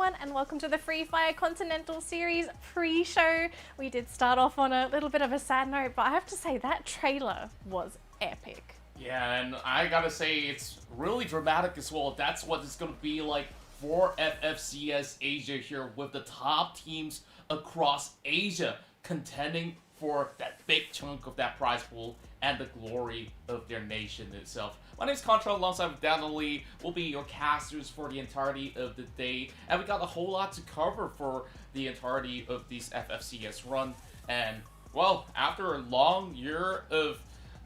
everyone, and welcome to the free Fire Continental Series pre-show. We did start off on a little bit of a sad note, but I have to say that trailer was epic. Yeah, and I gotta say, it's really dramatic as well. That's what it's gonna be like for FFCS Asia here, with the top teams across Asia contending for that big chunk of that prize pool and the glory of their nation itself. My name is Contra, alongside with Dan and Lee. We'll be your casters for the entirety of the day, and we got a whole lot to cover for the entirety of this FFCS run. And, well, after a long year of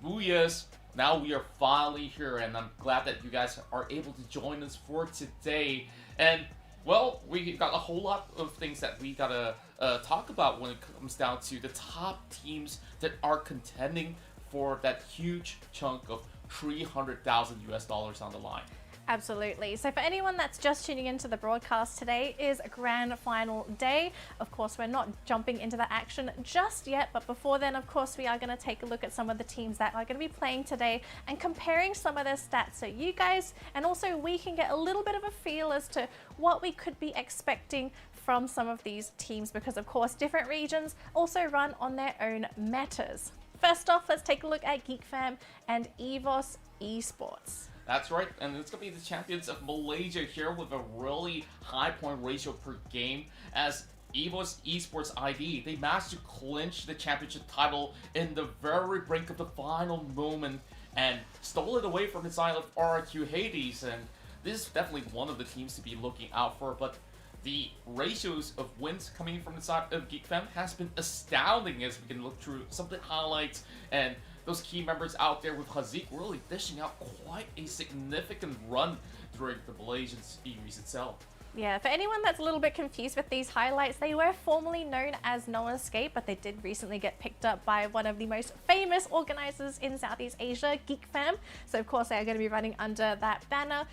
booyahs, now we are finally here, and I'm glad that you guys are able to join us for today. And, well, we got a whole lot of things that we gotta talk about when it comes down to the top teams that are contending for that huge chunk of $300,000 on the line. Absolutely. So for anyone that's just tuning into the broadcast, today is a grand final day. Of course, we're not jumping into the action just yet, but before then, of course, we are going to take a look at some of the teams that are going to be playing today and comparing some of their stats so you guys, and also we can get a little bit of a feel as to what we could be expecting from some of these teams, because of course, different regions also run on their own metas. First off, let's take a look at Geek Fam and Evos Esports. That's right, and it's going to be the champions of Malaysia here with a really high point ratio per game, as Evos Esports ID, they managed to clinch the championship title in the very brink of the final moment and stole it away from the side of RQ Hades, and this is definitely one of the teams to be looking out for. But the ratios of wins coming from the side of Geek Fam has been astounding, as we can look through some of the highlights and those key members out there, with Hazik really dishing out quite a significant run during the Malaysian series itself. Yeah, for anyone that's a little bit confused with these highlights, they were formerly known as No Escape, but they did recently get picked up by one of the most famous organizers in Southeast Asia, Geek Fam. So of course they are going to be running under that banner.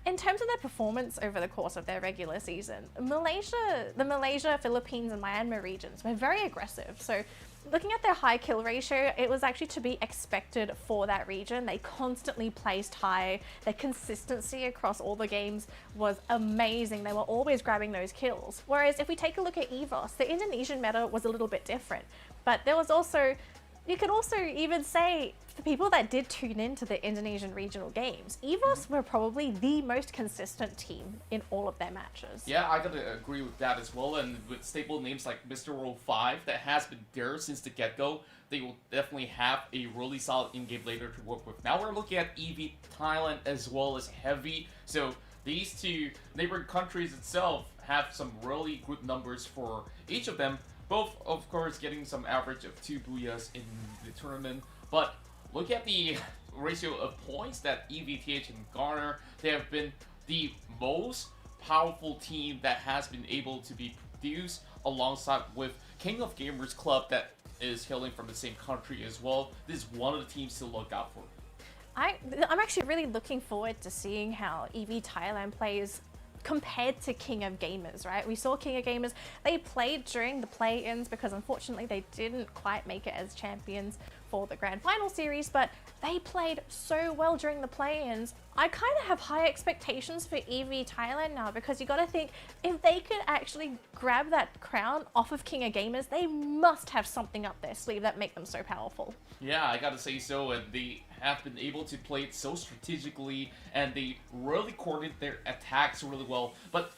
In terms of their performance over the course of their regular season, the Malaysia, Philippines, and Myanmar regions were very aggressive. So looking at their high kill ratio, it was actually to be expected for that region. They constantly placed high. Their consistency across all the games was amazing. They were always grabbing those kills. Whereas if we take a look at Evos, the Indonesian meta was a little bit different. But there was also, you could also even say, for people that did tune into the Indonesian regional games, Evos were probably the most consistent team in all of their matches. Yeah, I gotta agree with that as well, and with staple names like Mr. World 5 that has been there since the get-go, they will definitely have a really solid in-game later to work with. Now we're looking at EV Thailand as well as Heavy, so these two neighboring countries itself have some really good numbers for each of them, both of course getting some average of 2 booyahs in the tournament. But look at the ratio of points that EVTH and garner. They have been the most powerful team that has been able to be produced, alongside with King of Gamers Club that is hailing from the same country as well. This is one of the teams to look out for. I'm actually really looking forward to seeing how EV Thailand plays compared to King of Gamers, right? We saw King of Gamers, they played during the play-ins because unfortunately they didn't quite make it as champions for the grand final series, but they played so well during the play-ins. I kind of have high expectations for EV Thailand now, because you got to think, if they could actually grab that crown off of King of Gamers, they must have something up their sleeve that make them so powerful. Yeah, I gotta say so, and they have been able to play it so strategically, and they really coordinate their attacks really well. But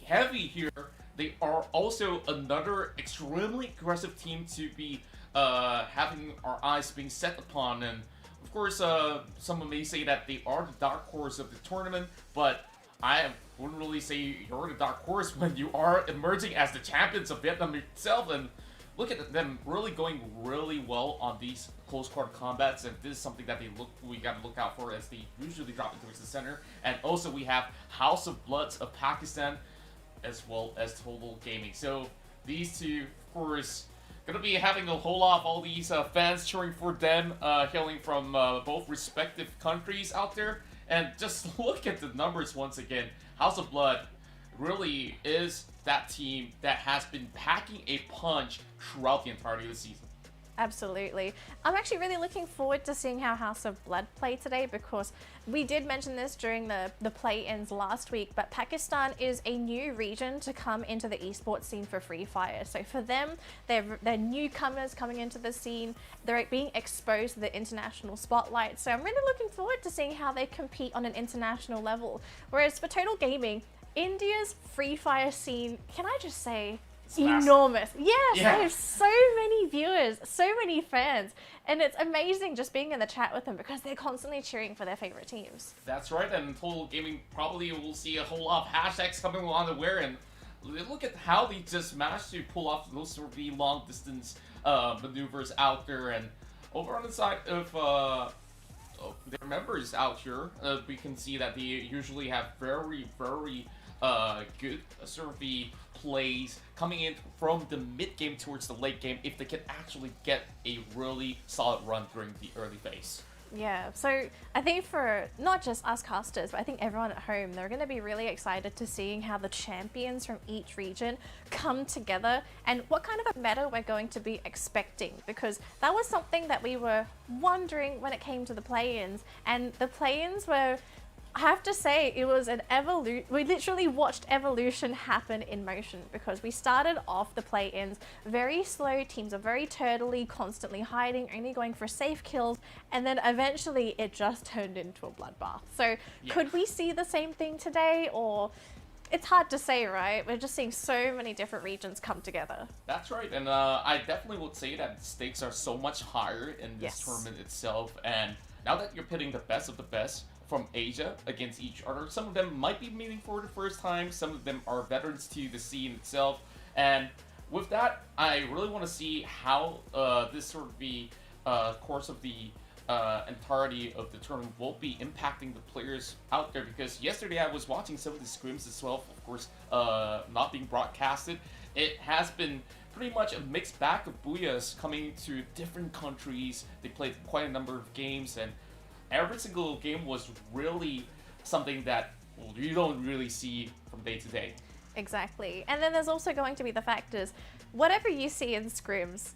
Heavy here, they are also another extremely aggressive team to be having our eyes being set upon. And of course, someone may say that they are the dark horse of the tournament, but I wouldn't really say you're the dark horse when you are emerging as the champions of Vietnam itself. And look at them really going really well on these close quarter combats, and this is something that we gotta look out for, as they usually drop into the center. And also we have House of Bloods of Pakistan as well as Total Gaming. So these two, of course, gonna be having a whole lot of all these fans cheering for them, hailing from both respective countries out there. And just look at the numbers once again. House of Blood really is that team that has been packing a punch throughout the entirety of the season. Absolutely. I'm actually really looking forward to seeing how House of Blood play today, because we did mention this during the play-ins last week, but Pakistan is a new region to come into the esports scene for Free Fire. So for them, they're newcomers coming into the scene. They're being exposed to the international spotlight. So I'm really looking forward to seeing how they compete on an international level. Whereas for Total Gaming, India's Free Fire scene, can I just say, enormous. Yes, Yeah. they have so many viewers, so many fans, and it's amazing just being in the chat with them because they're constantly cheering for their favorite teams. That's right, and Total Gaming probably will see a whole lot of hashtags coming along the way, and look at how they just managed to pull off those sort of long distance maneuvers out there. And over on the side of their members out here, we can see that they usually have very, very good sort of the plays coming in from the mid game towards the late game if they can actually get a really solid run during the early phase. Yeah, so I think for not just us casters, but I think everyone at home, they're going to be really excited to seeing how the champions from each region come together and what kind of a meta we're going to be expecting, because that was something that we were wondering when it came to the play-ins, and the play-ins were, I have to say, it was an evolution. We literally watched evolution happen in motion, because we started off the play-ins very slow. Teams are very turtley, constantly hiding, only going for safe kills, and then eventually it just turned into a bloodbath. So could we see the same thing today, or it's hard to say, right? We're just seeing so many different regions come together. That's right, and I definitely would say that the stakes are so much higher in this tournament itself, and now that you're pitting the best of the best from Asia against each other, some of them might be meeting for the first time, some of them are veterans to the scene itself, and with that, I really want to see how this sort of the course of the entirety of the tournament will be impacting the players out there, because yesterday I was watching some of the scrims as well, of course, not being broadcasted. It has been pretty much a mixed bag of booyahs coming to different countries. They played quite a number of games, and every single game was really something that you don't really see from day to day. Exactly. And then there's also going to be the factors. Whatever you see in scrims,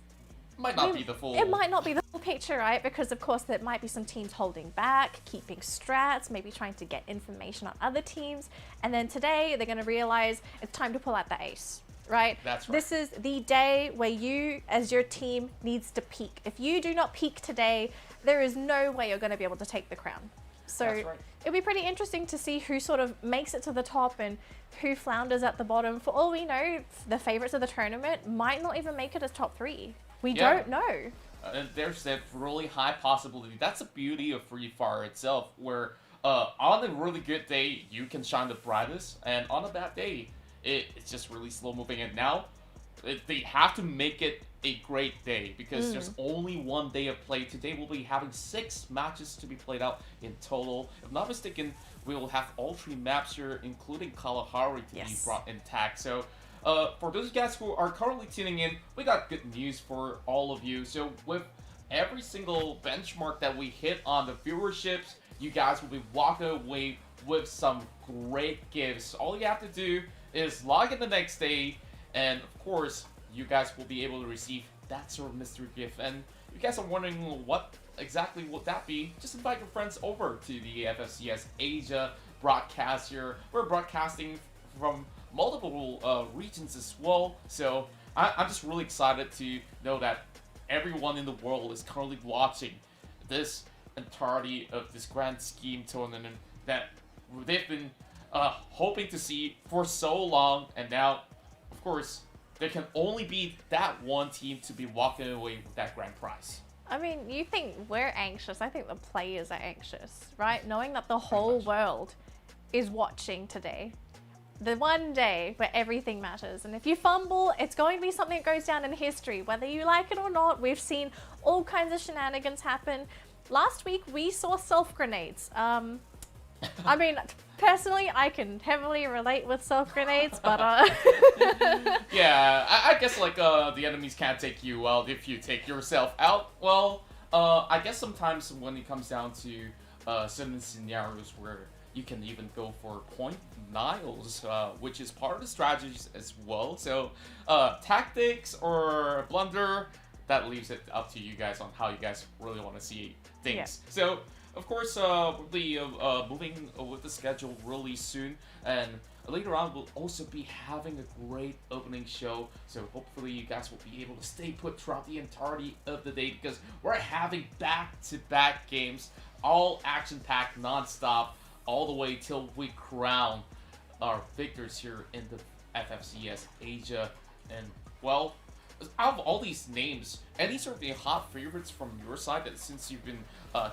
Might not be the full... It might not be the full picture, right? Because of course there might be some teams holding back, keeping strats, maybe trying to get information on other teams. And then today they're going to realize it's time to pull out the ace, right? That's right. This is the day where you, as your team, needs to peak. If you do not peak today, there is no way you're going to be able to take the crown. So it'll be pretty interesting to see who sort of makes it to the top and who flounders at the bottom. For all we know, the favorites of the tournament might not even make it as top 3. We don't know. There's that really high possibility. That's the beauty of Free Fire itself, where on a really good day, you can shine the brightest, and on a bad day, it's just really slow moving. And now, they have to make it a great day, because there's only one day of play. Today we'll be having 6 matches to be played out in total. If not mistaken, we will have all 3 maps here, including Kalahari, to be brought intact. So for those guys who are currently tuning in, we got good news for all of you. So with every single benchmark that we hit on the viewerships, you guys will be walking away with some great gifts. All you have to do is log in the next day, and of course, you guys will be able to receive that sort of mystery gift. And you guys are wondering what exactly would that be? Just invite your friends over to the FFCS Asia broadcast here. We're broadcasting from multiple regions as well, so I'm just really excited to know that everyone in the world is currently watching this entirety of this grand scheme tournament that they've been hoping to see for so long, and now, of course, there can only be that one team to be walking away with that grand prize. I mean, you think we're anxious. I think the players are anxious, right? Knowing that the whole world is watching today. The one day where everything matters. And if you fumble, it's going to be something that goes down in history. Whether you like it or not, we've seen all kinds of shenanigans happen. Last week, we saw self-grenades. I mean, personally, I can heavily relate with self-grenades, but... Yeah, I guess, like, the enemies can't take you out if you take yourself out. Well, I guess sometimes when it comes down to certain scenarios where you can even go for point denials, which is part of the strategies as well. So, tactics or blunder, that leaves it up to you guys on how you guys really want to see things. Yeah. So, of course, we'll be moving with the schedule really soon, and later on we'll also be having a great opening show. So hopefully you guys will be able to stay put throughout the entirety of the day, because we're having back-to-back games, all action-packed, non-stop, all the way till we crown our victors here in the FFCS Asia. And well, out of all these names, any sort of the hot favorites from your side, that since you've been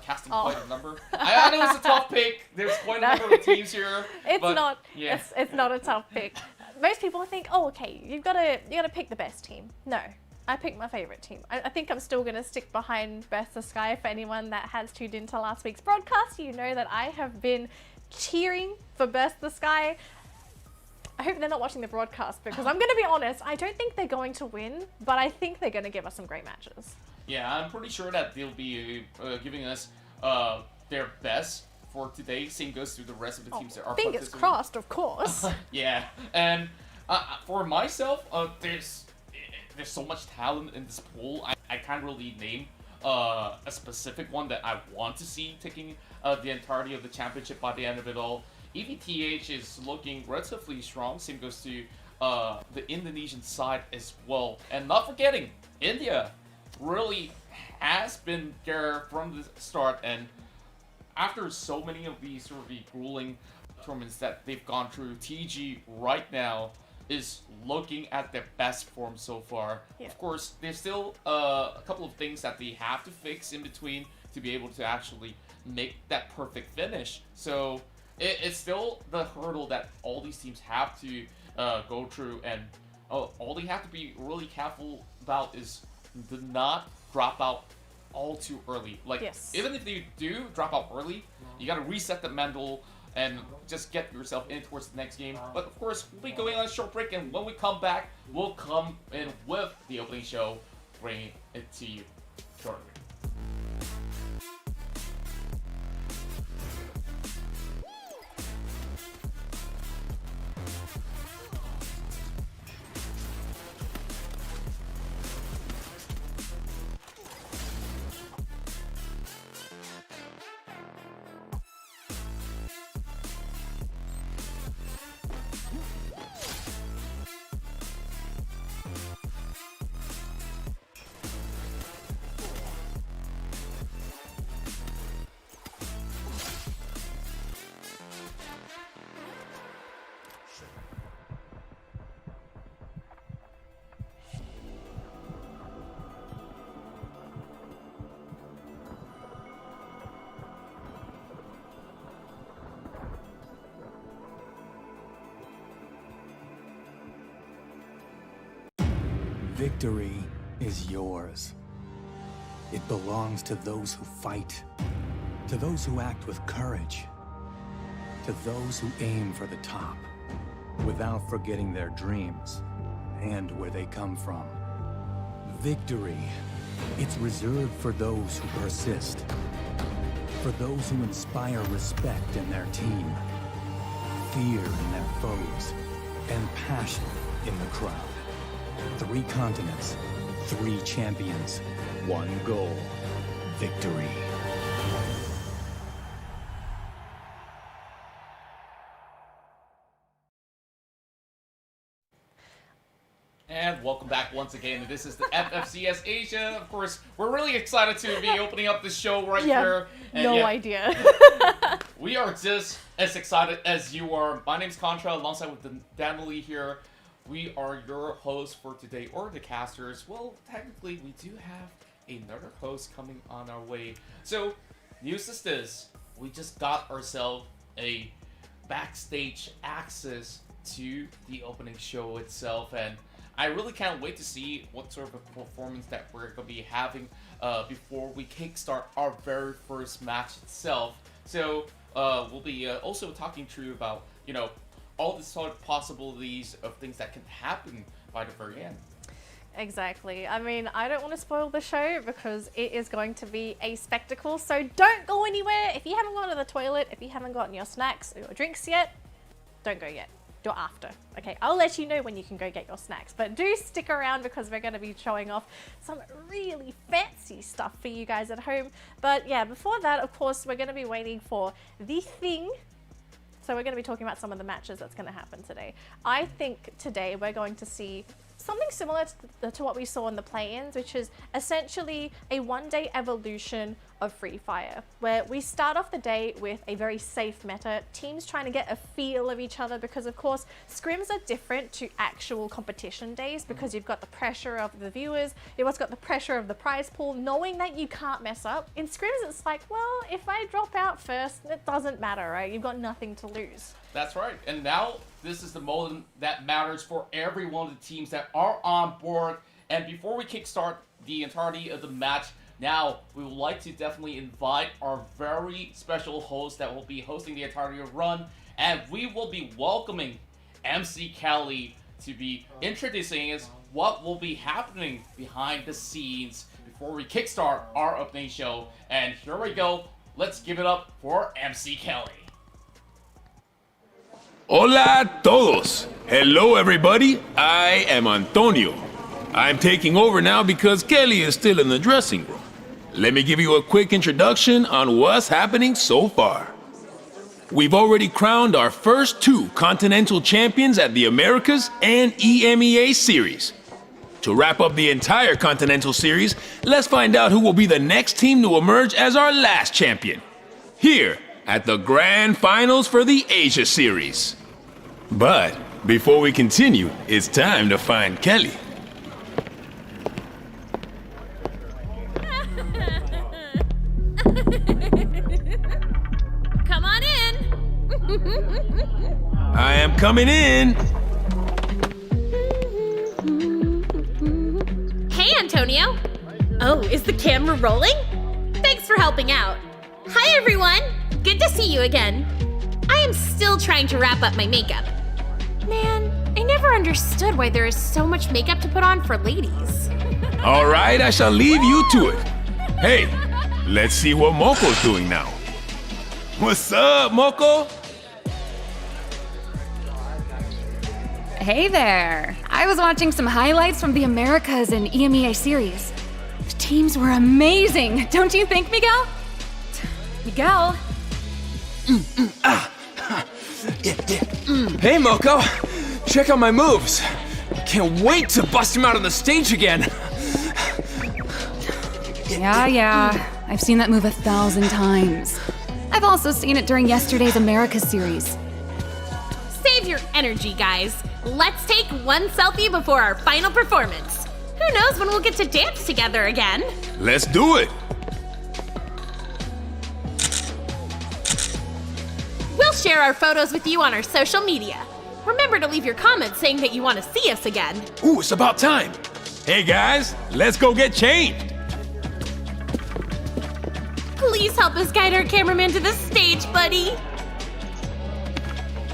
casting quite a number? I know it's a tough pick. There's quite a number of teams here. It's but, not. Yeah. It's not a tough pick. Most people think, oh, okay, you gotta pick the best team. No, I picked my favorite team. I think I'm still gonna stick behind Best of Sky. For anyone that has tuned into last week's broadcast, you know that I have been cheering for Best of Sky. I hope they're not watching the broadcast, because I'm going to be honest, I don't think they're going to win, but I think they're going to give us some great matches. Yeah, I'm pretty sure that they'll be giving us their best for today. Same goes to the rest of the teams that are Fingers crossed, of course. Yeah, and for myself, there's so much talent in this pool. I can't really name a specific one that I want to see taking the entirety of the championship by the end of it all. EVTH is looking relatively strong. Same goes to the Indonesian side as well. And not forgetting, India really has been there from the start. And after so many of these sort of the grueling tournaments that they've gone through, TG right now is looking at their best form so far. Yeah. Of course, there's still a couple of things that they have to fix in between to be able to actually make that perfect finish. So it's still the hurdle that all these teams have to go through, and all they have to be really careful about is to not drop out all too early. Like, even if they do drop out early, you gotta reset the mental and just get yourself in towards the next game. But of course, we'll be going on a short break, and when we come back, we'll come in with the opening show, bringing it to you shortly. Victory is yours. It belongs to those who fight, to those who act with courage, to those who aim for the top, without forgetting their dreams and where they come from. Victory, it's reserved for those who persist, for those who inspire respect in their team, fear in their foes, and passion in the crowd. 3 continents, 3 champions, 1 goal, victory. And welcome back once again. This is the FFCS Asia. Of course, we're really excited to be opening up the show right here. And no idea. We are just as excited as you are. My name's Contra, alongside with Danley here. We are your hosts for today, or the casters. Well, technically, we do have another host coming on our way. So, news is this. We just got ourselves a backstage access to the opening show itself, and I really can't wait to see what sort of a performance that we're going to be having before we kickstart our very first match itself. So, we'll be also talking to you about, all the sort of possibilities of things that can happen by the very end. Exactly. I mean, I don't want to spoil the show because it is going to be a spectacle, so don't go anywhere. If you haven't gone to the toilet, if you haven't gotten your snacks or your drinks yet, don't go yet. you're after. Okay, I'll let you know when you can go get your snacks, but do stick around because we're going to be showing off some really fancy stuff for you guys at home. But yeah, before that, of course, we're going to be waiting for the thing. So we're going to be talking about some of the matches that's going to happen today. I think today we're going to see something similar to what we saw in the play-ins, which is essentially a one-day evolution of Free Fire, where we start off the day with a very safe meta, teams trying to get a feel of each other, because of course scrims are different to actual competition days, because you've got the pressure of the viewers, you've also got the pressure of the prize pool, knowing that you can't mess up. In scrims it's like, well, if I drop out first, it doesn't matter, right? You've got nothing to lose. That's right. And now this is the moment that matters for every one of the teams that are on board. And before we kickstart the entirety of the match, now we would like to definitely invite our very special host that will be hosting the entirety of Run. And we will be welcoming MC Kelly to be introducing us what will be happening behind the scenes before we kickstart our opening show. And here we go. Let's give it up for MC Kelly. Hola a todos. Hello everybody, I am Antonio. I'm taking over now because Kelly is still in the dressing room. Let me give you a quick introduction on what's happening so far. We've already crowned our first 2 Continental Champions at the Americas and EMEA Series. To wrap up the entire Continental Series, let's find out who will be the next team to emerge as our last champion. Here at the Grand Finals for the Asia Series. But before we continue, it's time to find Kelly. Come on in. I am coming in. Hey, Antonio. Oh, is the camera rolling? Thanks for helping out. Hi, everyone. Good to see you again. I am still trying to wrap up my makeup. Man, I never understood why there is so much makeup to put on for ladies. All right, I shall leave you to it. Hey, let's see what Moko's doing now. What's up, Moko? Hey there. I was watching some highlights from the Americas and EMEA series. The teams were amazing, don't you think, Miguel? Miguel? Hey, Moko! Check out my moves! Can't wait to bust him out on the stage again! Yeah. I've seen that move 1,000 times. I've also seen it during yesterday's Americas series. Save your energy, guys. Let's take one selfie before our final performance. Who knows when we'll get to dance together again? Let's do it. We'll share our photos with you on our social media. Remember to leave your comments saying that you want to see us again. Ooh, it's about time. Hey guys, let's go get changed. Please help us guide our cameraman to the stage, buddy.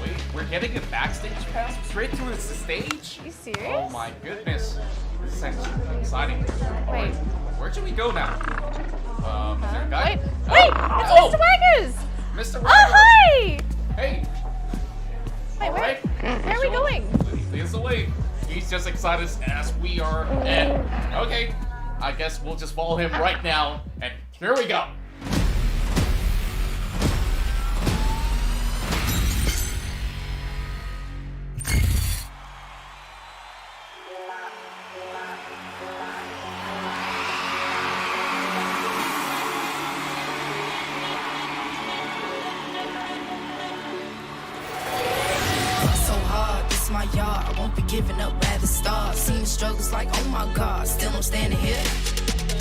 Wait, we're getting a backstage pass straight to the stage? Are you serious? Oh my goodness. This is actually exciting. Alright, where should we go now? Is there a guy? Wait, it's Mr. Waggers! Mr. Oh, Wagner! hi! Hey! Wait, where are we Sure. going? Lead us away. He's just excited as we are. And, okay, I guess we'll just follow him right now. And here we go. My yard, I won't be giving up at the start. Seen struggles like, oh my god, still I'm standing here.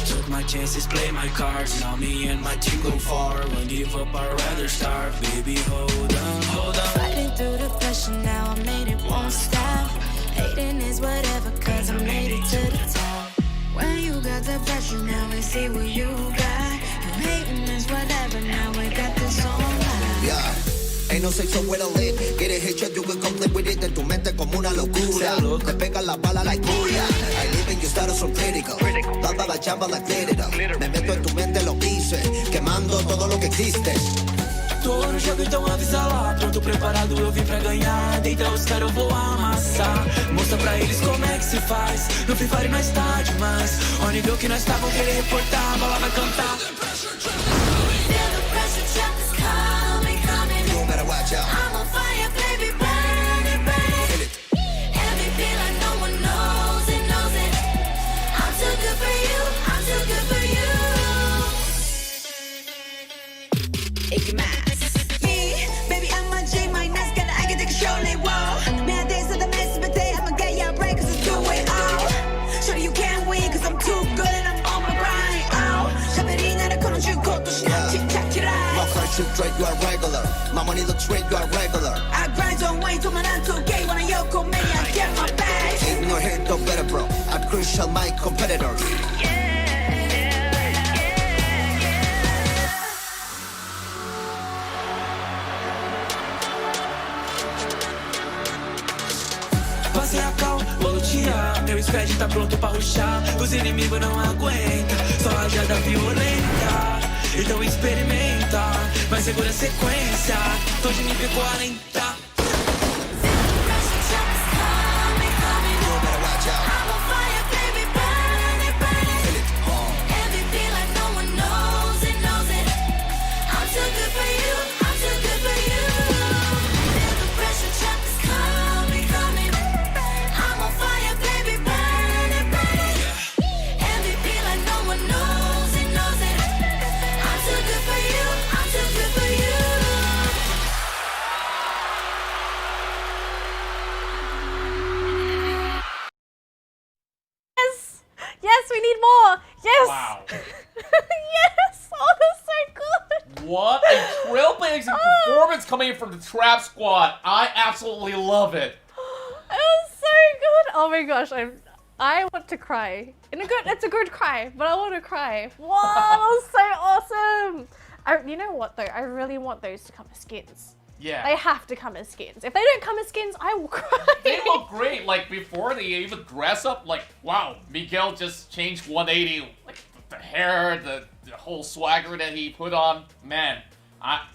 Took my chances, play my cards. Now me and my team go far. Won't give up, I'd rather starve. Baby, hold on, hold on. Fighting through the pressure now, I made it, won't stop. Hating is whatever, cause I made it to the top. When you got the pressure, now we see what you got. You hating is whatever, now we got this on live. Yeah. Ain't no sexo with a lick. Get it hit you can complete with it. En tu mente como una locura. Te pega la bala like booyah. I live in your status so critical. Dada la chamba like glitter. Me meto en tu mente lo que hice. Quemando todo lo que existe. Tú Tô no jogo, então avisa lá. Pronto, preparado, eu vim pra ganhar. Deitar os caras, eu vou amassar. Mostra pra eles como é que se faz. No Free Fire nós tá demais. Ao nível que nós tá, vão querer reportar. A bola vai cantar. Feel the pressure trap is coming, coming. You better watch out. I'm on fire, baby, burn it, burn it. MVP like no one knows it, knows it. I'm too good for you, I'm too good for you. Icky Max. Me, baby, I'm a J minus, got I can take a show, like whoa. Man, days of the mess, but they I'ma get ya break, cause it's two-way out. Sure you can't win, cause I'm too good and I'm on my grind. Oh, 샤베리 나를 걸어주고 또 시작 틱탁 My friendship straight, you are regular. My money looks straight, you are regular. I grind on way to my 2K when I yoko many I get my bag. In your head, don't better, bro. I'm crucial, my competitors. Passei a cal, vou lutear. Meu squad tá pronto pra rushar. Os inimigos não aguentam, só rajada violenta. Então experimenta, mas segura a sequência. Tô de nível 40. Yes, we need more. Yes. Wow. Yes. Oh, that's so good. What a trailblazing performance coming in from the Trap Squad. I absolutely love it. It was so good. Oh my gosh, I want to cry. It's a good cry, but I want to cry. Wow, that was so awesome. You know what though? I really want those to come as skins. Yeah. They have to come as skins. If they don't come as skins, I will cry. They look great. Like, before they even dress up, like, wow, Miguel just changed 180. Like, the hair, the whole swagger that he put on. Man, I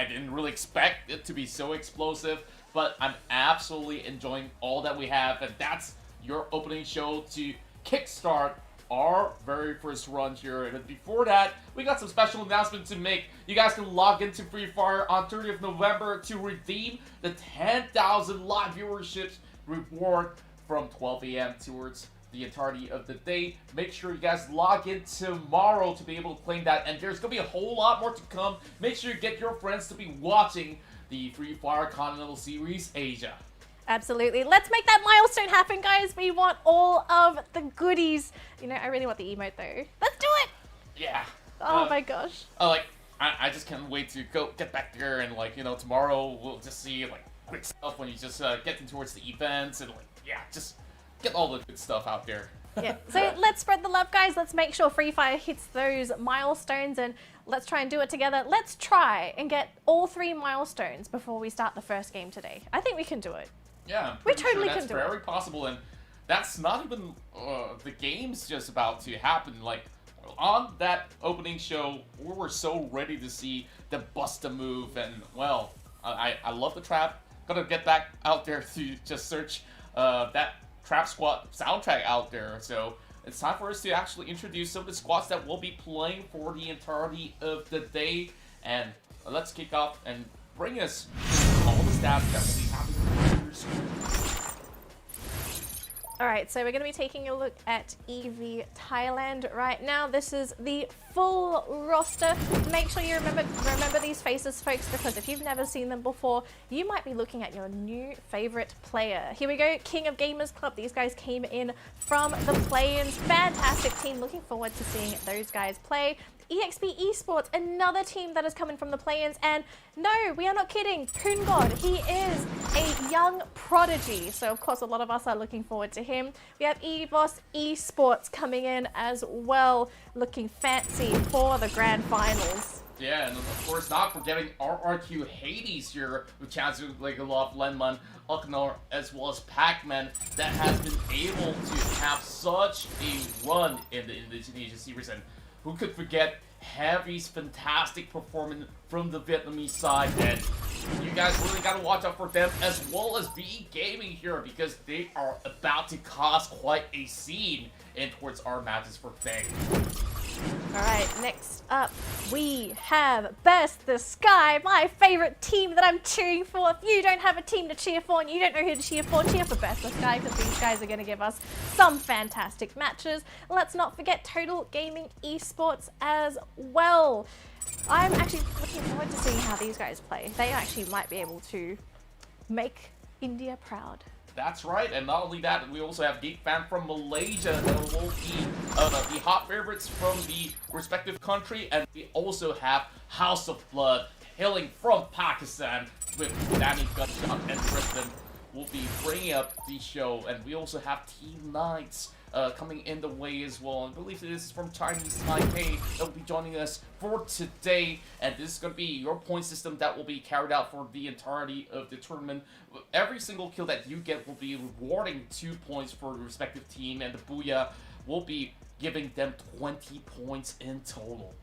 didn't really expect it to be so explosive, but I'm absolutely enjoying all that we have, and that's your opening show to kickstart our very first run here. And before that, we got some special announcements to make. You guys can log into Free Fire on 30th November to redeem the 10,000 live viewerships reward from 12 a.m. towards the entirety of the day. Make sure you guys log in tomorrow to be able to claim that, and there's gonna be a whole lot more to come. Make sure you get your friends to be watching the Free Fire Continental Series Asia. Absolutely. Let's make that milestone happen, guys. We want all of the goodies. You know, I really want the emote though. Let's do it. Yeah. Oh my gosh. I just can't wait to go get back there, and like, you know, tomorrow we'll just see like quick stuff when you just get in towards the events, and like, yeah, just get all the good stuff out there. Yeah. So let's spread the love, guys. Let's make sure Free Fire hits those milestones, and let's try and do it together. Let's try and get all 3 milestones before we start the first game today. I think we can do it. Yeah, I'm We pretty totally sure can do that's it. very possible, and that's not even the game's just about to happen. Like, on that opening show, we were so ready to see the Busta move, and well, I love the trap. Gonna get back out there to just search that Trap Squad soundtrack out there. So it's time for us to actually introduce some of the squads that will be playing for the entirety of the day, and let's kick off and bring us all the stats that will be happening. Alright, so we're going to be taking a look at EV Thailand right now. This is the full roster. Make sure you remember these faces, folks, because if you've never seen them before, you might be looking at your new favorite player. Here we go, King of Gamers Club. These guys came in from the play-ins. Fantastic team. Looking forward to seeing those guys play. EXP Esports, another team that is coming from the play-ins, and no, we are not kidding, Poongod, he is a young prodigy, so of course a lot of us are looking forward to him. We have Evos Esports coming in as well, looking fancy for the grand finals. Yeah, and of course not forgetting RRQ Hades here with Chansu, Legalov, Lenman, Uknor, as well as Pac-Man, that has been able to have such a run in the Indonesia series. And who could forget Heavy's fantastic performance from the Vietnamese side, and you guys really gotta watch out for them, as well as VE Gaming here, because they are about to cause quite a scene in towards our matches for today. Alright, next up we have Best the Sky, my favorite team that I'm cheering for. If you don't have a team to cheer for and you don't know who to cheer for Best the Sky, because these guys are going to give us some fantastic matches. Let's not forget Total Gaming Esports as well. I'm actually looking forward to seeing how these guys play. They actually might be able to make India proud. That's right, and not only that, we also have Geek Fam from Malaysia that will be the hot favorites from the respective country, and we also have House of Blood hailing from Pakistan with Danny Gunshot and Tristan will be bringing up the show, and we also have Team Knights coming in the way as well. I believe this is from Chinese Taipei that will be joining us for today, and this is going to be your point system that will be carried out for the entirety of the tournament. Every single kill that you get will be rewarding 2 points for the respective team, and the Booyah will be giving them 20 points in total.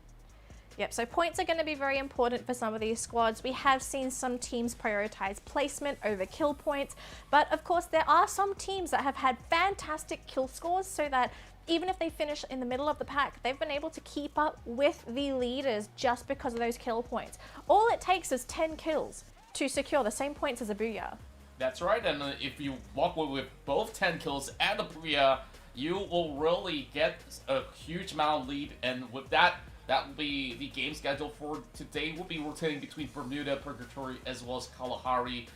Yep, so points are going to be very important for some of these squads. We have seen some teams prioritize placement over kill points, but of course there are some teams that have had fantastic kill scores, so that even if they finish in the middle of the pack, they've been able to keep up with the leaders just because of those kill points. All it takes is 10 kills to secure the same points as a Booyah. That's right, and if you walk away with both 10 kills and a Booyah, you will really get a huge amount of lead, and with that, that will be the game schedule for today. We'll be rotating between Bermuda, Purgatory, as well as Kalahari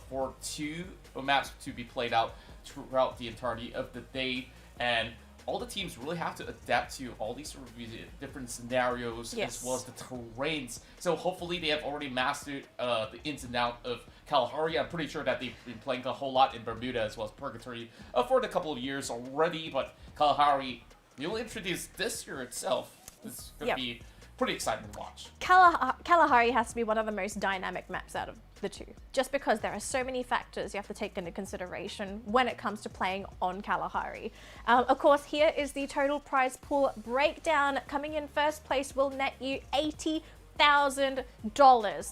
for 2 maps to be played out throughout the entirety of the day. And all the teams really have to adapt to all these sort of different scenarios, yes, as well as the terrains. So hopefully they have already mastered the ins and outs of Kalahari. I'm pretty sure that they've been playing a whole lot in Bermuda as well as Purgatory for a couple of years already. But Kalahari, newly introduced this year itself, it's going to be pretty exciting to watch. Kalahari has to be one of the most dynamic maps out of the two, just because there are so many factors you have to take into consideration when it comes to playing on Kalahari. Of course, here is the total prize pool breakdown. Coming in first place will net you $80,000.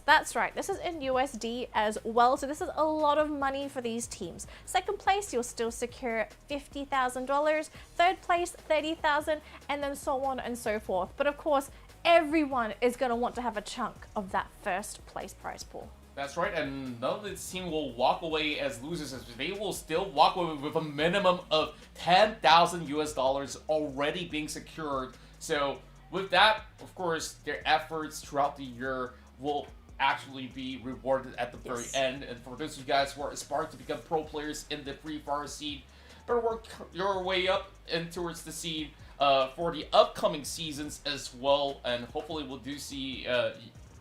That's right, this is in USD as well, so this is a lot of money for these teams. Second place, you'll still secure $50,000. Third place, $30,000, and then so on and so forth. But of course, everyone is going to want to have a chunk of that first place prize pool. That's right, and none of this team will walk away as losers, as they will still walk away with a minimum of $10,000 already being secured. So with that, of course, their efforts throughout the year will actually be rewarded at the very end. And for those of you guys who are aspiring to become pro players in the Free Fire scene, better work your way up and towards the scene for the upcoming seasons as well. And hopefully we'll do see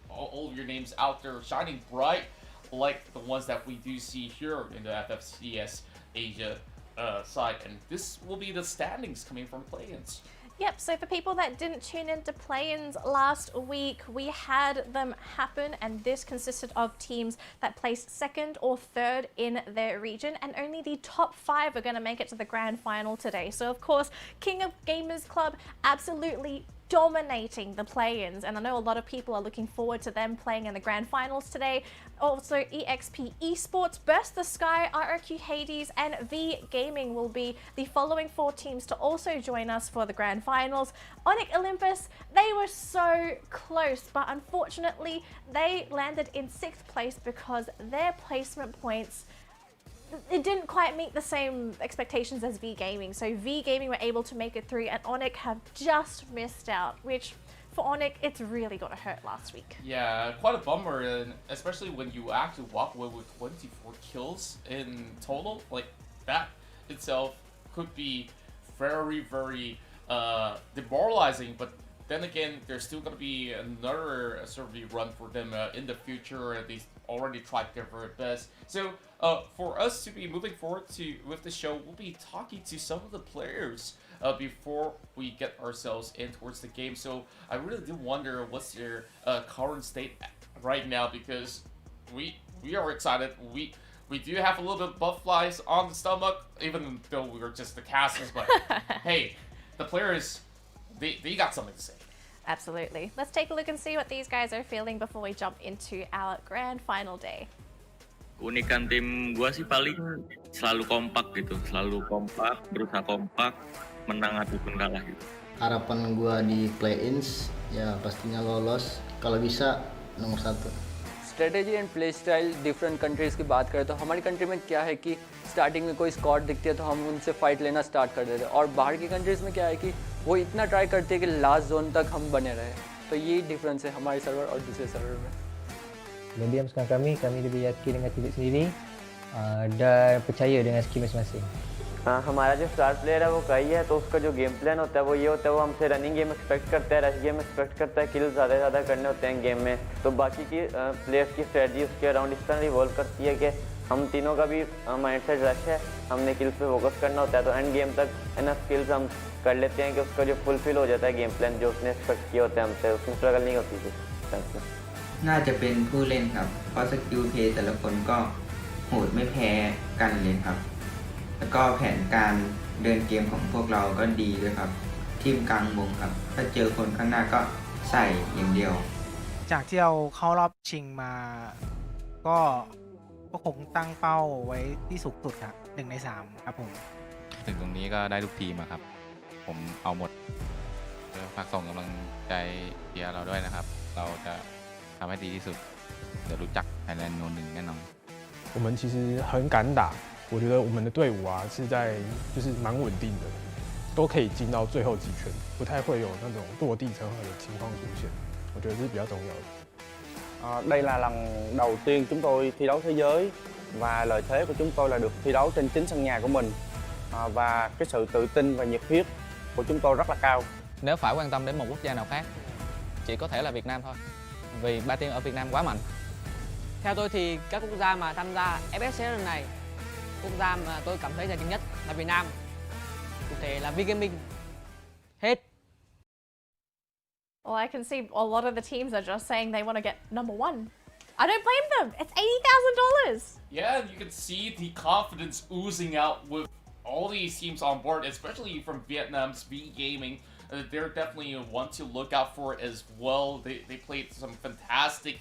all of your names out there shining bright, like the ones that we do see here in the FFCS Asia side. And this will be the standings coming from play-ins. Yep, so for people that didn't tune into play-ins last week, we had them happen, and this consisted of teams that placed second or third in their region, and only the top 5 are going to make it to the grand final today. So of course, King of Gamers Club absolutely dominating the play-ins, and I know a lot of people are looking forward to them playing in the grand finals today. Also, EXP Esports, Burst the Sky, RRQ Hades, and V Gaming will be the following 4 teams to also join us for the grand finals. Onyx Olympus, they were so close, but unfortunately they landed in 6th place because their placement points, it didn't quite meet the same expectations as V Gaming. So V Gaming were able to make it through, and Onyx have just missed out, which for Onyx, it's really got to hurt last week. Yeah, quite a bummer, and especially when you actually walk away with 24 kills in total. Like, that itself could be very, very demoralizing, but then again, there's still going to be another survey run for them in the future. They already tried their very best. So for us to be moving forward with the show, we'll be talking to some of the players before we get ourselves in towards the game. So I really do wonder what's their current state right now, because we are excited. We do have a little bit of butterflies on the stomach, even though we were just the casters. But hey, the players, they got something to say. Absolutely. Let's take a look and see what these guys are feeling before we jump into our grand final day. Keunikan tim gua sih paling selalu kompak gitu, berusaha kompak, menang ataupun kalah gitu. Harapan gua di play-ins ya pastinya lolos, kalau bisa nomor 1. Strategy and play style different countries की बात करें तो हमारी country में क्या है कि starting में कोई स्क्वाड दिखती है तो हम उनसे फाइट लेना स्टार्ट कर देते हैं और बाहर की कंट्रीज़ में क्या है कि वो इतना ट्राई करते हैं कि लास्ट जोन तक हम बने रहे तो यही डिफरेंस है हमारे सर्वर और दूसरे सर्वर में Medium sekarang kami lebih yakin dengan tim sendiri dan percaya dengan skill masing-masing. हमारा जो स्टार प्लेयर है वो कई है तो उसका जो गेम प्लान होता है वो ये होता है वो हमसे रनिंग गेम एक्सपेक्ट करता है, रश गेम एक्सपेक्ट करता है, किल ज़्यादा से ज़्यादा करने होते हैं गेम में। तो बाकी की प्लेयर्स की स्ट्रेटजी उसके अराउंड इस तरह रिवॉल्व करती है कि हम तीनों का भी माइंडसेट रश है, हमने किल्स पे फोकस करना होता है तो एंड गेम तक इनफ स्किल्स हम कर लेते हैं कि उसका जो फुलफिल हो जाता है गेम प्लान जो उसने एक्सपेक्ट किया होता है हमसे, उसमें स्ट्रगल नहीं होती थी। น่าจะเป็นผู้เล่นครับเพราะสกิลเพลย์แต่ละคนก็โหดไม่แพ้กันเลยครับแล้วก็แผนการเดินเกมของพวกเราก็ดีด้วยครับทีมกลางวงครับถ้าเจอคนข้างหน้าก็ใส่อย่างเดียวจากที่เราเข้ารอบชิงมาก็คงตั้งเป้าไว้ที่สูงสุดครับ1 ใน 3ครับผมถึงตรงนี้ก็ได้ทุกทีมครับผมเอาหมดฝากส่งกำลังใจเชียร์เราด้วยนะครับเราจะทำให้ดีที่สุดเดี๋ยวรู้จัก Thailand โน1แน่นอน我们其实很敢打，我觉得我们的队伍是在就是蛮稳定的，都可以进到最后几圈，不太会有那种落地成盒的情况出现，我觉得这是比较重要的。đây là lần đầu tiên chúng tôi thi đấu thế giới và lợi thế của chúng tôi là được thi đấu trên chính sân nhà của mình và cái sự tự tin và nhiệt huyết của chúng tôi rất là cao. Nếu phải quan tâm đến một quốc gia nào khác, chỉ có thể là Việt Nam thôi, vì 3 team ở Việt Nam quá mạnh. Theo tôi thì các quốc gia mà tham gia FSC lần này, quốc gia mà tôi cảm thấy là nhanh nhất là Việt Nam, cụ thể là Vgaming. Hết. Well, I can see a lot of the teams are just saying they want to get number 1. I don't blame them. It's $80,000. Yeah, you can see the confidence oozing out with all these teams on board, especially from Vietnam's V Gaming. They're definitely one to look out for as well. They played some fantastic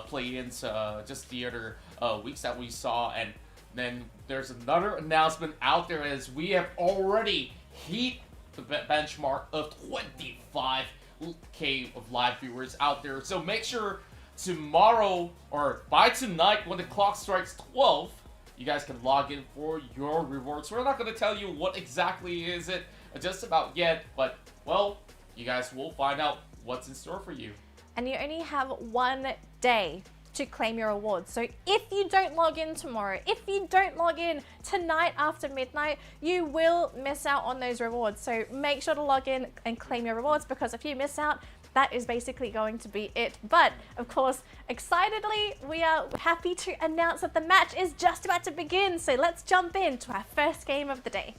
play-ins just the other weeks that we saw, and then there's another announcement out there as we have already hit the benchmark of 25K of live viewers out there. So make sure tomorrow or by tonight when the clock strikes 12, you guys can log in for your rewards. We're not going to tell you what exactly is it just about yet, but well, you guys will find out what's in store for you. And you only have 1 day to claim your rewards. So if you don't log in tomorrow, if you don't log in tonight after midnight, you will miss out on those rewards. So make sure to log in and claim your rewards, because if you miss out, that is basically going to be it. But of course, excitedly, we are happy to announce that the match is just about to begin. So let's jump into our first game of the day.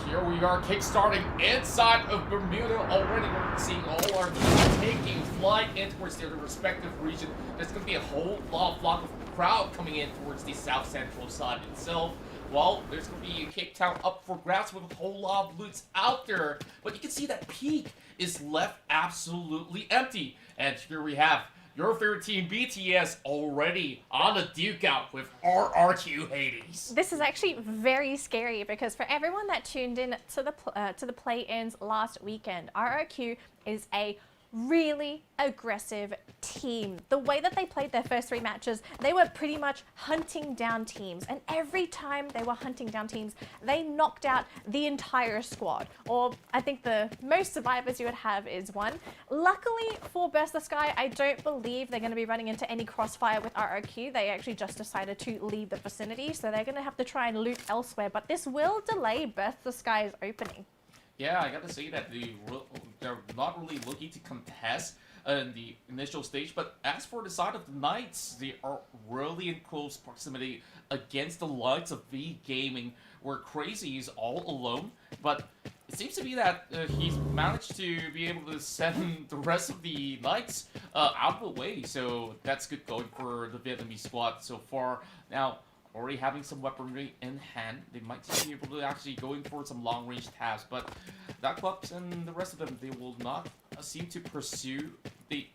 Here we are kickstarting inside of Bermuda already. We're seeing all our teams taking flight in towards their respective region. There's going to be a whole flock of crowd coming in towards the south central side itself. Well, there's going to be Cape Town up for grabs with a whole lot of loots out there. But you can see that peak is left absolutely empty. And here we have your favorite team, BTS, already on the duke out with RRQ Hades. This is actually very scary, because for everyone that tuned in to the play-ins last weekend, RRQ is a really aggressive team. The way that they played their first 3 matches, they were pretty much hunting down teams, and every time they were hunting down teams, they knocked out the entire squad, or I think the most survivors you would have is 1. Luckily for Burst the Sky, I don't believe they're going to be running into any crossfire with RRQ. They actually just decided to leave the vicinity, so they're going to have to try and loot elsewhere, but this will delay Burst the Sky's opening. Yeah, I got to say that they're not really looking to contest in the initial stage. But as for the side of the Knights, they are really in close proximity against the likes of V Gaming, where Crazy is all alone. But it seems to be that he's managed to be able to send the rest of the Knights out of the way. So that's good going for the Vietnamese squad so far. Now, already having some weaponry in hand, they might be able to actually go in for some long-range tabs. But that clubs and the rest of them, they will not seem to pursue the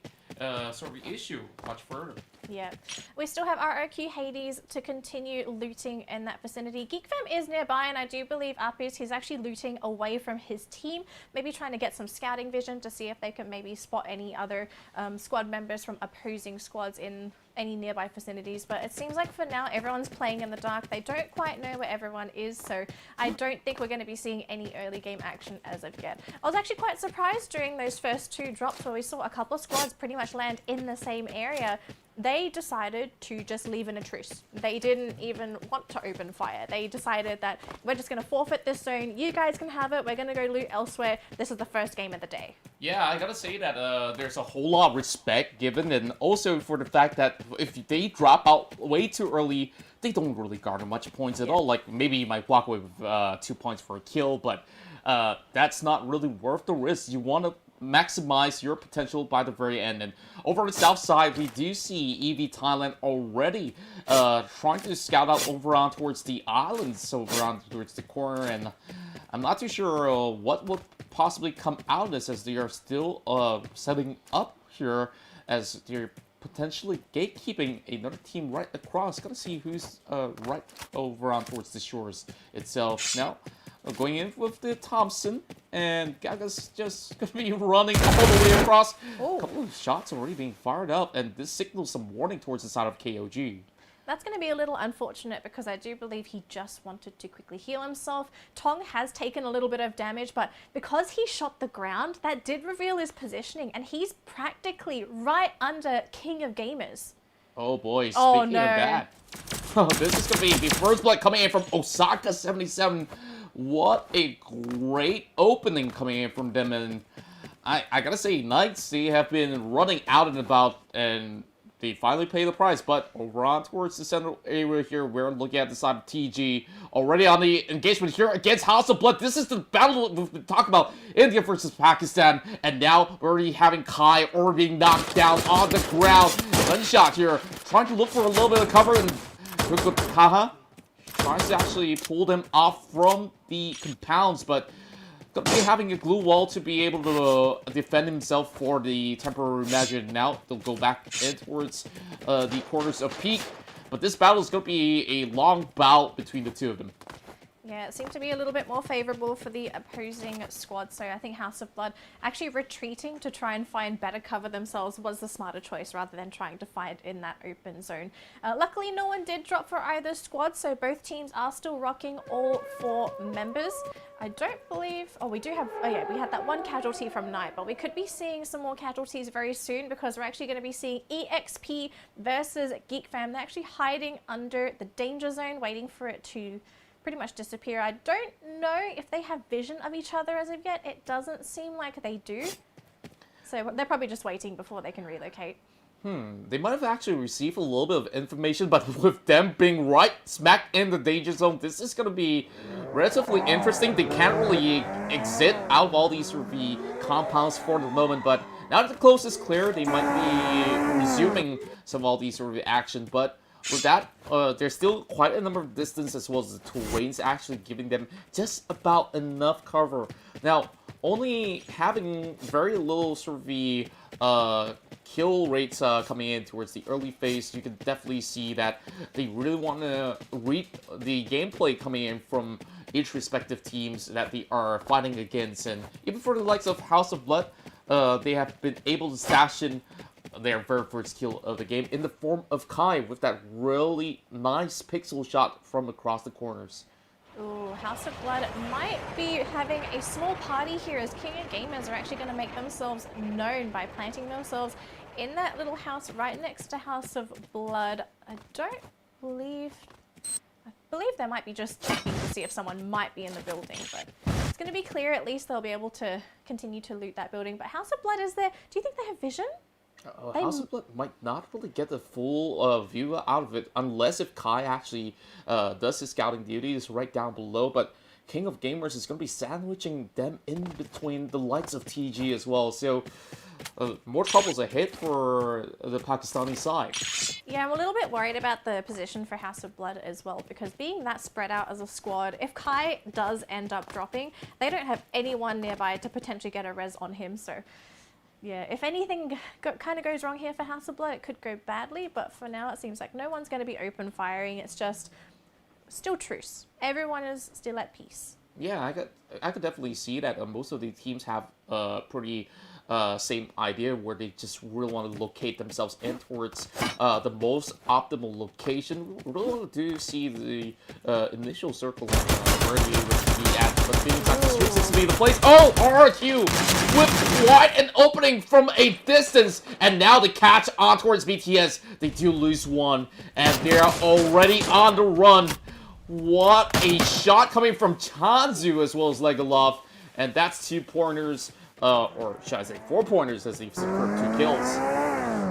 sort of issue much further. Yeah, we still have RRQ Hades to continue looting in that vicinity. Geek Fam is nearby, and I do believe Apis, he's actually looting away from his team, maybe trying to get some scouting vision to see if they can maybe spot any other squad members from opposing squads in any nearby vicinities. But it seems like for now everyone's playing in the dark. They don't quite know where everyone is, so I don't think we're going to be seeing any early game action as of yet. I was actually quite surprised during those first 2 drops where we saw a couple of squads pretty much land in the same area. They decided to just leave in a truce. They didn't even want to open fire. They decided that we're just going to forfeit this zone. You guys can have it. We're going to go loot elsewhere. This is the first game of the day. Yeah, I gotta say that there's a whole lot of respect given, and also for the fact that if they drop out way too early, they don't really garner much points at all. Like, maybe you might walk away with 2 points for a kill, but that's not really worth the risk. You want to maximize your potential by the very end. And over on the south side, we do see EV Thailand already trying to scout out over on towards the islands, over on towards the corner, and I'm not too sure what will possibly come out of this, as they are still setting up here, as they're potentially gatekeeping another team right across. Gotta see who's right over on towards the shores itself. Now, going in with the Thompson, and Gaga's just gonna be running all the way across. A couple of shots already being fired up, and this signals some warning towards the side of KOG. That's going to be a little unfortunate because I do believe he just wanted to quickly heal himself. Tong has taken a little bit of damage, but because he shot the ground, that did reveal his positioning, and he's practically right under King of Gamers. Oh boy, speaking of that. This is going to be the first blood coming in from Osaka 77. What a great opening coming in from them, and I gotta say, Knights, they have been running out and about, and they finally pay the price. But over on towards the central area here, we're looking at the side of TG. Already on the engagement here against House of Blood. This is the battle we've been talking about, India versus Pakistan. And now we're already having Kai already being knocked down on the ground. Gunshot here, trying to look for a little bit of cover, and Taha tries to actually pull them off from the compounds, but gonna be having a glue wall to be able to defend himself for the temporary measure. Now they'll go back in towards the corners of Peak, but this battle is gonna be a long bout between the two of them. Yeah, it seemed to be a little bit more favorable for the opposing squad, so I think House of Blood actually retreating to try and find better cover themselves was the smarter choice rather than trying to fight in that open zone. Luckily, no one did drop for either squad, so both teams are still rocking all 4 members. I don't believe... Oh, we do have... Oh, yeah, we had that one casualty from Knight, but we could be seeing some more casualties very soon because we're actually going to be seeing EXP versus Geek Fam. They're actually hiding under the danger zone, waiting for it to pretty much disappear. I don't know if they have vision of each other as of yet. It doesn't seem like they do. So they're probably just waiting before they can relocate. They might have actually received a little bit of information, but with them being right smack in the danger zone, this is going to be relatively interesting. They can't really exit out of all these sort of the compounds for the moment, but now that the coast is clear, they might be resuming some of all these sort of action. But with that, there's still quite a number of distance, as well as the terrain's actually giving them just about enough cover. Now, only having very little sort of the kill rates coming in towards the early phase, you can definitely see that they really want to read the gameplay coming in from each respective teams that they are fighting against. And even for the likes of House of Blood, they have been able to stash in their very first kill of the game in the form of Kai with that really nice pixel shot from across the corners. Ooh, House of Blood might be having a small party here as King of Gamers are actually going to make themselves known by planting themselves in that little house right next to House of Blood. I believe they might be just checking to see if someone might be in the building, but it's going to be clear. At least they'll be able to continue to loot that building. But House of Blood is there. Do you think they have vision? House of Blood might not really get the full view out of it unless if Kai actually does his scouting duties right down below. But King of Gamers is going to be sandwiching them in between the likes of TG as well. So more troubles ahead for the Pakistani side. Yeah, I'm a little bit worried about the position for House of Blood as well, because being that spread out as a squad, if Kai does end up dropping, they don't have anyone nearby to potentially get a res on him. So yeah, if anything kind of goes wrong here for House of Blood, it could go badly. But for now, it seems like no one's going to be open firing. It's just still truce. Everyone is still at peace. Yeah, I could definitely see that most of the teams have pretty same idea where they just really want to locate themselves in towards the most optimal location. We really want to see the initial circle where he would be at, but things like the street seems to be the place. Oh, RRQ with quite an opening from a distance, and now the catch on towards BTS. They do lose one, and they're already on the run. What a shot coming from Chanzu as well as Legolov, and that's 2 pointers. Or should I say 4 pointers as they've secured 2 kills.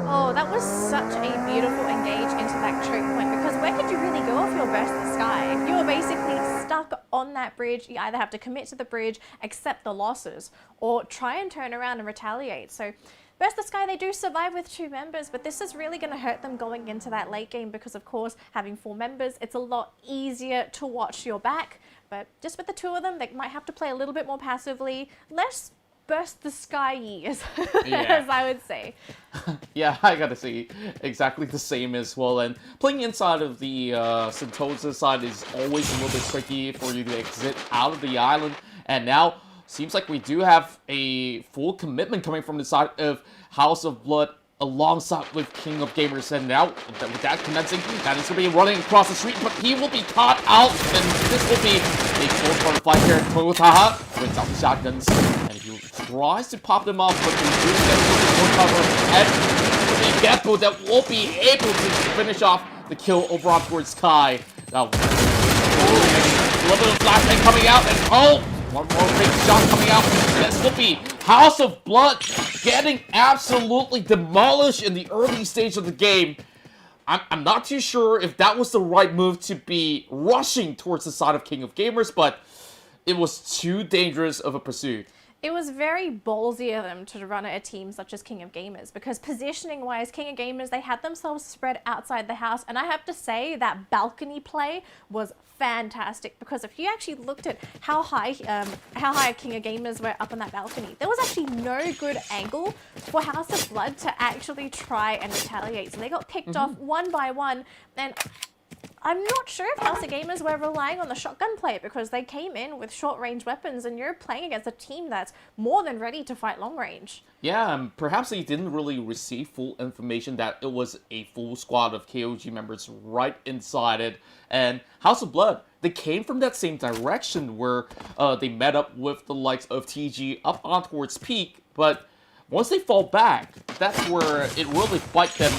Oh, that was such a beautiful engage into that choke point, because where could you really go if you're burst the sky? You were basically stuck on that bridge. You either have to commit to the bridge, accept the losses, or try and turn around and retaliate. So Burst the Sky, they do survive with 2 members, but this is really going to hurt them going into that late game because, of course, having 4 members, it's a lot easier to watch your back. But just with the 2 of them, they might have to play a little bit more passively, less Burst the Sky as I would say. Yeah, I gotta say exactly the same as well. And playing inside of the Sentosa side is always a little bit tricky for you to exit out of the island. And now, seems like we do have a full commitment coming from the side of House of Blood alongside with King of Gamers. And now, with that commencing, that is going to be running across the street, but he will be caught out, and this will be a close part of fight here. Toyotaha wins out the shotguns, and he tries to pop them off, but they do get a little bit more cover, and the Geppo that will be able to finish off the kill over on towards Kai. Now, a little bit of flashbang coming out, and oh! One more big shot coming out from this will be House of Blood getting absolutely demolished in the early stage of the game. I'm not too sure if that was the right move to be rushing towards the side of King of Gamers, but it was too dangerous of a pursuit. It was very ballsy of them to run at a team such as King of Gamers, because positioning-wise, King of Gamers, they had themselves spread outside the house, and I have to say that balcony play was fantastic, because if you actually looked at how high King of Gamers were up on that balcony, there was actually no good angle for House of Blood to actually try and retaliate. So they got picked off one by one, and I'm not sure if House of Gamers were relying on the shotgun play, because they came in with short-range weapons, and you're playing against a team that's more than ready to fight long-range. Yeah, perhaps they didn't really receive full information that it was a full squad of KOG members right inside it. And House of Blood, they came from that same direction where they met up with the likes of TG up on towards Peak, but once they fall back, that's where it really bites them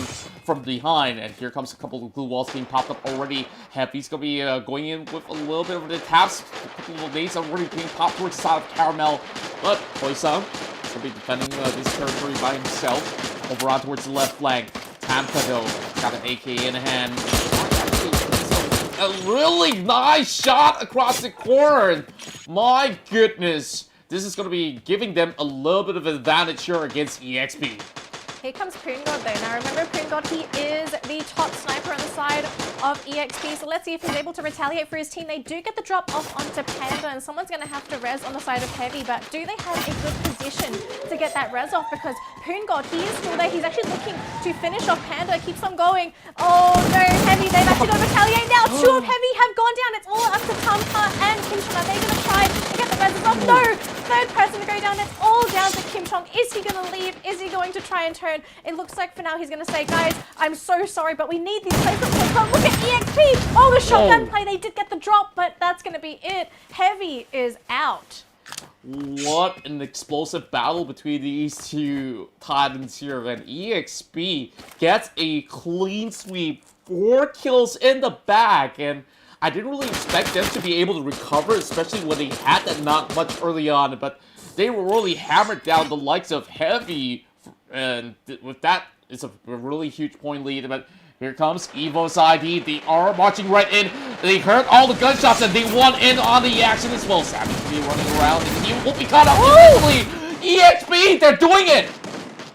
from behind. And here comes a couple of glue walls being popped up already. Heavy's going to be going in with a little bit of the taps. A couple of nades already being popped towards the side of Caramel. But Hoysung is going to be defending this territory by himself. Over on towards the left flank. Tampa, though, got an AK in hand. A really nice shot across the corner. And my goodness. This is going to be giving them a little bit of advantage here against EXP. Here comes Purgatory though. Now remember, Purgatory, he is the top sniper on the side of EXP. So let's see if he's able to retaliate for his team. They do get the drop off onto Panda, and someone's going to have to res on the side of Heavy. But do they have a good position to get that res off? Because Purgatory, he is still there. He's actually looking to finish off Panda. Keeps on going. Oh no, Heavy, they've actually got to retaliate now. 2 of Heavy have gone down. It's all up to Tampa and Kim Chong. Are they going to try to get the res off? No! 3rd person to go down. It's all down to Kim Chong. Is he going to leave? Is he going to try and turn? It looks like for now he's going to say, guys, I'm so sorry, but we need these placements. But look at EXP. Oh, the shotgun play. They did get the drop, but that's going to be it. Heavy is out. What an explosive battle between these 2 Titans here. And EXP gets a clean sweep. 4 kills in the bag. And I didn't really expect them to be able to recover, especially when they had that not much early on, but they were really hammered down the likes of Heavy, and with that, it's a really huge point lead, but here comes Evos ID. They are marching right in. They heard all the gunshots and they want in on the action as well. Savage will be running around and he will be caught up eventually. EXP, they're doing it!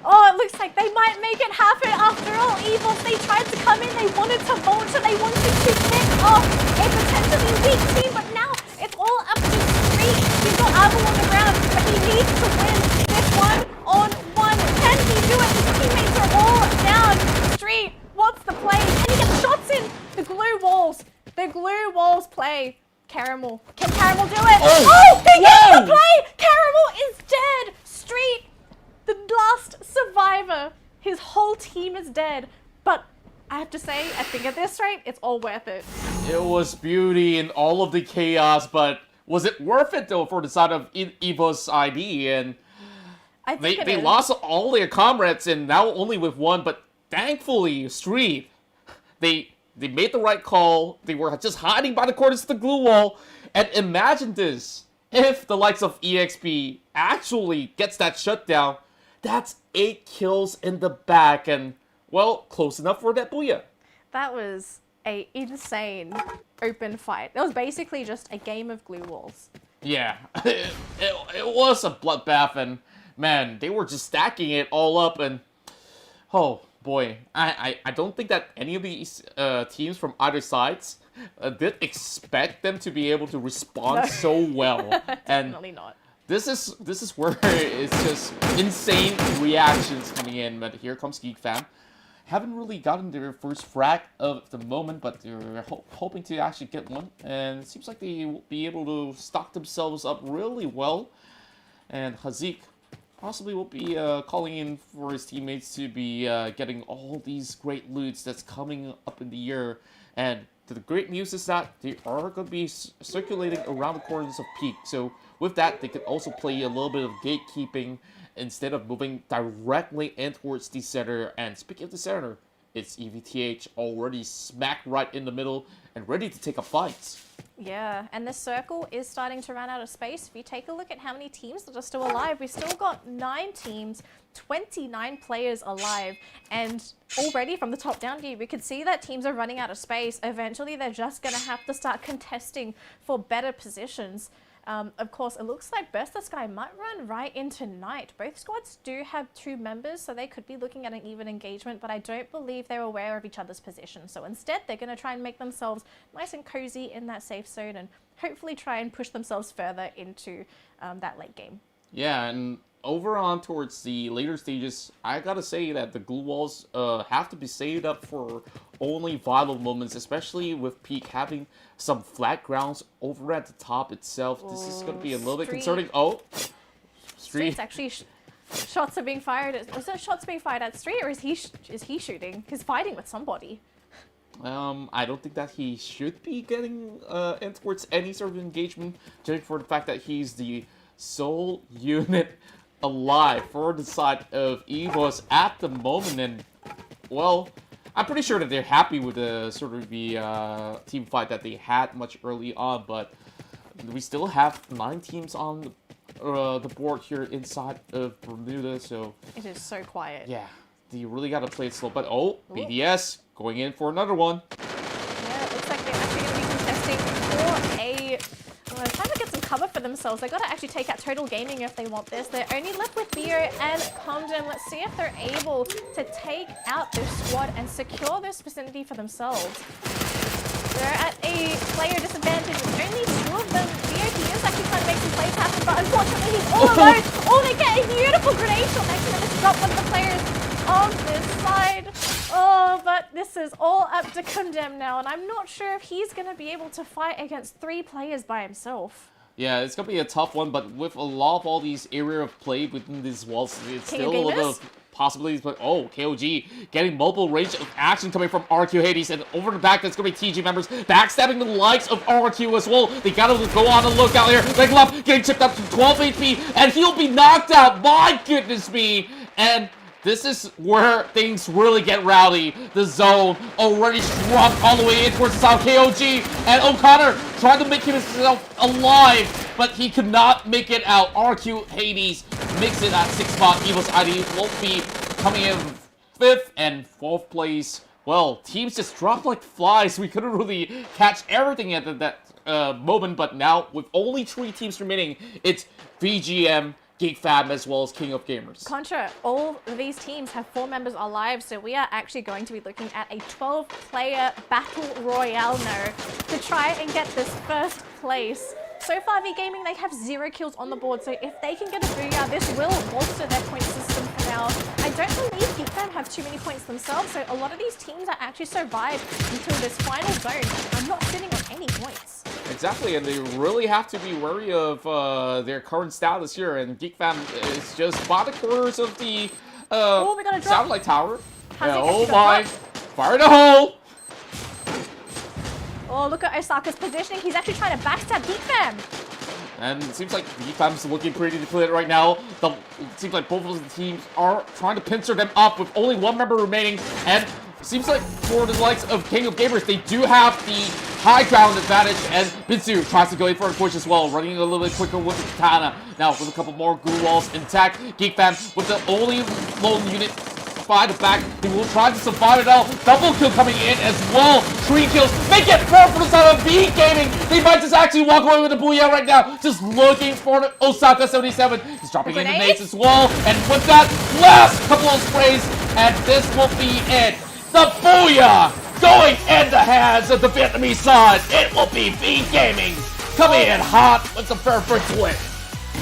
Oh, it looks like they might make it happen after all. Evos, they tried to come in, they wanted to vulture, they wanted to pick off a potentially weak team, but now it's all up to Street. He's got Avo on the ground, but he needs to win this 1-on-1. Can he do it? His teammates are all down. Street, what's the play? Can he get shots in? The glue walls. The glue walls play. Caramel. Can Caramel do it? Oh, he gets the play! Caramel is dead! Street, the last survivor. His whole team is dead. But I have to say, I think at this rate, it's all worth it. It was beauty in all of the chaos, but was it worth it though for the side of Evos ID? And I think they lost all their comrades and now only with one, but thankfully, Street, they made the right call. They were just hiding by the corners of the glue wall. And imagine this. If the likes of EXP actually gets that shutdown, that's 8 kills in the back. And, well, close enough for that booyah. That was a insane open fight. It was basically just a game of glue walls. Yeah, it was a bloodbath. And, man, they were just stacking it all up. And, oh, boy, I don't think that any of these teams from either sides did expect them to be able to respond so well. Definitely not. This is where it's just insane reactions coming in. But here comes Geek Fam. Haven't really gotten their first frag of the moment, but they're hoping to actually get one. And it seems like they will be able to stock themselves up really well. And Hazik possibly will be calling in for his teammates to be getting all these great loots that's coming up in the year. And the great news is that they are going to be circulating around the corners of Peak. So with that, they could also play a little bit of gatekeeping instead of moving directly in towards the center. And speaking of the center, it's EVTH already smack right in the middle and ready to take up fights. Yeah, and the circle is starting to run out of space. If you take a look at how many teams that are still alive, we've still got 9 teams, 29 players alive, and already from the top down view, we could see that teams are running out of space. Eventually, they're just going to have to start contesting for better positions. Of course, it looks like Burst the Sky might run right into night. Both squads do have 2 members, so they could be looking at an even engagement, but I don't believe they're aware of each other's position. So instead, they're going to try and make themselves nice and cozy in that safe zone and hopefully try and push themselves further into that late game. Yeah, and over on towards the later stages, I gotta say that the glue walls have to be saved up for only vital moments, especially with Peak having some flat grounds over at the top itself. This is gonna be a little bit concerning. Oh, Street's actually shots are being fired. Is there shots being fired at Street, or is he shooting? He's fighting with somebody. I don't think that he should be getting in towards any sort of engagement, judging for the fact that he's the sole unit alive for the side of Evos at the moment. And, well, I'm pretty sure that they're happy with the sort of the team fight that they had much early on, but we still have 9 teams on the board here inside of Bermuda, so it is so quiet. Yeah, you really got to play it slow. But BDS going in for another one. Yeah, it looks like they're actually going to be contesting for a... Well, they're trying to get some cover for themselves. They've got to actually take out Total Gaming if they want this. They're only left with Theo and Comden. Let's see if they're able to take out this squad and secure this vicinity for themselves. They're at a player disadvantage. Only 2 of them. Theo, he is actually trying to make some plays happen, but unfortunately he's all alone. Oh, they get a beautiful grenade shot. They actually just drop one of the players on this side. Oh, but this is all up to Condemn now, and I'm not sure if he's going to be able to fight against 3 players by himself. Yeah, it's going to be a tough one, but with a lot of all these area of play within these walls, it's still a little bit of possibilities. But, oh, KOG getting multiple range of action coming from RQ Hades, and over the back, that's going to be TG members backstabbing the likes of RQ as well. They got to go on the lookout here. Leg left getting chipped up to 12 HP, and he'll be knocked out. My goodness me. And This is where things really get rowdy. The zone already shrunk all the way in towards the south. KOG and O'Connor trying to make himself alive, but he could not make it out. RQ Hades makes it at 6th spot. Evos ID won't be coming in 5th and 4th place. Well, teams just dropped like flies. We couldn't really catch everything at that moment, but now with only 3 teams remaining, it's VGM, Geek Fam, as well as King of Gamers. Contra, all of these teams have 4 members alive, so we are actually going to be looking at a 12-player battle royale now to try and get this first place. So far, V Gaming, they have 0 kills on the board, so if they can get a booyah, this will bolster their point system for now. I don't believe Geek Fam have too many points themselves, so a lot of these teams are actually survived until this final zone and not sitting on any points. Exactly, and they really have to be wary of their current status here, and Geek Fam is just by the corners of the satellite tower. Oh my! Fire in the hole! Oh, look at Osaka's positioning. He's actually trying to backstab Geek Fam. And it seems like Geek Fam's looking pretty depleted right now. It seems like both of the teams are trying to pincer them up with only 1 member remaining, and it seems like for the likes of King of Gamers, they do have the high ground advantage, and Bitsu tries to go in for a push as well, running a little bit quicker with the katana. Now with a couple more glue walls intact, Geek Fam with the only lone unit by the back, they will try to survive it all. Double kill coming in as well. 3 kills. They get 4 from the side of V Gaming. They might just actually walk away with the booyah right now. Just looking for the Osaka 77. He's dropping in the nades as well. And with that last couple of sprays, and this will be it. The booyah going in the hands of the Vietnamese side. It will be V Gaming coming in hot with the perfect win.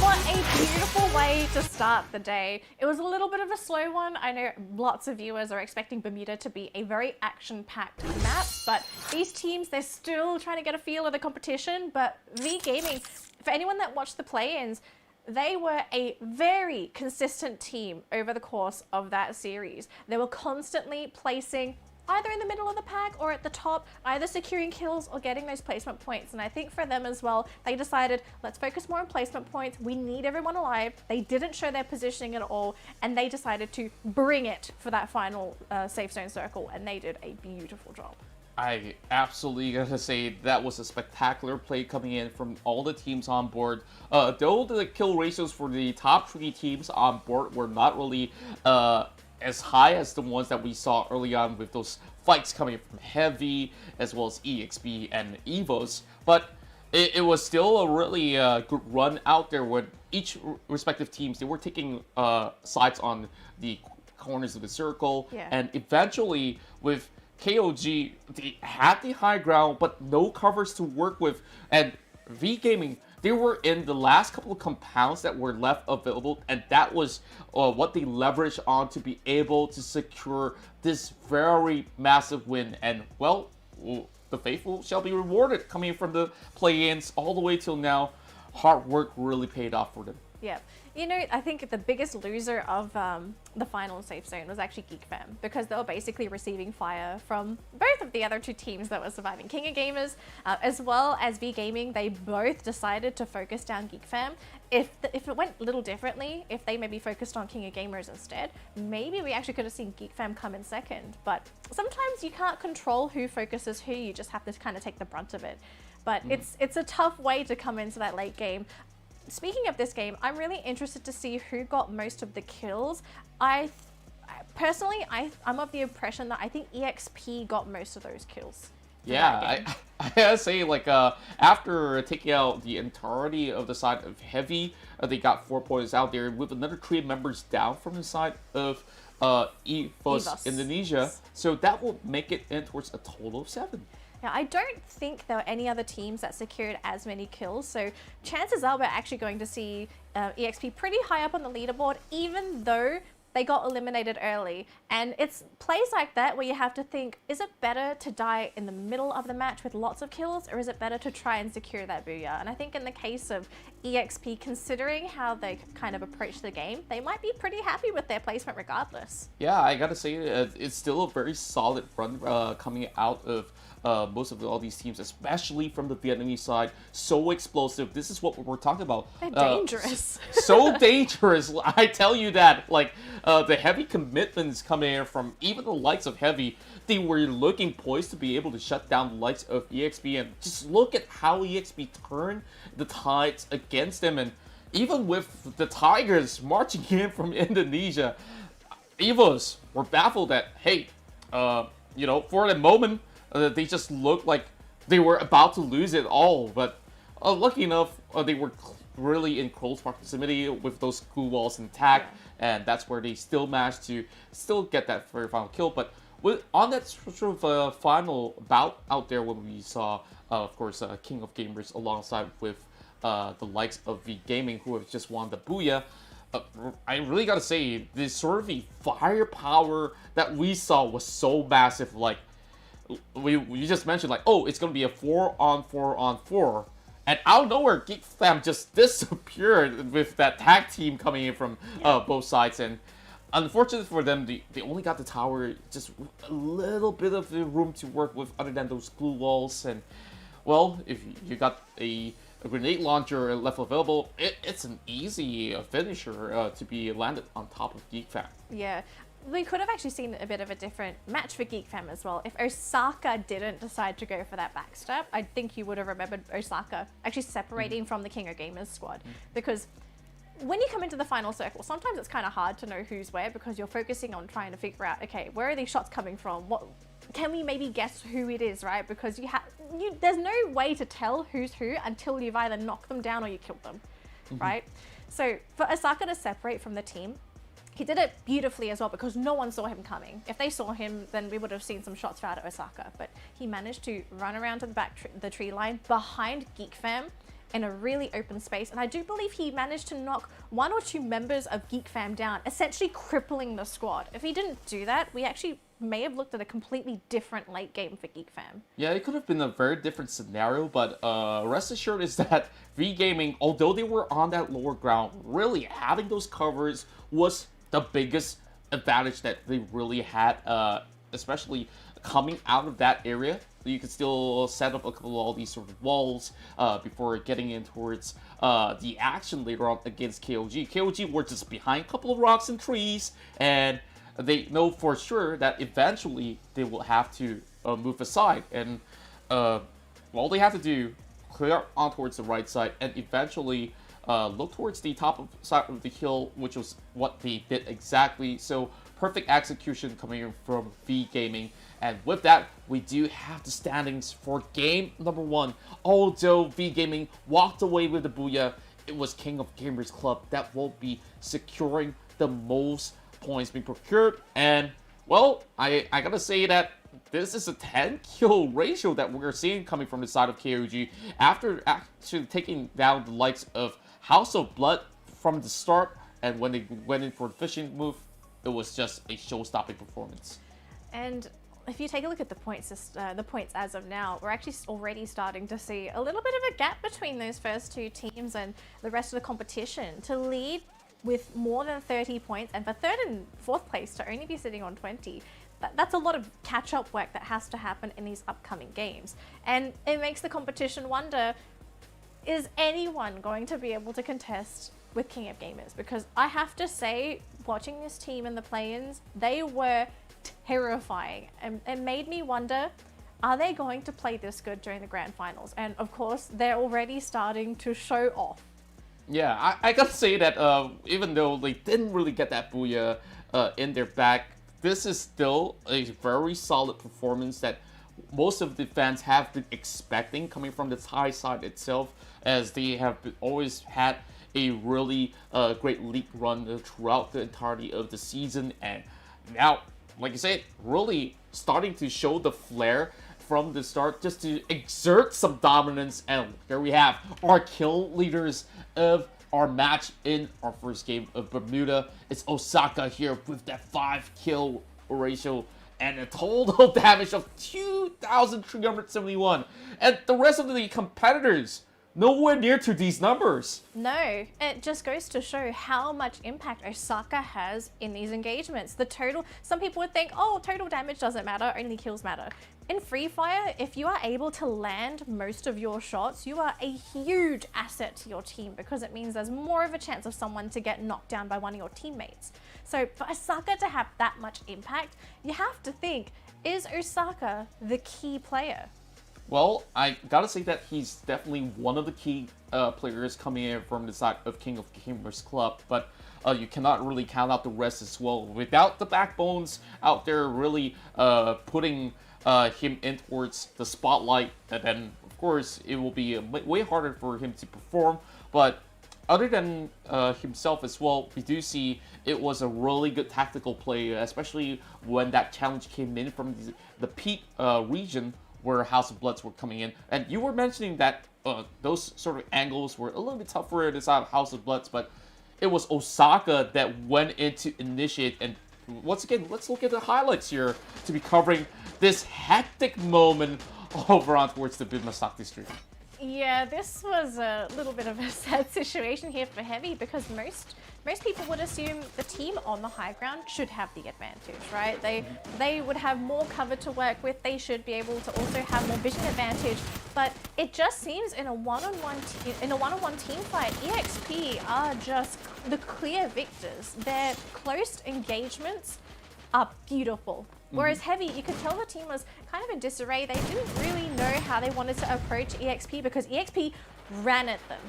What a beautiful way to start the day. It was a little bit of a slow one. I know lots of viewers are expecting Bermuda to be a very action-packed map, but these teams, they're still trying to get a feel of the competition. But V Gaming, for anyone that watched the play-ins, they were a very consistent team over the course of that series. They were constantly placing either in the middle of the pack or at the top, either securing kills or getting those placement points. And I think for them as well, they decided, let's focus more on placement points. We need everyone alive. They didn't show their positioning at all, and they decided to bring it for that final safe zone circle, and they did a beautiful job. I absolutely gotta say that was a spectacular play coming in from all the teams on board. Though the kill ratios for the top 3 teams on board were not really as high as the ones that we saw early on with those fights coming from Heavy as well as EXP and Evos, but it was still a really good run out there with each respective teams. They were taking sides on the corners of the circle, and eventually with KOG, they had the high ground but no covers to work with, and V Gaming, they were in the last couple of compounds that were left available, and that was what they leveraged on to be able to secure this very massive win. And, well, the faithful shall be rewarded coming from the play-ins all the way till now. Hard work really paid off for them. Yeah. You know, I think the biggest loser of the final safe zone was actually Geek Fam, because they were basically receiving fire from both of the other 2 teams that were surviving. King of Gamers as well as V Gaming, they both decided to focus down Geek Fam. If it went a little differently, if they maybe focused on King of Gamers instead, maybe we actually could have seen Geek Fam come in second. But sometimes you can't control who focuses who, you just have to kind of take the brunt of it. But it's a tough way to come into that late game. Speaking of this game, I'm really interested to see who got most of the kills. Personally, I'm of the impression that I think EXP got most of those kills. Yeah, I gotta say, like, after taking out the entirety of the side of Heavy, they got 4 points out there with another 3 members down from the side of Evos Indonesia. So that will make it in towards a total of 7. Now, I don't think there were any other teams that secured as many kills, so chances are we're actually going to see EXP pretty high up on the leaderboard, even though they got eliminated early. And it's plays like that where you have to think, is it better to die in the middle of the match with lots of kills, or is it better to try and secure that booyah? And I think in the case of EXP, considering how they kind of approach the game, they might be pretty happy with their placement regardless. Yeah, I gotta say, it's still a very solid run coming out of most of all these teams, especially from the Vietnamese side. So explosive. This is what we're talking about. They're dangerous. So dangerous. I tell you that. Like, the heavy commitments coming in from even the likes of Heavy, they were looking poised to be able to shut down the likes of EXP. And just look at how EXP turned the tides against them. And even with the Tigers marching in from Indonesia, Evos were baffled that, hey, you know, for the moment, they just looked like they were about to lose it all. But lucky enough, they were really in close proximity with those school walls intact, and that's where they still managed to still get that very final kill. But on that sort of final bout out there, when we saw, of course, King of Gamers alongside with the likes of V Gaming, who have just won the Booyah, I really gotta say, this sort of the firepower that we saw was so massive. Like, we just mentioned, like, oh, it's gonna be a 4-on-4-on-4. And out of nowhere, Geek Fam just disappeared with that tag team coming in from both sides. And unfortunately for them, they only got the tower just a little bit of the room to work with other than those glue walls. And, well, if you got a grenade launcher left available, it's an easy finisher to be landed on top of Geek Fam. Yeah. We could have actually seen a bit of a different match for Geek Fam as well. If Osaka didn't decide to go for that backstab, I think you would have remembered Osaka actually separating from the King of Gamers squad. Because when you come into the final circle, sometimes it's kind of hard to know who's where because you're focusing on trying to figure out, okay, where are these shots coming from? What can we maybe guess who it is, right? Because there's no way to tell who's who until you've either knocked them down or you killed them, right? So for Osaka to separate from the team, he did it beautifully as well because no one saw him coming. If they saw him, then we would have seen some shots out of Osaka. But he managed to run around to the back the tree line behind Geek Fam in a really open space. And I do believe he managed to knock 1 or 2 members of Geek Fam down, essentially crippling the squad. If he didn't do that, we actually may have looked at a completely different late game for Geek Fam. Yeah, it could have been a very different scenario, but rest assured is that V Gaming, although they were on that lower ground, really having those covers was the biggest advantage that they really had, especially coming out of that area. You could still set up a couple of all these sort of walls before getting in towards the action later on against KOG. KOG were just behind a couple of rocks and trees, and they know for sure that eventually they will have to move aside. And all they have to do, clear on towards the right side, and eventually look towards the top side of the hill, which was what they did exactly. So perfect execution coming in from V Gaming. And with that, we do have the standings for game number 1. Although V Gaming walked away with the Booyah, it was King of Gamers Club that will be securing the most points being procured. And, well, I gotta say that this is a 10-kill ratio that we're seeing coming from the side of KOG after actually taking down the likes of House of Blood from the start. And when they went in for the fishing move, it was just a show-stopping performance. And if you take a look at the points as of now, we're actually already starting to see a little bit of a gap between those first 2 teams and the rest of the competition. To lead with more than 30 points and for 3rd and 4th place to only be sitting on 20, that's a lot of catch-up work that has to happen in these upcoming games. And it makes the competition wonder, is anyone going to be able to contest with King of Gamers? Because I have to say, watching this team in the play-ins, they were terrifying, and it made me wonder, are they going to play this good during the grand finals? And of course, they're already starting to show off. Yeah, I gotta say that even though they didn't really get that Booyah in their back, this is still a very solid performance that most of the fans have been expecting coming from the Thai side itself, as they have always had a really great league run throughout the entirety of the season. And now, like I said, really starting to show the flair from the start, just to exert some dominance. And here we have our kill leaders of our match in our first game of Bermuda. It's Osaka here with that 5-kill ratio and a total damage of 2,371. And the rest of the competitors nowhere near to these numbers. No, it just goes to show how much impact Osaka has in these engagements. The total, some people would think, oh, total damage doesn't matter, only kills matter. In Free Fire, if you are able to land most of your shots, you are a huge asset to your team because it means there's more of a chance of someone to get knocked down by one of your teammates. So for Osaka to have that much impact, you have to think, is Osaka the key player? Well, I gotta say that he's definitely one of the key players coming in from the side of King of Gamers Club, but you cannot really count out the rest as well. Without the backbones out there really putting him in towards the spotlight, and then of course it will be way harder for him to perform. But other than himself as well, we do see it was a really good tactical play, especially when that challenge came in from the peak region where House of Bloods were coming in. And you were mentioning that those sort of angles were a little bit tougher inside of House of Bloods, but it was Osaka that went in to initiate. And once again, let's look at the highlights here to be covering this hectic moment over on towards the Bimasaki Street. Yeah, this was a little bit of a sad situation here for Heavy because most people would assume the team on the high ground should have the advantage, right? They would have more cover to work with. They should be able to also have more vision advantage. But it just seems in a one-on-one team fight, EXP are just the clear victors. Their close engagements are beautiful. Whereas Heavy, you could tell the team was kind of in disarray. They didn't really know how they wanted to approach EXP because EXP ran at them.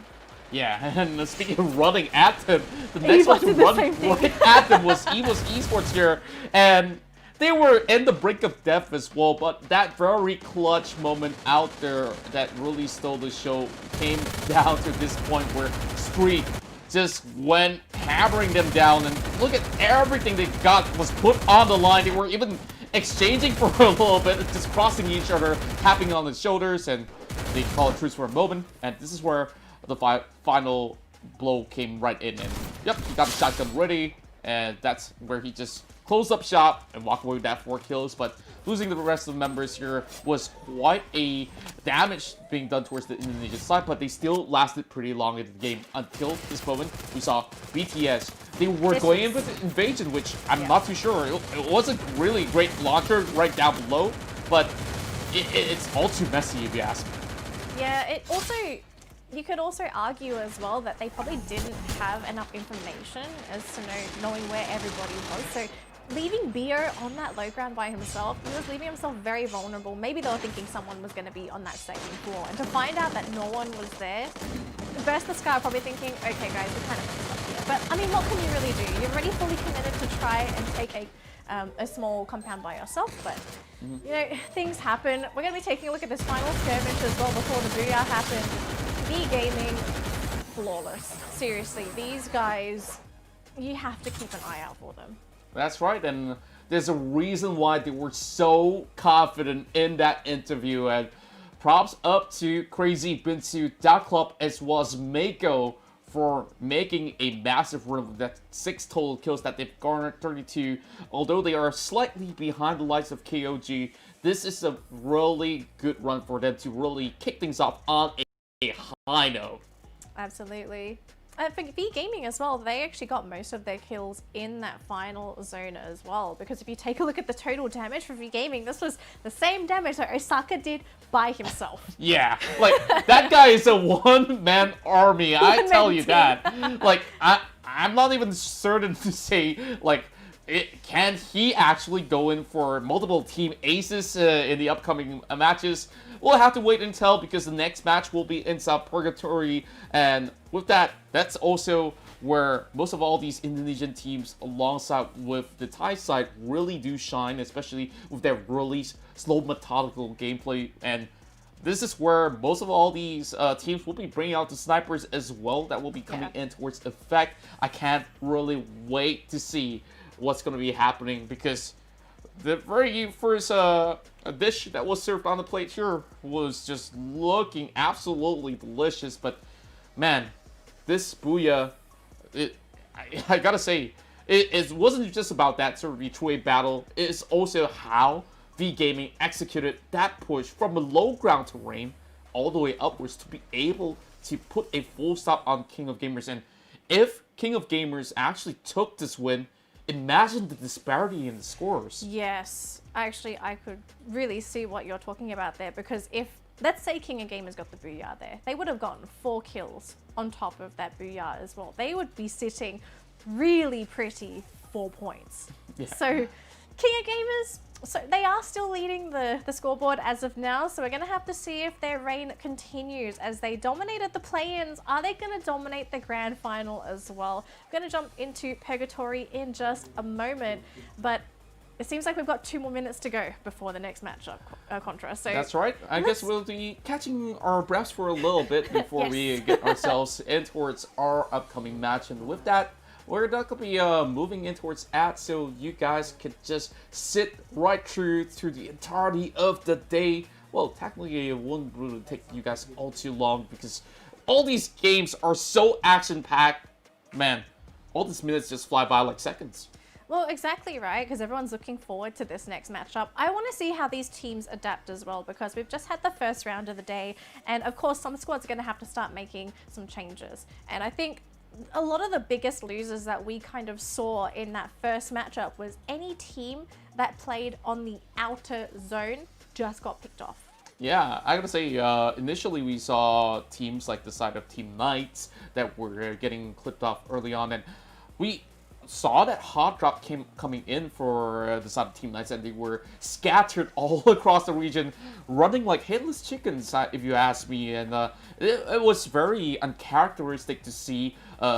Yeah, and speaking of running at them, the next one to run right at them was Evos Esports here, and they were in the brink of death as well, but that very clutch moment out there that really stole the show came down to this point where Street just went hammering them down, and look at everything they got was put on the line. They were even exchanging for a little bit, just crossing each other, tapping on the shoulders, and they call it truce for a moment. And this is where the final blow came right in, and yep, he got the shotgun ready, and that's where he just closed up shop and walked away with that 4 kills. But losing the rest of the members here was quite a damage being done towards the Indonesian side, but they still lasted pretty long in the game until this moment. We saw BTS. They were going in with the invasion, which I'm not too sure. It wasn't really great launcher right down below, but it's all too messy if you ask me. Yeah, it also, you could also argue as well that they probably didn't have enough information as to knowing where everybody was. So leaving Bio on that low ground by himself, he was leaving himself very vulnerable. Maybe they were thinking someone was going to be on that second floor. And to find out that no one was there, Burst the Sky probably thinking, okay guys, we're kind of messed up here. But I mean, what can you really do? You're already fully committed to try and take a small compound by yourself, but you know, things happen. We're going to be taking a look at this final skirmish as well before the booyah happened. V Gaming, flawless. Seriously, these guys, you have to keep an eye out for them. That's right, and there's a reason why they were so confident in that interview, and props up to Crazy Binsu, Dark Club, as well as Mako for making a massive run of that 6 total kills that they've garnered 32. Although they are slightly behind the likes of KOG, this is a really good run for them to really kick things off on a high note. Absolutely. For V Gaming as well, they actually got most of their kills in that final zone as well. Because if you take a look at the total damage for V Gaming, this was the same damage that Osaka did by himself. Yeah, like that guy is a one-man army. I tell you that. Like I'm not even certain to say like can he actually go in for multiple team aces in the upcoming matches. We'll have to wait and tell because the next match will be inside Purgatory, and with that, that's also where most of all these Indonesian teams alongside with the Thai side really do shine, especially with their really slow methodical gameplay. And this is where most of all these teams will be bringing out the snipers as well that will be coming in towards effect. I can't really wait to see what's going to be happening because the very first dish that was served on the plate here was just looking absolutely delicious. But man, this booyah, I gotta say, it wasn't just about that sort of B2A battle. It's also how V Gaming executed that push from a low ground terrain all the way upwards to be able to put a full stop on King of Gamers. And if King of Gamers actually took this win, imagine the disparity in the scores. Yes, actually, I could really see what you're talking about there, because if, let's say King of Gamers got the Booyah there, they would have gotten 4 kills on top of that Booyah as well. They would be sitting really pretty 4 points. Yeah. So King of Gamers, so they are still leading the scoreboard as of now, so we're going to have to see if their reign continues. As they dominated the play-ins, are they going to dominate the grand final as well? I'm going to jump into Purgatory in just a moment, but it seems like we've got 2 more minutes to go before the next matchup, Contra. So that's right. I guess we'll be catching our breaths for a little bit before we get ourselves in towards our upcoming match. And with that, we're not going to be moving in towards ad, so you guys can just sit right through the entirety of the day. Well, technically it wouldn't really take you guys all too long, because all these games are so action-packed. Man, all these minutes just fly by like seconds. Well, exactly right, because everyone's looking forward to this next matchup. I want to see how these teams adapt as well, because we've just had the first round of the day, and of course some squads are going to have to start making some changes. And I think a lot of the biggest losers that we kind of saw in that first matchup was any team that played on the outer zone just got picked off. Yeah, I gotta say, initially we saw teams like the side of Team Knights that were getting clipped off early on, and we saw that hot drop coming in for the side of Team Knights, and they were scattered all across the region, running like headless chickens, if you ask me. And it was very uncharacteristic to see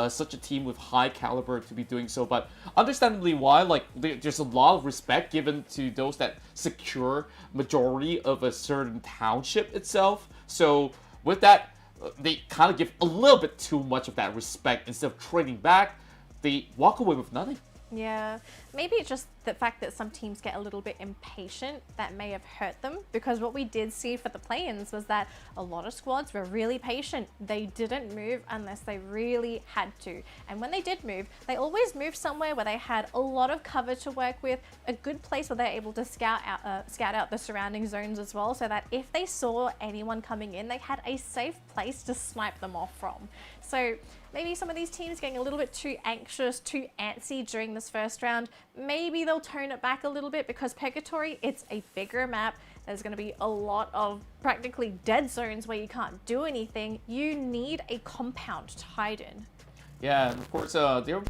such a team with high caliber to be doing so. But understandably why, like, there's a lot of respect given to those that secure majority of a certain township itself. So with that, they kind of give a little bit too much of that respect. Instead of trading back, they walk away with nothing. Yeah, maybe it's just the fact that some teams get a little bit impatient that may have hurt them, because what we did see for the play-ins was that a lot of squads were really patient. They didn't move unless they really had to. And when they did move, they always moved somewhere where they had a lot of cover to work with, a good place where they're able to scout out the surrounding zones as well, so that if they saw anyone coming in, they had a safe place to snipe them off from. So maybe some of these teams getting a little bit too anxious, too antsy during this first round. Maybe they'll tone it back a little bit, because Purgatory, it's a bigger map. There's going to be a lot of practically dead zones where you can't do anything. You need a compound to hide in. Yeah, and of course, there.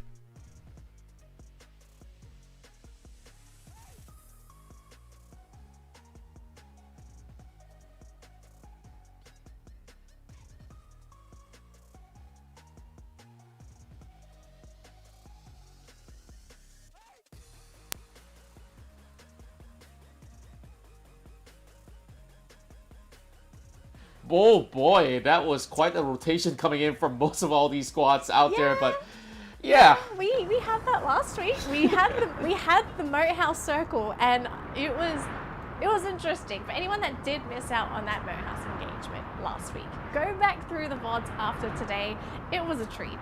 Oh boy, that was quite a rotation coming in from most of all these squads out there, but yeah. We had that last week. We had the Moat House Circle, and it was interesting. For anyone that did miss out on that Moat House engagement last week, go back through the VODs after today. It was a treat.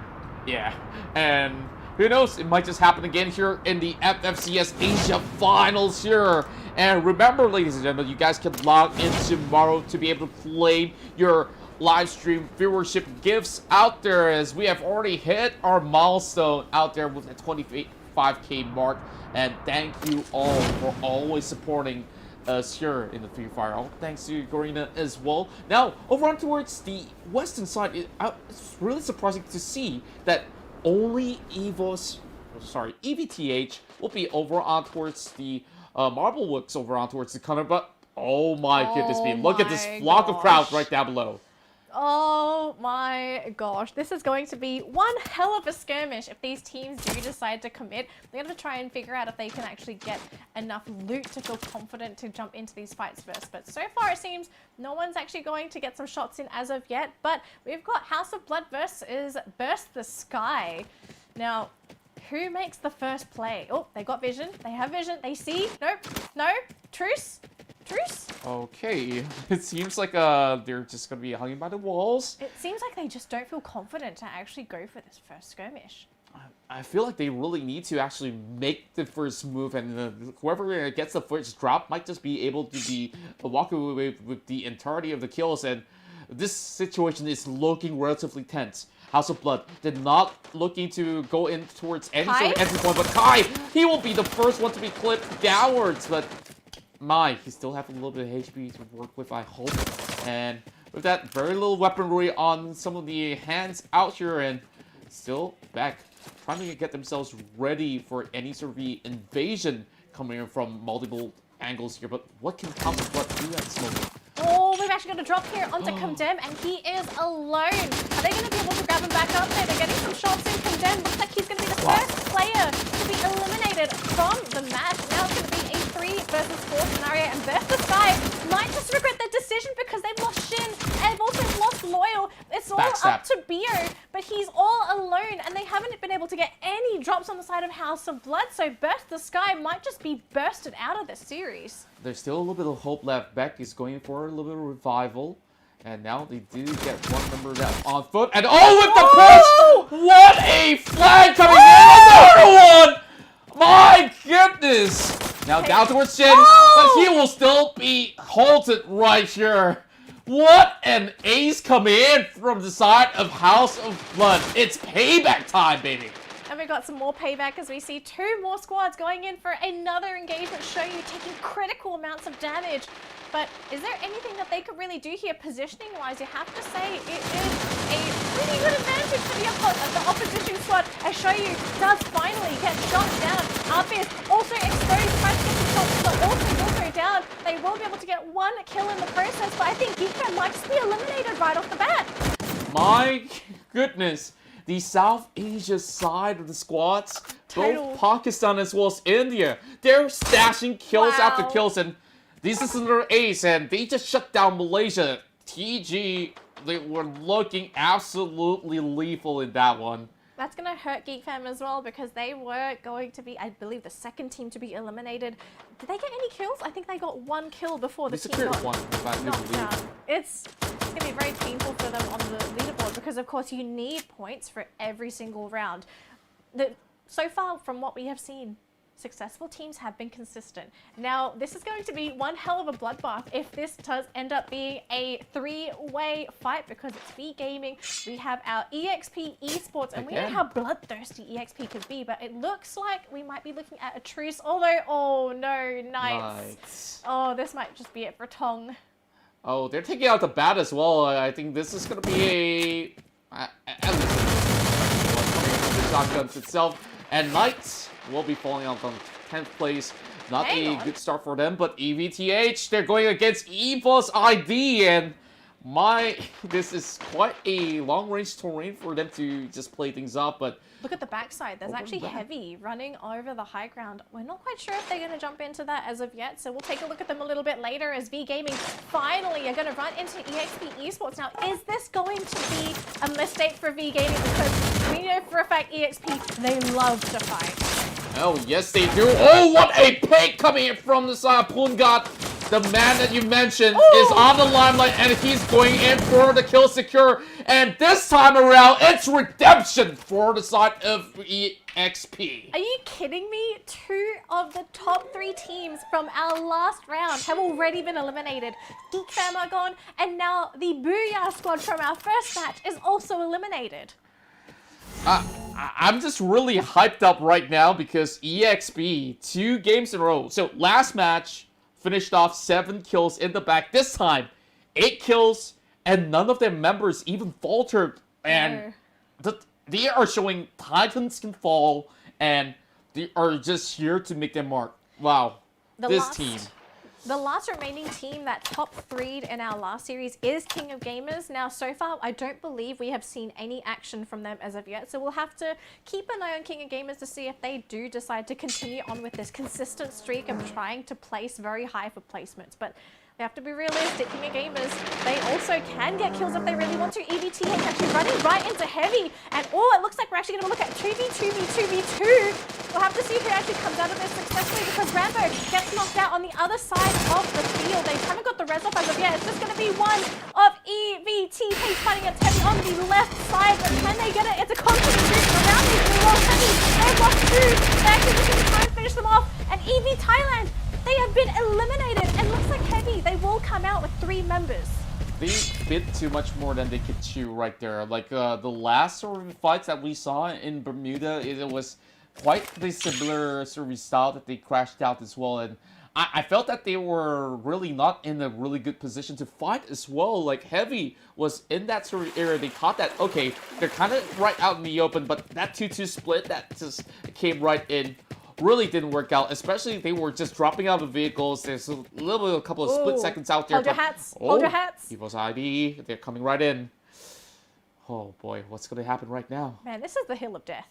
Yeah, and who knows, it might just happen again here in the FFCS Asia Finals here. And remember, ladies and gentlemen, you guys can log in tomorrow to be able to claim your live stream viewership gifts out there, as we have already hit our milestone out there with the 25K mark. And thank you all for always supporting us here in the Free Fire. All thanks to Garena as well. Now, over on towards the western side, it's really surprising to see that only EVOS, sorry, EVTH will be over on towards the Marbleworks over on towards the corner, but oh my goodness me, look at this flock of crowds right down below. Oh my gosh, this is going to be one hell of a skirmish if these teams do decide to commit. They're going to try and figure out if they can actually get enough loot to feel confident to jump into these fights first. But so far it seems no one's actually going to get some shots in as of yet. But we've got House of Blood versus Burst the Sky. Now, who makes the first play? Oh, they got vision. They have vision. They see. Nope. No. Truce. Truce. Okay. It seems like they're just going to be hanging by the walls. It seems like they just don't feel confident to actually go for this first skirmish. I feel like they really need to actually make the first move, and whoever gets the first drop might just be able to be walking away with the entirety of the kills. And this situation is looking relatively tense. House of Blood did not looking to go in towards any sort of entry point, but Kai, he will be the first one to be clipped downwards, but he still have a little bit of HP to work with, I hope. And with that, very little weaponry on some of the hands out here, and still back, trying to get themselves ready for any sort of invasion coming in from multiple angles here. But what can House of Blood do at this moment? Oh, we've actually got a drop here onto Condemn, and he is alone. Are they going to be able to grab him back up there? They're getting some shots in. Condemn looks like he's going to be the first player to be eliminated from the match. Now it's going to be a 3 versus 4 scenario, and Burst the Sky might just regret their decision because they've lost Shin and they've also lost Loyal. It's all up to Bio, but he's all alone, and they haven't been able to get any drops on the side of House of Blood, so Burst the Sky might just be bursted out of this series. There's still a little bit of hope left. Beck is going for a little bit of revival. And now they do get one member that on foot. And with the push! What a flag coming in! Another one! My goodness! Now down towards Shin, but he will still be halted right here. What an ace coming in from the side of House of Blood. It's payback time, baby. And we've got some more payback as we see 2 more squads going in for another engagement. Show you taking critical amounts of damage. But is there anything that they could really do here positioning-wise? You have to say it is a pretty good advantage for the opposition squad. As Shoyu does finally get shot down. Arbius also exposed, trying to get the shots, but also will go down. They will be able to get 1 kill in the process, but I think Geek Fam might just be eliminated right off the bat. My goodness. The South Asia side of the squads, both Pakistan as well as India, they're stashing kills after kills, and this is another ace, and they just shut down Malaysia. TG, they were looking absolutely lethal in that one. That's going to hurt Geek Fam as well because they were going to be, I believe, the second team to be eliminated. Did they get any kills? I think they got 1 kill before the team got knocked out. It's going to be very painful for them on the leaderboard because, of course, you need points for every single round. So far, from what we have seen, successful teams have been consistent. Now, this is going to be one hell of a bloodbath if this does end up being a 3-way fight because it's V Gaming. We have our EXP Esports, and we know how bloodthirsty EXP could be, but it looks like we might be looking at a truce, although, oh no, Knights. Oh, this might just be it for Tong. Oh, they're taking out the bat as well. I think this is going to be at least the shotguns itself. And Knights will be falling out from 10th place. Not a good start for them, but EVTH, they're going against Evos ID, and this is quite a long-range terrain for them to just play things off, but look at the backside. There's actually Heavy running over the high ground. We're not quite sure if they're going to jump into that as of yet, so we'll take a look at them a little bit later as V Gaming finally are going to run into EXP Esports. Now, is this going to be a mistake for V Gaming? Because we know for a fact EXP, they love to fight. Oh, yes, they do. Oh, what a pick coming in from the side of Pungat. The man that you mentioned is on the limelight, and he's going in for the kill secure. And this time around, it's redemption for the side of EXP. Are you kidding me? 2 of the top 3 teams from our last round have already been eliminated. Geek Fam are gone, and now the Booyah squad from our first match is also eliminated. I'm just really hyped up right now because EXP, 2 games in a row. So last match, finished off 7 kills in the back. This time, 8 kills, and none of their members even faltered. And they are showing Titans can fall, and they are just here to make their mark. Wow, this team. The last remaining team that top 3'd in our last series is King of Gamers. Now, so far, I don't believe we have seen any action from them as of yet. So we'll have to keep an eye on King of Gamers to see if they do decide to continue on with this consistent streak of trying to place very high for placements. But they have to be realistic. King of Gamers, they also can get kills if they really want to. EVT is actually running right into Heavy. And it looks like we're actually going to look at 2v2v2v2. We'll have to see who actually comes out of this successfully because Rambo gets knocked out on the other side of the field. They haven't got the res off as of yet. It's just going to be one of EVT fighting against Heavy on the left side. But can they get it? It's a constant group around me. They lost Heavy. They've lost 2. They're actually looking to try and finish them off. And EV Thailand, they have been eliminated. And looks like Heavy, they will come out with 3 members. they bit too much more than they could chew right there. Like the last sort of fights that we saw in Bermuda, it was quite the similar sort of style that they crashed out as well. And I felt that they were really not in a really good position to fight as well. Like Heavy was in that sort of area. They caught that, okay, they're kind of right out in the open, but that 2-2 split that just came right in really didn't work out. Especially they were just dropping out of vehicles. There's a little bit, a couple of split seconds out there. Hold your hats. Hold your hats. Evos ID, they're coming right in. Oh boy, what's going to happen right now? Man, this is the hill of death.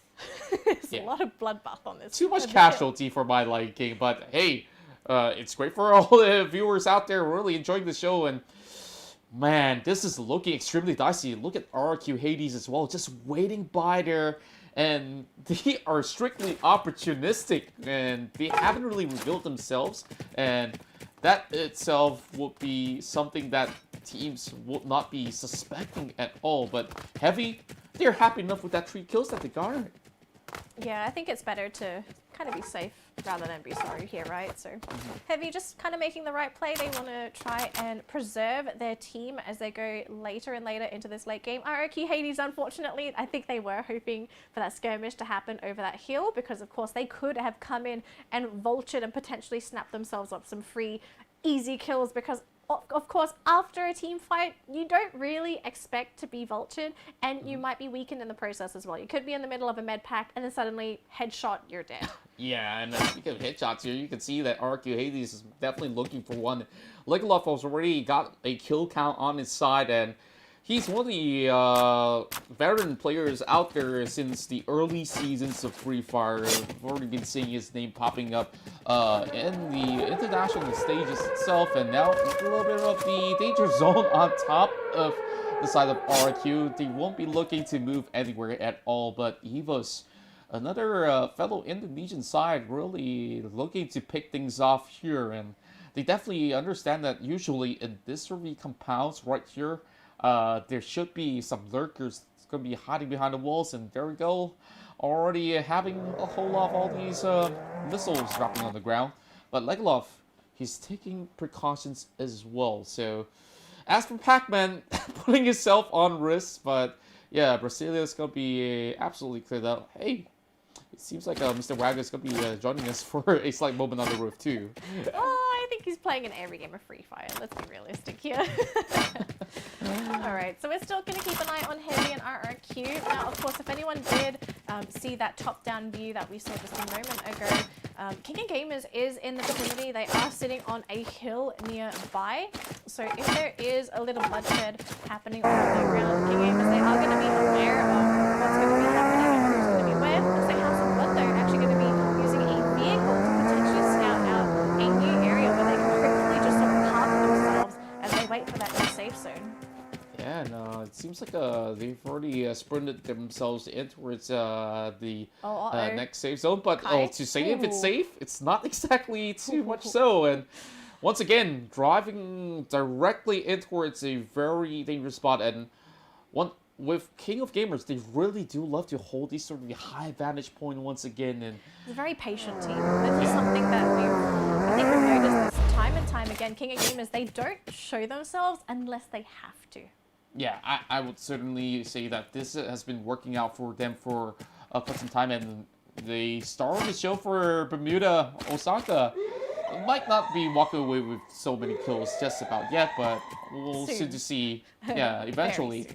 There's a lot of bloodbath on this. Too much casualty for my liking, but hey, it's great for all the viewers out there really enjoying the show. And man, this is looking extremely dicey. Look at RRQ Hades as well, just waiting by there. And they are strictly opportunistic, and they haven't really revealed themselves. And that itself would be something that teams would not be suspecting at all. But Heavy, they're happy enough with that 3 kills that they garnered. Yeah, I think it's better to kind of be safe rather than be sorry here, right? So Heavy just kind of making the right play. They want to try and preserve their team as they go later and later into this late game. RRQ Hades, unfortunately, I think they were hoping for that skirmish to happen over that hill because, of course, they could have come in and vultured and potentially snapped themselves up some free, easy kills because of course, after a team fight, you don't really expect to be vultured, and you might be weakened in the process as well. You could be in the middle of a med pack, and then suddenly, headshot, you're dead. Yeah, and speaking of headshots here, you can see that RQ Hades is definitely looking for one. Legalov has already got a kill count on his side, and he's one of the veteran players out there since the early seasons of Free Fire. We've already been seeing his name popping up in the international stages itself, and now a little bit of the danger zone on top of the side of RQ. They won't be looking to move anywhere at all, but Evos, another fellow Indonesian side, really looking to pick things off here, and they definitely understand that usually in this sort of compounds right here, there should be some lurkers going to be hiding behind the walls, and there we go, already having a whole lot of all these missiles dropping on the ground. But Legalov, he's taking precautions as well. So as for Pac-Man, putting himself on risk, but yeah, Brasilia's going to be absolutely cleared out. Hey, it seems like Mr. Wagner's going to be joining us for a slight moment on the roof too. Oh, I think he's playing in every game of Free Fire. Let's be realistic here. Alright, so we're still going to keep an eye on Heavy and RRQ. Now, of course, if anyone did see that top-down view that we saw just a moment ago, King of Gamers is in the vicinity. They are sitting on a hill nearby. So if there is a little bloodshed happening on the ground, King of Gamers, they are going to be aware of what's going to be happening and who's going to be where. Because they have some blood, they're actually going to be using a vehicle to potentially scout out a new area where they can hopefully just sort of park themselves as they wait for that new safe zone. Yeah, and it seems like they've already sprinted themselves in towards the next safe zone. But to say if it's safe, it's not exactly too much so. And once again, driving directly in towards a very dangerous spot. And with King of Gamers, they really do love to hold these sort of high vantage point once again. And it's a very patient team. This is something that I think we've noticed this time and time again. King of Gamers, they don't show themselves unless they have to. Yeah, I would certainly say that this has been working out for them for quite some time, and the star of the show for Bermuda, Osaka, might not be walking away with so many kills just about yet, but we'll soon to see. Yeah, eventually.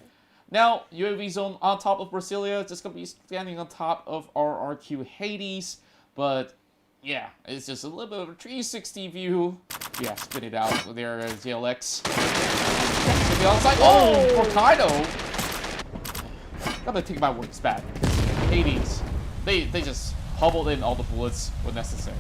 Now, UAV zone on top of Brasilia, just going to be standing on top of RRQ Hades, but yeah, it's just a little bit of a 360 view. Yeah, spit it out there, JLX. To the outside. Oh, for Kaido. Gotta take my words back. Hades, they just hobbled in all the bullets when necessary.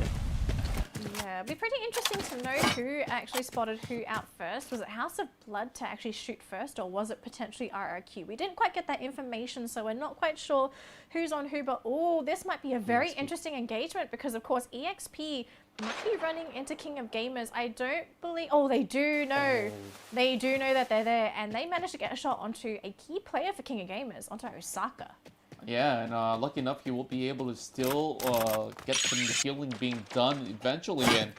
Yeah, it'd be pretty interesting to know who actually spotted who out first. Was it House of Blood to actually shoot first, or was it potentially RRQ? We didn't quite get that information, so we're not quite sure who's on who, but oh, this might be a very interesting engagement because, of course, EXP might be running into King of Gamers. I don't believe... Oh, they do know. They do know that they're there, and they managed to get a shot onto a key player for King of Gamers, onto Osaka. Yeah, and lucky enough, he will be able to still get some healing being done eventually. And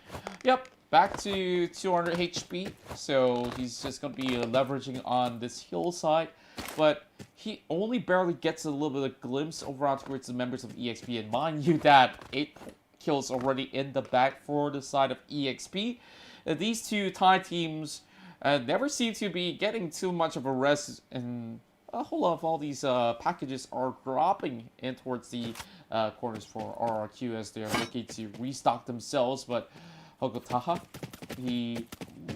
yep, back to 200 HP, so he's just going to be leveraging on this hillside. But he only barely gets a little bit of glimpse over out towards the members of EXP. And mind you that 8 kills already in the bag for the side of EXP. These two Thai teams never seem to be getting too much of a rest, and a whole lot of all these packages are dropping in towards the corners for RRQ as they're looking to restock themselves. But Hogotaha, he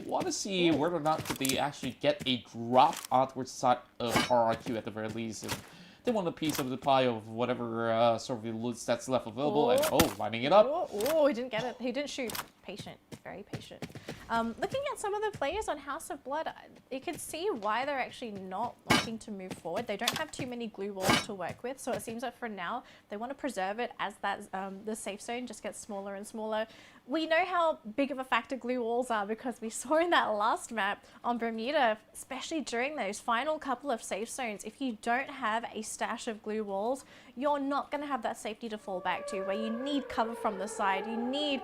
want to see whether or not they actually get a drop on towards the side of RRQ at the very least. And they want a piece of the pie of whatever sort of loot that's left available. And lining it up. Oh, he didn't get it. He didn't shoot. Patient, very patient. Looking at some of the players on House of Blood, you can see why they're actually not wanting to move forward. They don't have too many glue walls to work with, so it seems like for now they want to preserve it as that the safe zone just gets smaller and smaller. We know how big of a factor glue walls are because we saw in that last map on Bermuda, especially during those final couple of safe zones, if you don't have a stash of glue walls, you're not going to have that safety to fall back to, where you need cover from the side, you need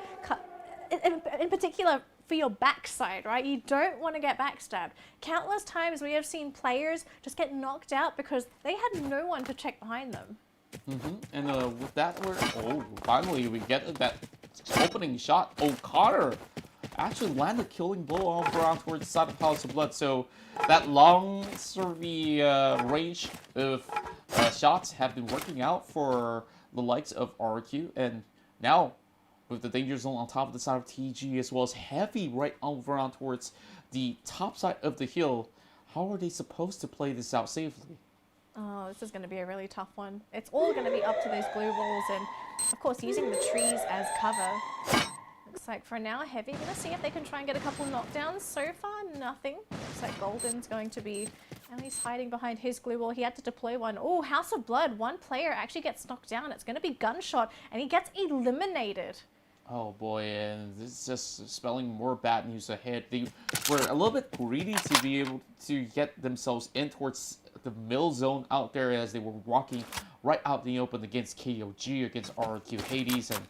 in particular for your backside, right? You don't want to get backstabbed. Countless times we have seen players just get knocked out because they had no one to check behind them. And with that, finally we get that opening shot. O'Connor actually landed a killing blow on around towards the side of House of Blood. So that long sort of range of shots have been working out for the likes of RQ, and now with the danger zone on top of the side of TG as well as Heavy right over on towards the top side of the hill, how are they supposed to play this out safely? Oh, this is going to be a really tough one. It's all going to be up to those glue walls and, of course, using the trees as cover. Looks like for now, Heavy going to see if they can try and get a couple knockdowns. So far, nothing. Looks like Golden's going to be at least hiding behind his glue wall. He had to deploy one. Oh, House of Blood. One player actually gets knocked down. It's going to be Gunshot, and he gets eliminated. Oh boy, and this is just spelling more bad news ahead. They were a little bit greedy to be able to get themselves in towards the mill zone out there as they were walking right out in the open against KOG, against RQ Hades, and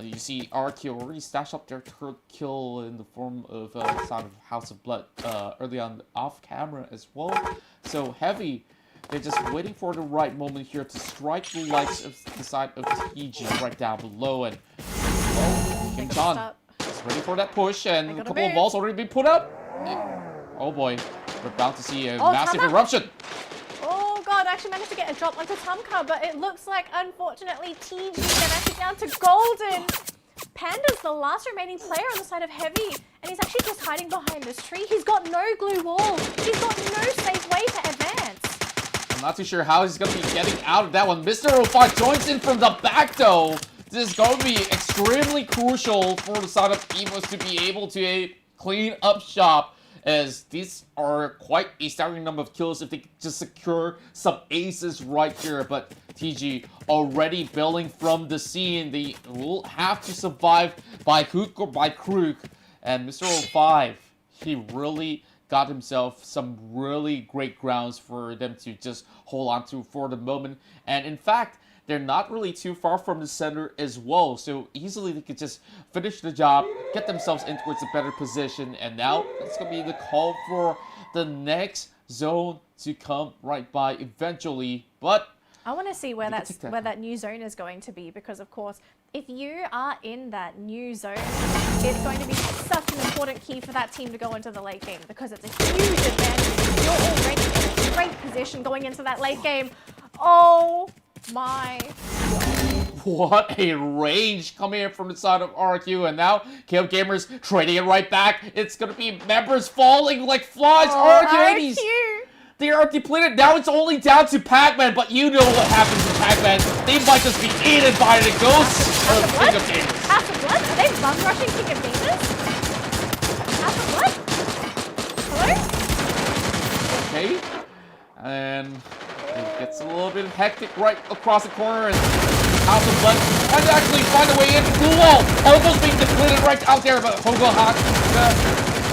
you see RQ already stashed up their third kill in the form of side of House of Blood early on off camera as well. So Heavy, they're just waiting for the right moment here to strike the likes of the side of TG right down below, and Kim Chan is ready for that push, and a couple of walls already been put up. Oh boy, we're about to see a massive eruption. Oh god, actually managed to get a drop onto Tumka, but it looks like, unfortunately, TG then actually down to Golden. Panda's the last remaining player on the side of Heavy, and he's actually just hiding behind this tree. He's got no glue wall. He's got no safe way to advance. I'm not too sure how he's going to be getting out of that one. Mr. 05 joins in from the back, though. This is going to be extremely crucial for the side of Evos to be able to clean up shop, as these are quite a staggering number of kills if they just secure some aces right here. But TG already building from the scene. They will have to survive by hook or by crook. And Mr. 05, he really got himself some really great grounds for them to just hold on to for the moment. And in fact, they're not really too far from the center as well, so easily they could just finish the job, get themselves in towards a better position, and now it's going to be the call for the next zone to come right by eventually. But I want to see where that new zone is going to be, because of course, if you are in that new zone, it's going to be such an important key for that team to go into the late game, because it's a huge advantage. You're already in a great position going into that late game. Oh my. What a range coming in from the side of RQ, and now KO Gamers trading it right back. It's going to be members falling like flies. RQ, they are depleted. Now it's only down to Pac-Man, but you know what happens to Pac-Man. They might just be eaten by the ghosts of King of Gamers. House of Blood? Are they bum rushing King of Gamers? House of Blood? Hello? Okay. And it gets a little bit hectic right across the corner, and House of Blood trying to actually find a way into the blue wall. Almost being depleted right out there, but Hogo Hawk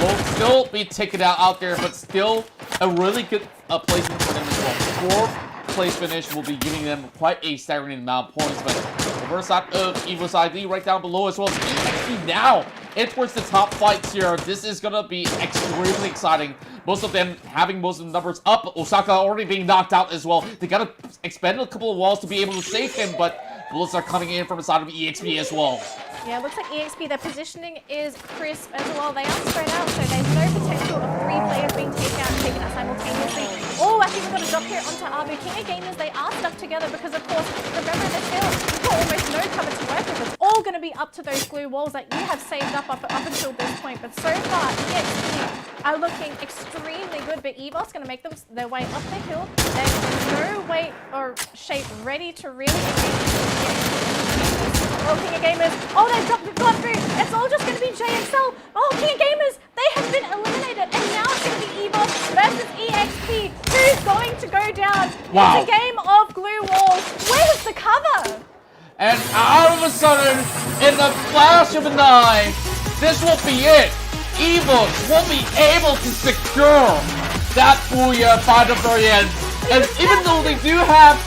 will still be taken out there, but still a really good placement for them as well. 4th place finish will be giving them quite a staggering amount of points, but the reverse side of Evos ID right down below as well as EXP now in towards the top fights here. This is gonna be extremely exciting. Most of them having most of the numbers up. Osaka already being knocked out as well. They gotta expand a couple of walls to be able to save him, but bullets are coming in from the side of EXP as well. Yeah, looks like EXP, their positioning is crisp as well. They are spread out, so there's no potential of 3 players being taken out simultaneously. Oh, I think we've got a drop here onto Abu. King of Gamers, they are stuck together because, of course, remember in this field, you've got almost no cover to work with. It's all going to be up to those glue walls that you have saved up until this point. But so far, EXP are looking extremely good, but Evos going to make them their way up the hill. There's no way or shape ready to really engage. Oh, King of Gamers. Oh, they've got through. It's all just going to be JXL. Oh, King of Gamers, they have been eliminated. And now it's going to be Evos versus EXP. Who's going to go down? Wow. It's a game of glue walls. Where's the cover? And all of a sudden, in the flash of an eye, this will be it. Evos will be able to secure that Booyah by the very end. And even though they do have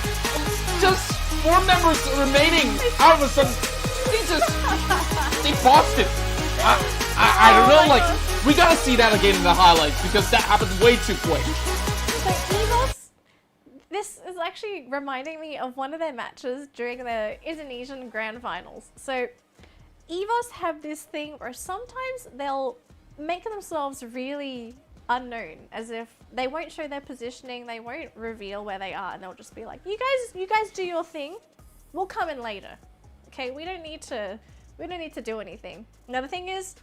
just 4 members remaining, all of a sudden, they botched it. I don't know, like, we gotta see that again in the highlights because that happened way too quick. So Evos, this is actually reminding me of one of their matches during the Indonesian Grand Finals. So Evos have this thing where sometimes they'll make themselves really unknown, as if they won't show their positioning, they won't reveal where they are, and they'll just be like, you guys do your thing, we'll come in later. Okay, we don't need to do anything. Now the thing is,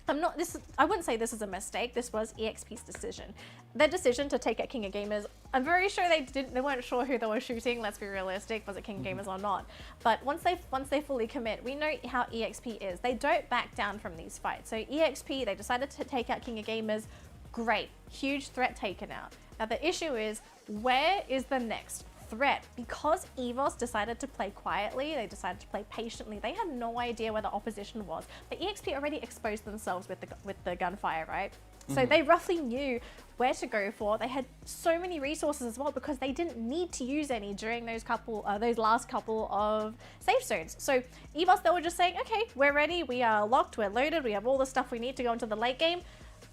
I wouldn't say this is a mistake. This was EXP's decision. Their decision to take out King of Gamers, I'm very sure they weren't sure who they were shooting. Let's be realistic, was it King of Gamers or not? But once they fully commit, we know how EXP is. They don't back down from these fights. So EXP, they decided to take out King of Gamers. Great, huge threat taken out. Now the issue is, where is the next threat? Because Evos decided to play quietly, they decided to play patiently, they had no idea where the opposition was. But EXP already exposed themselves with the gunfire, right? So they roughly knew where to go for. They had so many resources as well because they didn't need to use any during those last couple of safe zones. So Evos, they were just saying, okay, we're ready, we are locked, we're loaded, we have all the stuff we need to go into the late game.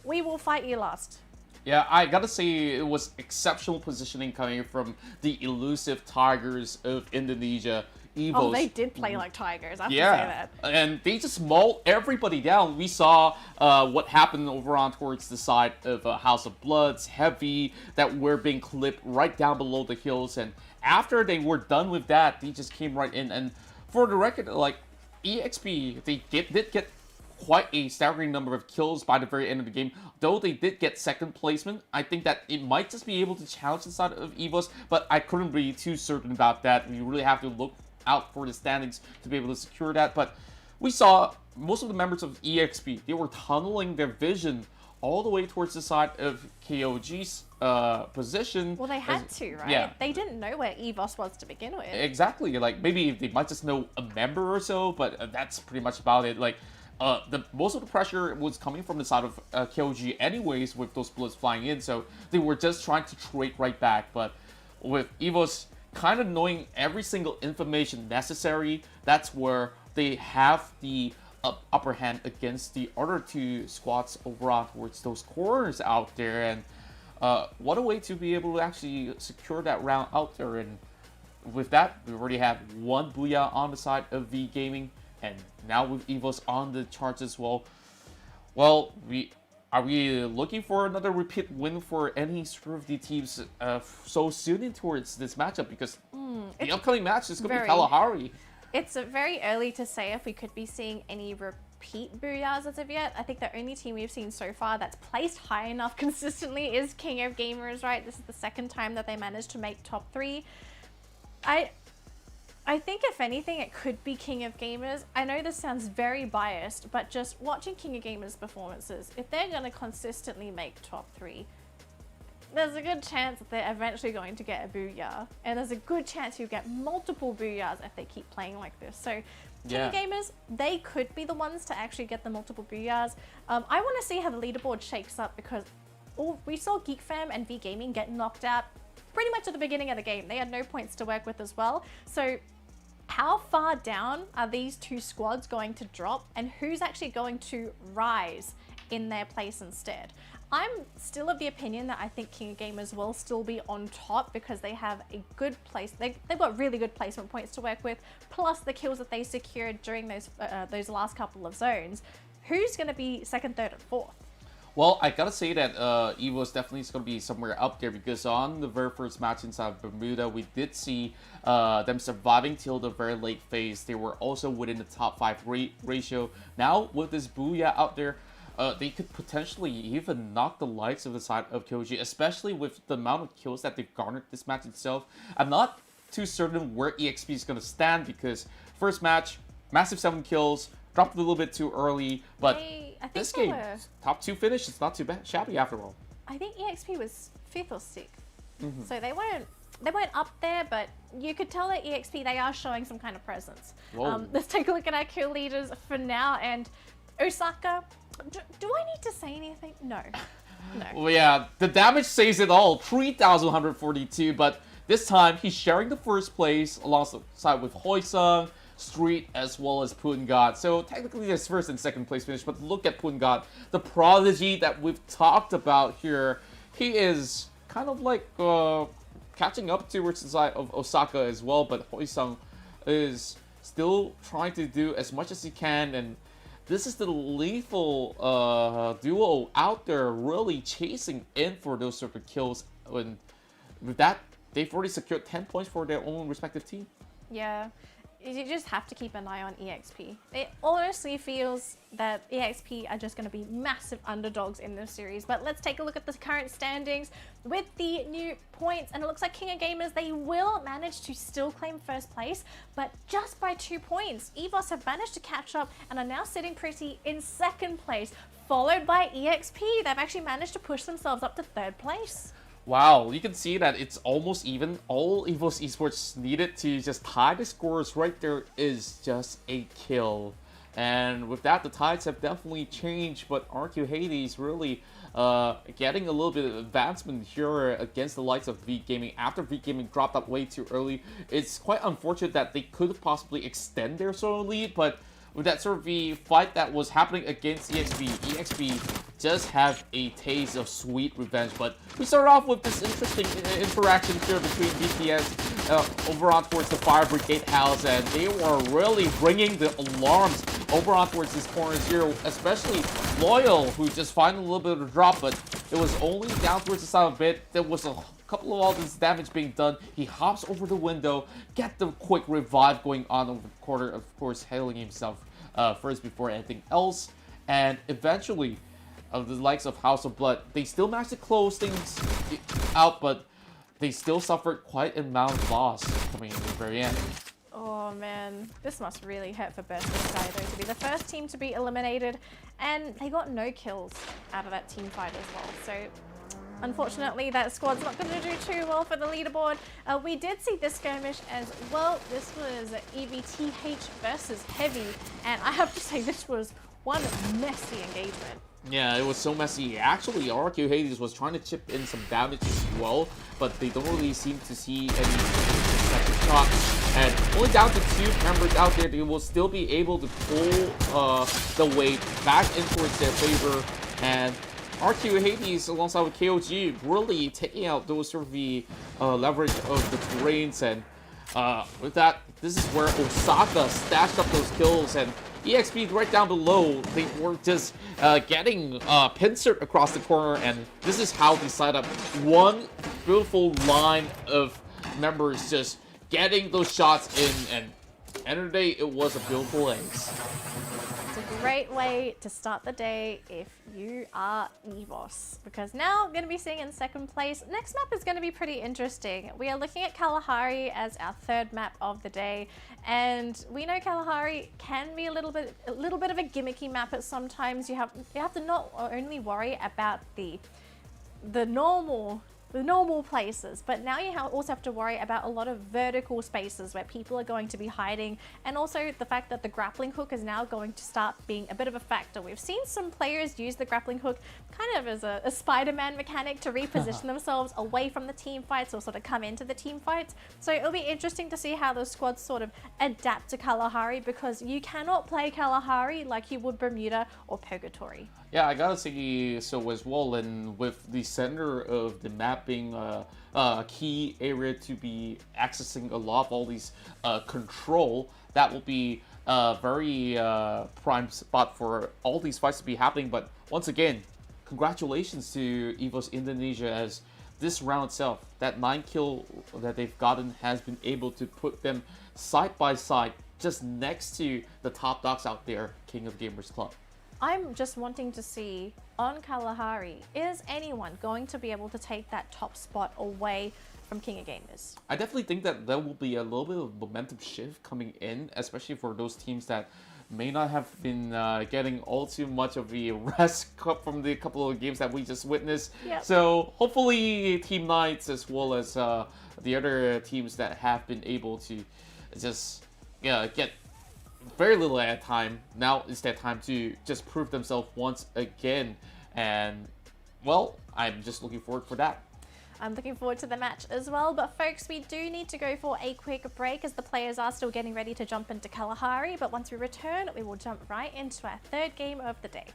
We will fight you last. Yeah, I gotta say it was exceptional positioning coming from the elusive Tigers of Indonesia. Evos. Oh, they did play like Tigers, I have to say that. And they just mauled everybody down. We saw what happened over on towards the side of House of Bloods, Heavy, that were being clipped right down below the hills. And after they were done with that, they just came right in. And for the record, like, EXP, they did get quite a staggering number of kills by the very end of the game. Though they did get second placement, I think that it might just be able to challenge the side of Evos, but I couldn't be too certain about that. You really have to look out for the standings to be able to secure that. But we saw most of the members of EXP, they were tunneling their vision all the way towards the side of KOG's position. Well, they had to, right? Yeah. They didn't know where Evos was to begin with. Exactly. Like, maybe they might just know a member or so, but that's pretty much about it. Like, most of the pressure was coming from the side of KOG anyways, with those bullets flying in, so they were just trying to trade right back. But with Evos kind of knowing every single information necessary, that's where they have the upper hand against the other two squads over on towards those corners out there. And what a way to be able to actually secure that round out there. And with that, we already have one Booyah on the side of V Gaming, and now with Evos on the charts as well. Well, are we looking for another repeat win for any sort of the teams so soon in towards this matchup? Because the upcoming match is going to be Kalahari. It's very early to say if we could be seeing any repeat Booyahs as of yet. I think the only team we've seen so far that's placed high enough consistently is King of Gamers, right? This is the second time that they managed to make top 3. I think if anything, it could be King of Gamers. I know this sounds very biased, but just watching King of Gamers performances, if they're going to consistently make top 3, there's a good chance that they're eventually going to get a Booyah. And there's a good chance you get multiple Booyahs if they keep playing like this. So King of Gamers, they could be the ones to actually get the multiple Booyahs. I want to see how the leaderboard shakes up, because we saw Geek Fam and V Gaming get knocked out pretty much at the beginning of the game. They had no points to work with as well. So how far down are these two squads going to drop, and who's actually going to rise in their place instead? I'm still of the opinion that I think King of Gamers will still be on top because they have a good place. They've got really good placement points to work with, plus the kills that they secured during those last couple of zones. Who's going to be second, third, and fourth? Well, I gotta say that Evos definitely is gonna be somewhere up there, because on the very first match inside Bermuda, we did see them surviving till the very late phase. They were also within the top 5 ratio. Now with this Booyah out there, they could potentially even knock the lights of the side of KOG, especially with the amount of kills that they've garnered this match itself. I'm not too certain where EXP is going to stand, because first match, massive 7 kills, dropped a little bit too early, but I think this game, top 2 finish, it's not too bad, shabby after all. I think EXP was 5th or 6th, so they weren't up there, but you could tell that EXP, they are showing some kind of presence. Let's take a look at our kill leaders for now, and Osaka. Do I need to say anything? No. Well, yeah, the damage says it all. 3,142, but this time he's sharing the first place alongside with Hoysung, Street, as well as Pungat. So technically there's first and second place finish, but look at Pungat, the prodigy that we've talked about here. He is kind of like catching up towards the side of Osaka as well, but Hoysung is still trying to do as much as he can, and this is the lethal duo out there really chasing in for those sort of kills. And with that, they've already secured 10 points for their own respective team. Yeah, you just have to keep an eye on EXP. It honestly feels that EXP are just going to be massive underdogs in this series. But let's take a look at the current standings with the new points. And it looks like King of Gamers, they will manage to still claim first place, but just by 2 points. Evos have managed to catch up and are now sitting pretty in second place, followed by EXP. They've actually managed to push themselves up to third place. Wow, you can see that it's almost even. All Evos Esports needed to just tie the scores right there is just a kill. And with that, the tides have definitely changed, but RQ Hades really getting a little bit of advancement here against the likes of V Gaming. After V Gaming dropped up way too early, it's quite unfortunate that they could possibly extend their solo lead, but with that sort of the fight that was happening against EXP does have a taste of sweet revenge. But we start off with this interesting interaction here between BTS over on towards the Fire Brigade house, and they were really bringing the alarms over on towards this corner 0, especially Loyal, who just found a little bit of a drop, but it was only down towards the side of a bit. There was a couple of all this damage being done. He hops over the window, get the quick revive going on over the corner, of course, hailing himself first before anything else, and eventually the likes of House of Blood, they still managed to close things out, but they still suffered quite an amount of loss coming in the very end. Oh man, this must really hurt for Burst Sky though, to be the first team to be eliminated, and they got no kills out of that team fight as well. So unfortunately, that squad's not going to do too well for the leaderboard. We did see this skirmish as well. This was EVTH versus Heavy, and I have to say this was one messy engagement. Yeah, it was so messy. Actually, RQ Hades was trying to chip in some damage as well, but they don't really seem to see any second shots. And only down to 2 members out there, they will still be able to pull the weight back in towards their favor. And RQ Hades, alongside with KOG, really taking out those sort of the leverage of the terrains. And with that, this is where Osaka stashed up those kills, and EXP right down below, they were just getting pincered across the corner, and this is how they set up one beautiful line of members just getting those shots in, and end of the day, it was a beautiful ace. It's a great way to start the day if you are Evos, because now we're going to be seeing in second place. Next map is going to be pretty interesting. We are looking at Kalahari as our third map of the day, and we know Kalahari can be a little bit of a gimmicky map at sometimes. You have to not only worry about the normal the normal places, but now you also have to worry about a lot of vertical spaces where people are going to be hiding, and also the fact that the grappling hook is now going to start being a bit of a factor. We've seen some players use the grappling hook kind of as a Spider-Man mechanic to reposition themselves away from the team fights or sort of come into the team fights. So it'll be interesting to see how those squads sort of adapt to Kalahari, because you cannot play Kalahari like you would Bermuda or Purgatory. Yeah, I gotta say so as well, and with the center of the map being a key area to be accessing a lot of all these control, that will be a very prime spot for all these fights to be happening. But once again, congratulations to Evos Indonesia, as this round itself, that 9 kill that they've gotten has been able to put them side by side just next to the top dogs out there, King of Gamers Club. I'm just wanting to see on Kalahari, is anyone going to be able to take that top spot away from King of Gamers? I definitely think that there will be a little bit of momentum shift coming in, especially for those teams that may not have been getting all too much of the rest from the couple of games that we just witnessed. Yep. So hopefully Team Knights, as well as the other teams that have been able to just get very little at a time, now is that time to just prove themselves once again. And well, I'm just looking forward for that. I'm looking forward to the match as well, but folks, we do need to go for a quick break as the players are still getting ready to jump into Kalahari, but once we return, we will jump right into our third game of the day.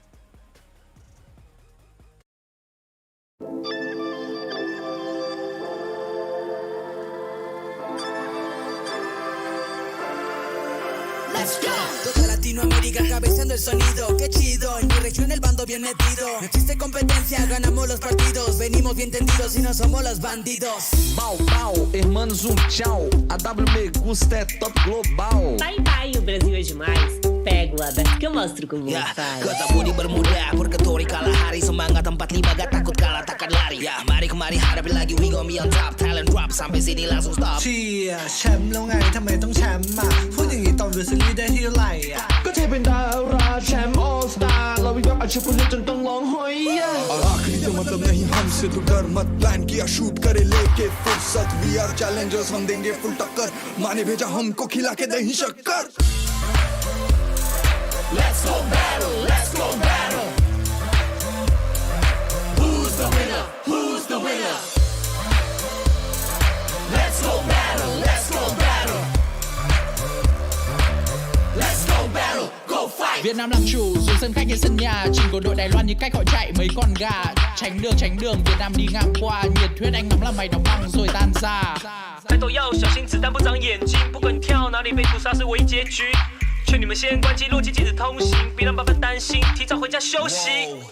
Let's go. Toda Latinoamérica cabeceando el sonido. Qué chido, en mi región el bando bien metido. No existe competencia, ganamos los partidos. Venimos bien tendidos y no somos los bandidos. Bau, bau, hermanos, tchau. A W me gusta, é top global. Bye, bye, o Brasil é demais. Pego a que eu mostro como faz. Ketemu di Bermuda, Purgatory, Kalahari. Semangat 45 gak takut kalah takkan lari. Mari kemari hadapi lagi, we gon' be on top. Thailand drop, sampai sini langsung stop. เชี่ยแชมป์แล้วไงทำไมต้องแชมป์อ่ะพูดอย่างนี้ตอนดูซีรีส์ได้ที่ไรอ่ะก็เทเป็นดาราแชมป์ออลสตาร์เราวิวัฒน์อาชีพคนนี้จนต้องร้องหอยऔर आखिरी तो मतलब नहीं हमसे तो डर मत plan किया shoot करे लेके फुर्सत वी आर चैलेंजर्स हम देंगे फुल टक्कर माने भेजा हमको खिला के दही शक्कर Let's go battle, let's go battle. Who's the winner? Who's the winner? Let's go battle, let's go battle. Let's go battle, go fight. Việt Nam làm chủ xuống sân khách trên sân nhà, chỉnh của đội Đài Loan như cách họ chạy mấy con gà. Tránh đường, Việt Nam đi ngang qua, nhiệt huyết anh nóng làm mày đóng băng rồi tan ra. 抬头要小心子弹不长眼睛，不管你跳哪里被屠杀是唯一结局。劝你们先关机，落机禁止通行，别让爸爸担心，提早回家休息。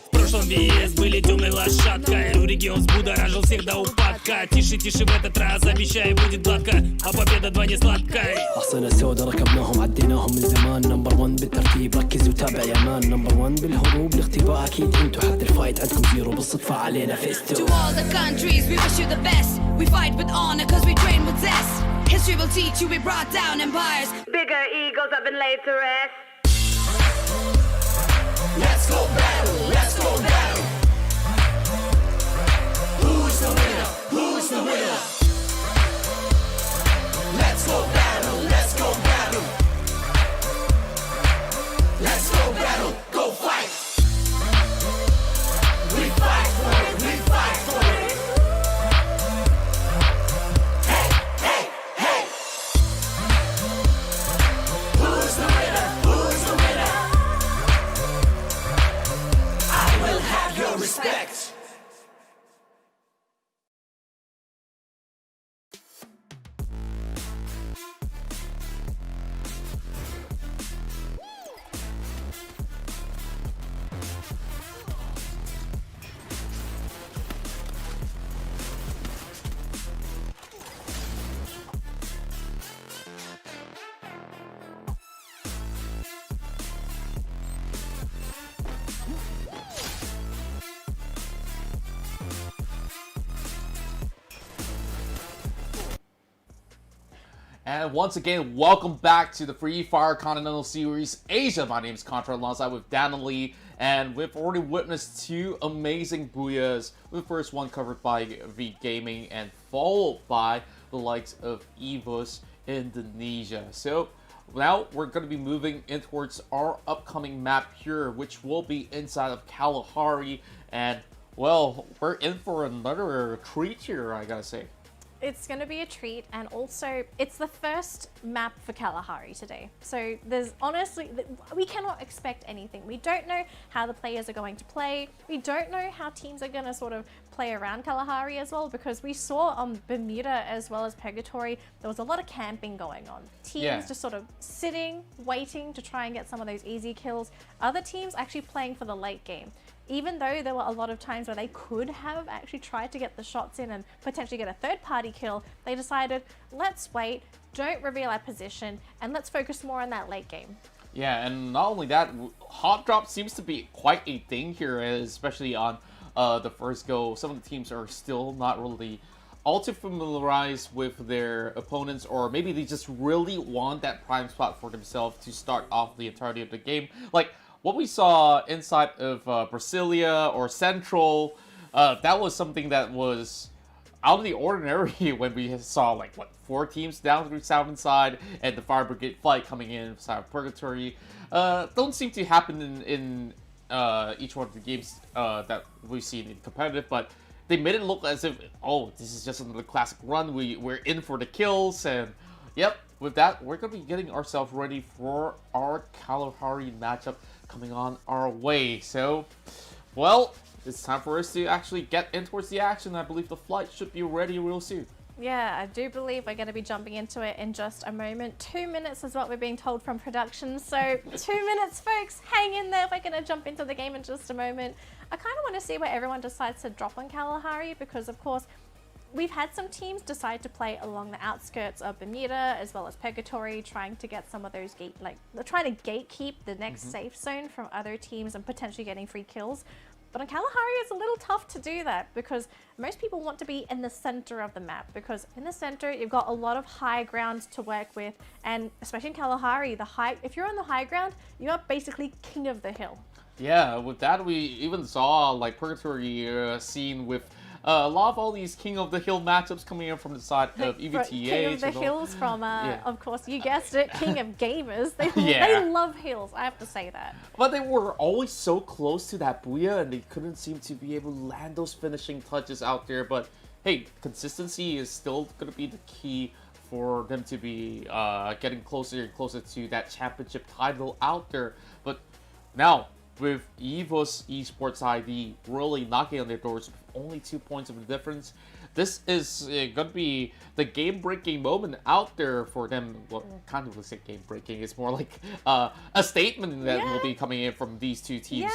В прошлом вес были темной лошадкой, но регион взбудоражил всех до упадка. Тише, тише в этот раз, обещаю, будет гладко, а победа два не сладкой. أحصنة سودة ركبناهم عديناهم من زمان نمبر 1 بالترتيب ركز وتابع يا مان نمبر 1 بالهروب الاختباء أكيد انتو حتى الفايت عندكم زيرو بالصدفة علينا فيستو. To all the countries, we wish you the best. We fight with honor cause we train with zest. History will teach you we brought down empires. Bigger egos have been laid to rest. Let's go battle, let's go battle. Who's the winner? Who's the winner? Let's go battle, let's go battle. Let's go battle, go fight. We fight for it, we fight for it. Hey, hey, hey. Who's the winner? Who's the winner? I will have your respect. And once again, welcome back to the Fire Continental Series Asia. My name is Contra alongside with Dan Lee And we've already witnessed 2 amazing booyahs. The first one covered by V Gaming and followed by the likes of Evos Indonesia. So now we're going to be moving in towards our upcoming map here, which will be inside of Kalahari. And well, we're in for another treat here, I gotta say. It's going to be a treat, and also it's the first map for Kalahari today. So there's honestly, we cannot expect anything. We don't know how the players are going to play. We don't know how teams are going to sort of play around Kalahari as well, because we saw on Bermuda as well as Purgatory, there was a lot of camping going on. Teams just sort of sitting, waiting to try and get some of those easy kills. Other teams actually playing for the late game. Even though there were a lot of times where they could have actually tried to get the shots in and potentially get a third-party kill, they decided, let's wait, don't reveal our position, and let's focus more on that late game. Yeah, and not only that, hot drop seems to be quite a thing here, especially on the first go. Some of the teams are still not really all too familiarized with their opponents, or maybe they just really want that prime spot for themselves to start off the entirety of the game. Like what we saw inside of Brasilia or Central, that was something that was out of the ordinary when we saw, like, what, 4 teams down through Southern side and the Fire Brigade fight coming in inside of Purgatory. Don't seem to happen in each one of the games that we've seen in competitive, but they made it look as if, oh, this is just another classic run. We're in for the kills, and yep, with that, we're going to be getting ourselves ready for our Kalahari matchup coming on our way. So, well, it's time for us to actually get in towards the action. I believe the flight should be ready real soon. Yeah, I do believe we're going to be jumping into it in just a moment. 2 minutes is what we're being told from production. So 2 minutes, folks, hang in there. We're going to jump into the game in just a moment. I kind of want to see where everyone decides to drop on Kalahari, because of course, we've had some teams decide to play along the outskirts of Bermuda as well as Purgatory, trying to get some of those they're trying to gatekeep the next safe zone from other teams and potentially getting free kills. But on Kalahari, it's a little tough to do that, because most people want to be in the center of the map, because in the center, you've got a lot of high ground to work with. And especially in Kalahari, if you're on the high ground, you are basically king of the hill. Yeah, with that, we even saw like Purgatory scene with a lot of all these King of the Hill matchups coming in from the side of EVTA. King of the Hills from, of course, you guessed it, King of Gamers. They love hills, I have to say that. But they were always so close to that booyah, and they couldn't seem to be able to land those finishing touches out there. But hey, consistency is still going to be the key for them to be getting closer and closer to that championship title out there. But now, with Evos Esports ID really knocking on their doors with only 2 points of the difference, this is going to be the game-breaking moment out there for them. Well, kind of looks like game-breaking. It's more like a statement that will be coming in from these 2 teams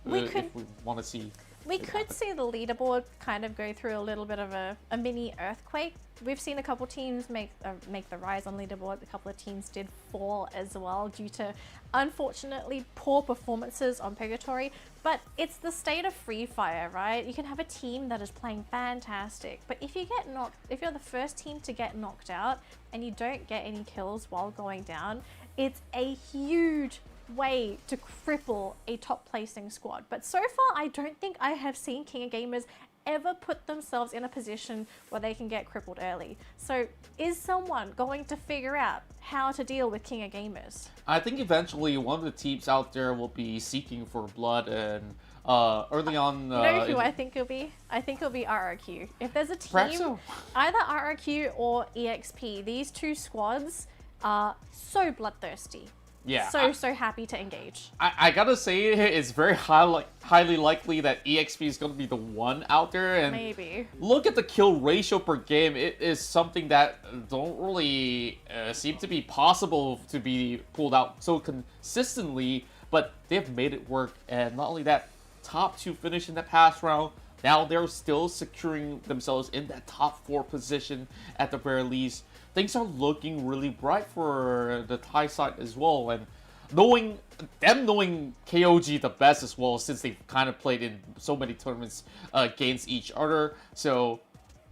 if we want to see. We could see the leaderboard kind of go through a little bit of a mini earthquake. We've seen a couple teams make the rise on leaderboard. A couple of teams did fall as well due to, unfortunately, poor performances on Purgatory. But it's the state of free fire, right? You can have a team that is playing fantastic, but if you're the first team to get knocked out and you don't get any kills while going down, it's a huge way to cripple a top placing squad. But so far, I don't think I have seen King of Gamers ever put themselves in a position where they can get crippled early. So is someone going to figure out how to deal with King of Gamers? I think eventually one of the teams out there will be seeking for blood, and early on... you know who I think it'll be? I think it'll be RRQ. If there's a team, either RRQ or EXP, these 2 squads are so bloodthirsty. Yeah, so happy to engage. I gotta say, it's very highly likely that EXP is gonna be the one out there, and maybe look at the kill ratio per game. It is something that don't really seem to be possible to be pulled out so consistently, but they've made it work. And not only that, top 2 finish in the past round. Now they're still securing themselves in that top 4 position at the very least. Things are looking really bright for the Thai side as well, and knowing KOG the best as well, since they've kind of played in so many tournaments against each other. So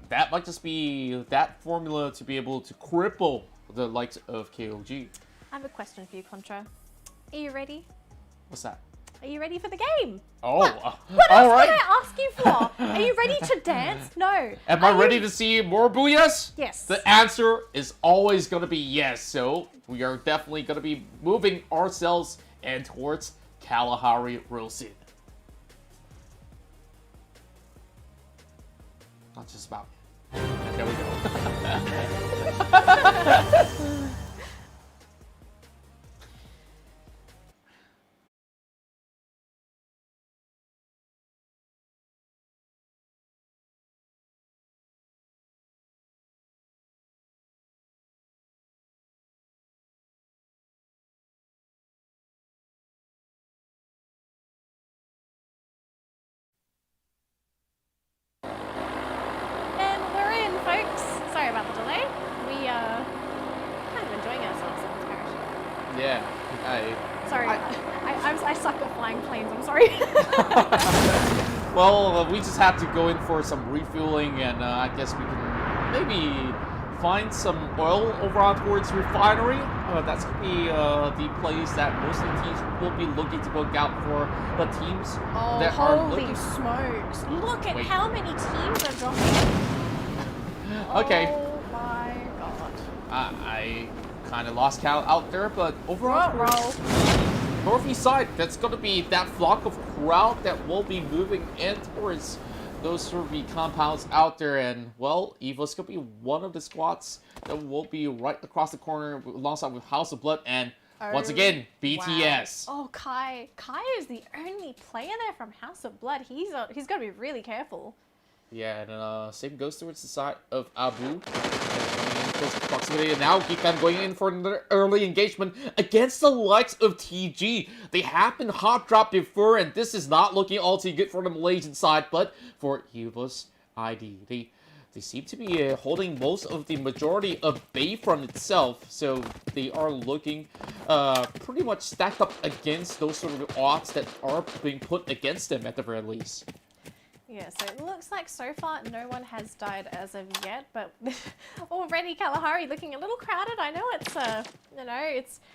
that might just be that formula to be able to cripple the likes of KOG. I have a question for you, Contra. Are you ready? What's that? Are you ready for the game? Oh, what all else right. can I ask you for? Are you ready to dance? No. Am I ready to see more booyahs? Yes. The answer is always going to be yes. So we are definitely going to be moving ourselves and towards Kalahari real soon. Not just about. There we go. And we're in, folks. Sorry about the delay. We kind of enjoying ourselves on this parachute. Yeah, Sorry, I suck at flying planes. I'm sorry. well, we just have to go in for some refueling, and I guess we can maybe find some oil over on towards refinery. That's going to be the place that most of the teams will be looking to look out for. But teams that are holy looking... smokes. Look at Wait. how many teams are dropping. Okay. Oh my god. I kind of lost count out there, but overall, northeast side, that's going to be that flock of crowd that will be moving in towards those sort of the compounds out there. And, well, Evos going to be one of the squads that will be right across the corner alongside with House of Blood and, once again, BTS. Wow. Oh, Kai. Kai is the only player there from House of Blood. He's got to be really careful. Yeah, and same goes towards the side of Abu. Close proximity, and now Geek Fam going in for another early engagement against the likes of TG. They have been hot dropped before, and this is not looking all too good for the Malaysian side, but for Evos ID. They seem to be holding most of the majority of Bayfront itself, so they are looking pretty much stacked up against those sort of odds that are being put against them at the very least. Yeah, so it looks like so far no one has died as of yet, but already Kalahari looking a little crowded. I know it's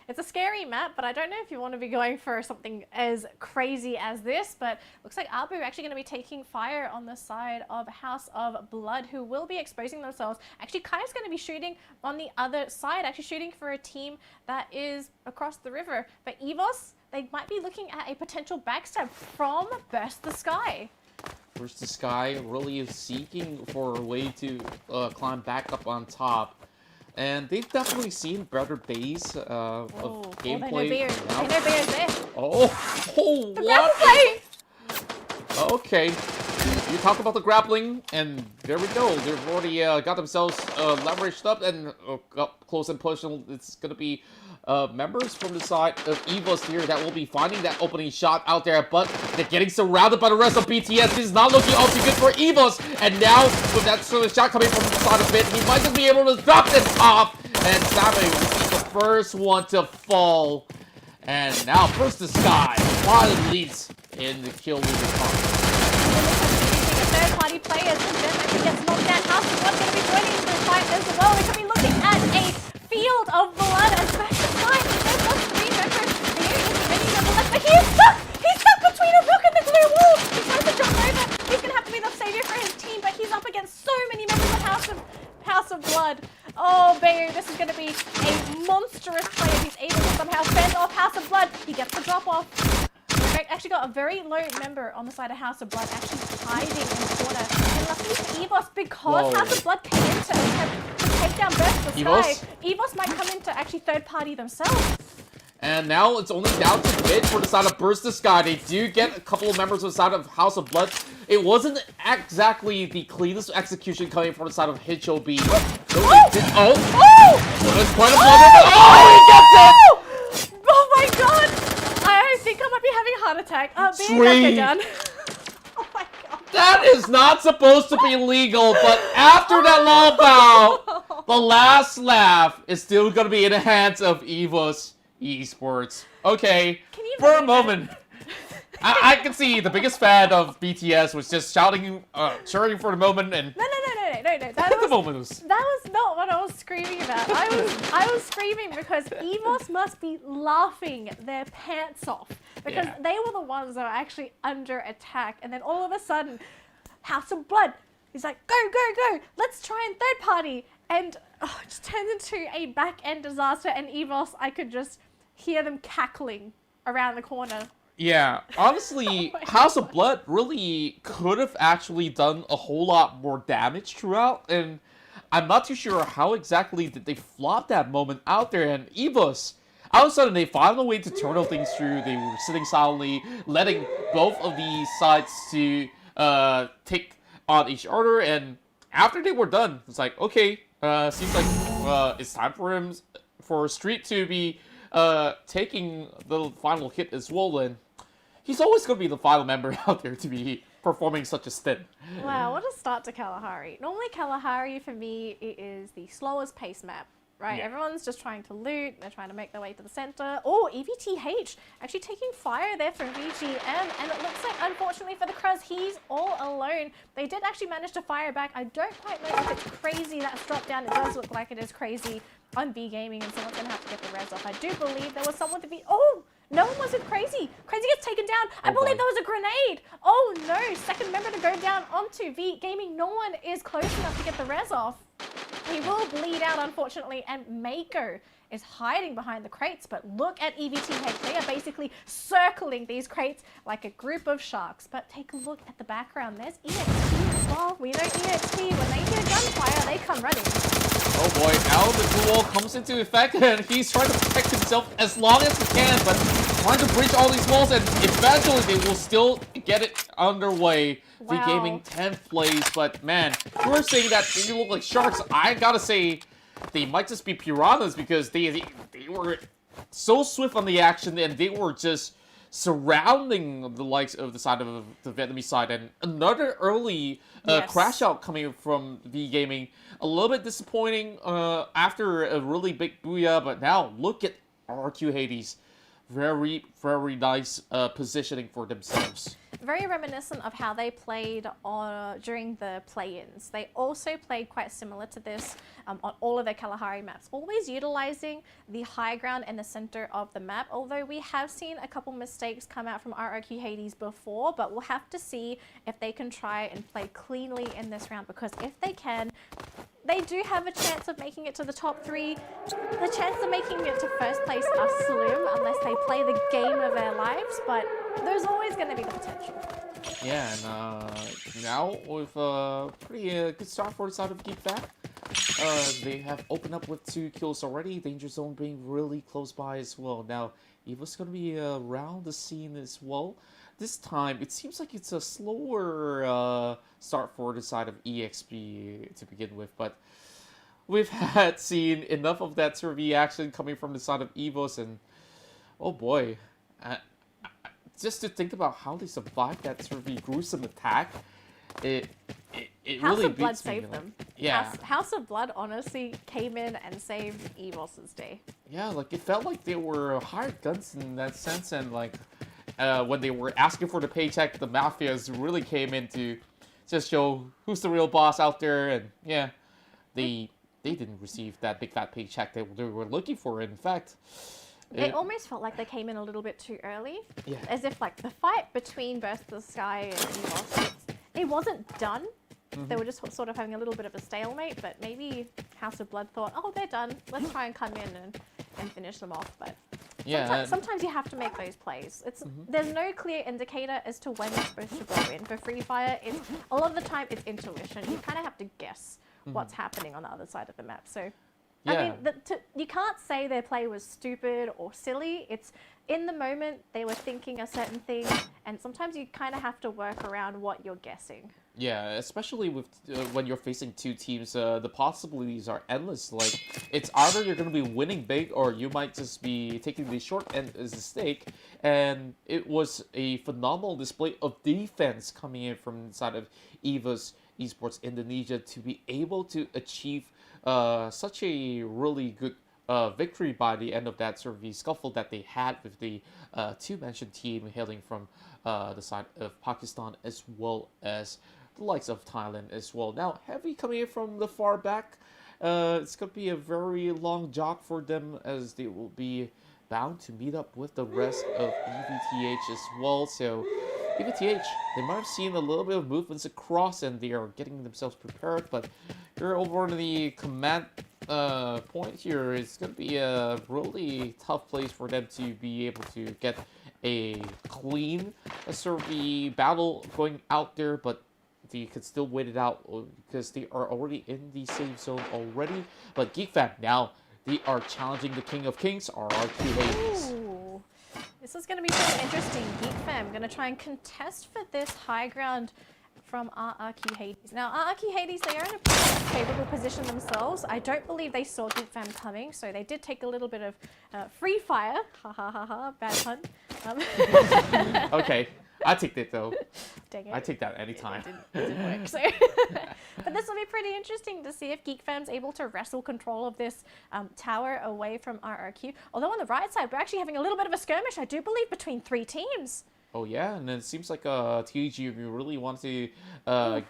it's a scary map, but I don't know if you want to be going for something as crazy as this. But looks like Abu are actually going to be taking fire on the side of House of Blood, who will be exposing themselves. Actually, Kai's going to be shooting on the other side, actually shooting for a team that is across the river. But Evos, they might be looking at a potential backstab from Burst the Sky. Burst the Sky really is seeking for a way to climb back up on top. And they've definitely seen better days of gameplay. They know Bear's there. Oh, the what? Okay. You talk about the grappling, and there we go. They've already got themselves leveraged up and up close and push. And it's going to be members from the side of Evos here that will be finding that opening shot out there, but they're getting surrounded by the rest of BTS. This is not looking all too good for Evos, and now with that sort of shot coming from the side of it, he might just be able to drop this off, and Sabe will be the first one to fall. And now Burst the Sky finally leads in the kill leader part. Third-party players, and then actually gets knocked down. House of Blood going to be joining the fight as well. We could be looking at a field of blood and back to fight. There's just 3 members. The only remaining member left, but he is stuck! He's stuck between a rock and the glue wall! He tries to jump over. He's going to have to be the savior for his team, but he's up against so many members of House of Blood. Oh, Bayu, this is going to be a monstrous play if he's able to somehow fend off House of Blood. He gets the drop off. We've actually got a very low member on the side of House of Blood actually hiding in the corner. And luckily for Evos, because House of Blood came in to take down Burst the Sky, Evos might come in to actually third party themselves. And now it's only down to mid for the side of Burst the Sky. They do get a couple of members on the side of House of Blood. It wasn't exactly the cleanest execution coming from the side of Hichobi. There's quite a blood. Oh, he gets it! Oh my god! I think I might be having a heart attack. Being done. Oh my god. That is not supposed to be legal, but after that long bout, the last laugh is still going to be in the hands of Evos Esports. Okay, for a moment, I can see the biggest fan of BTS was just shouting, cheering for the moment, and No. the moment was... That was not what I was screaming about? I was screaming because Evos must be laughing their pants off because they were the ones that were actually under attack, and then all of a sudden, House of Blood, he's like, go, go, go, let's try and third party, and it just turns into a back-end disaster, and Evos, I could just hear them cackling around the corner. Yeah, honestly, House of Blood really could have actually done a whole lot more damage throughout, and I'm not too sure how exactly did they flop that moment out there, and Evos, all of a sudden they found a way to turtle things through. They were sitting silently, letting both of these sides to take on each other, and after they were done, it's like, okay, seems like it's time for Street to be taking the final hit as well, and he's always going to be the final member out there to be performing such a stint. Wow, what a start to Kalahari. Normally Kalahari for me is the slowest pace map, right? Yeah. Everyone's just trying to loot, they're trying to make their way to the center. Oh, EVTH actually taking fire there from VGM, and it looks like, unfortunately for the Kruz, he's all alone. They did actually manage to fire back. I don't quite know if it's crazy that's dropped down. It does look like it is crazy on V Gaming, and someone's going to have to get the res off. I do believe there was someone to be... Oh! No one was with Crazy. Crazy gets taken down. I believe there was a grenade. Oh no, second member to go down onto V Gaming. No one is close enough to get the res off. He will bleed out, unfortunately, and Mako is hiding behind the crates, but look at EVTH. They are basically circling these crates like a group of sharks. But take a look at the background. There's EXP as well. We know EXP, when they hear gunfire, they come running. Oh boy, now the duel comes into effect, and he's trying to protect himself as long as he can, but trying to breach all these walls, and eventually they will still get it underway. Wow. V Gaming 10th place, but man, you were saying that they look like sharks. I gotta say, they might just be piranhas because they were so swift on the action, and they were just surrounding the likes of the side of the Vietnamese side, and another early crash out coming from V Gaming. A little bit disappointing after a really big booyah, but now look at RQ Hades. Very, very nice positioning for themselves. Very reminiscent of how they played during the play-ins. They also played quite similar to this on all of their Kalahari maps, always utilizing the high ground in the center of the map, although we have seen a couple mistakes come out from RRQ Hades before, but we'll have to see if they can try and play cleanly in this round, because if they can, they do have a chance of making it to the top 3. The chances of making it to first place are slim unless they play the game of their lives, but there's always going to be the potential. Yeah, and now with a pretty good start for the side of Geek Fam. They have opened up with 2 kills already, Danger Zone being really close by as well. Now, Evo's going to be around the scene as well. This time, it seems like it's a slower start for the side of EXP to begin with, but we've had seen enough of that sort of action coming from the side of Evos, and oh boy, just to think about how they survived that sort of gruesome attack, it House really of Blood beats me. saved them. Yeah. House of Blood honestly came in and saved Evos' day. Yeah, like it felt like they were hired guns in that sense, and like when they were asking for the paycheck, the mafias really came in to just show who's the real boss out there, and yeah, they didn't receive that big fat paycheck they were looking for. In fact, It almost felt like they came in a little bit too early. Yeah. As if like the fight between Burst of the Sky and Evos, it wasn't done. They were just sort of having a little bit of a stalemate, but maybe House of Blood thought, oh, they're done. Let's try and come in and finish them off. But yeah, sometimes you have to make those plays. There's no clear indicator as to when you're supposed to go in. For Free Fire, a lot of the time it's intuition. You kind of have to guess what's happening on the other side of the map. So, yeah. I mean, you can't say their play was stupid or silly. It's in the moment they were thinking a certain thing, and sometimes you kind of have to work around what you're guessing. Yeah, especially with when you're facing 2 teams, the possibilities are endless. Like, it's either you're going to be winning big, or you might just be taking the short end as a stake. And it was a phenomenal display of defense coming in from inside of Evos Esports Indonesia to be able to achieve such a really good victory by the end of that sort of scuffle that they had with the 2-mentioned team hailing from the side of Pakistan, as well as the likes of Thailand as well. Now, Heavy coming in from the far back, it's going to be a very long jog for them as they will be bound to meet up with the rest of EVTH as well. So EVTH, they might have seen a little bit of movements across and they are getting themselves prepared, but here over in the command point here, it's going to be a really tough place for them to be able to get a clean sort of the battle going out there, but they could still wait it out because they are already in the safe zone already. But Geek Fam, now they are challenging the King of Kings, RRQ Hades. Ooh. This is going to be pretty interesting. Geek Fam going to try and contest for this high ground from RRQ Hades. Now, RRQ Hades, they are in a pretty favorable position themselves. I don't believe they saw Geek Fam coming, so they did take a little bit of free fire. Ha ha ha ha, bad pun. Okay, I take that though. Dang it. I take that anytime. It didn't work, so. But this will be pretty interesting to see if Geek Fam's able to wrestle control of this tower away from RRQ. Although on the right side, we're actually having a little bit of a skirmish, I do believe, between 3 teams. Oh yeah, and it seems like TG really want to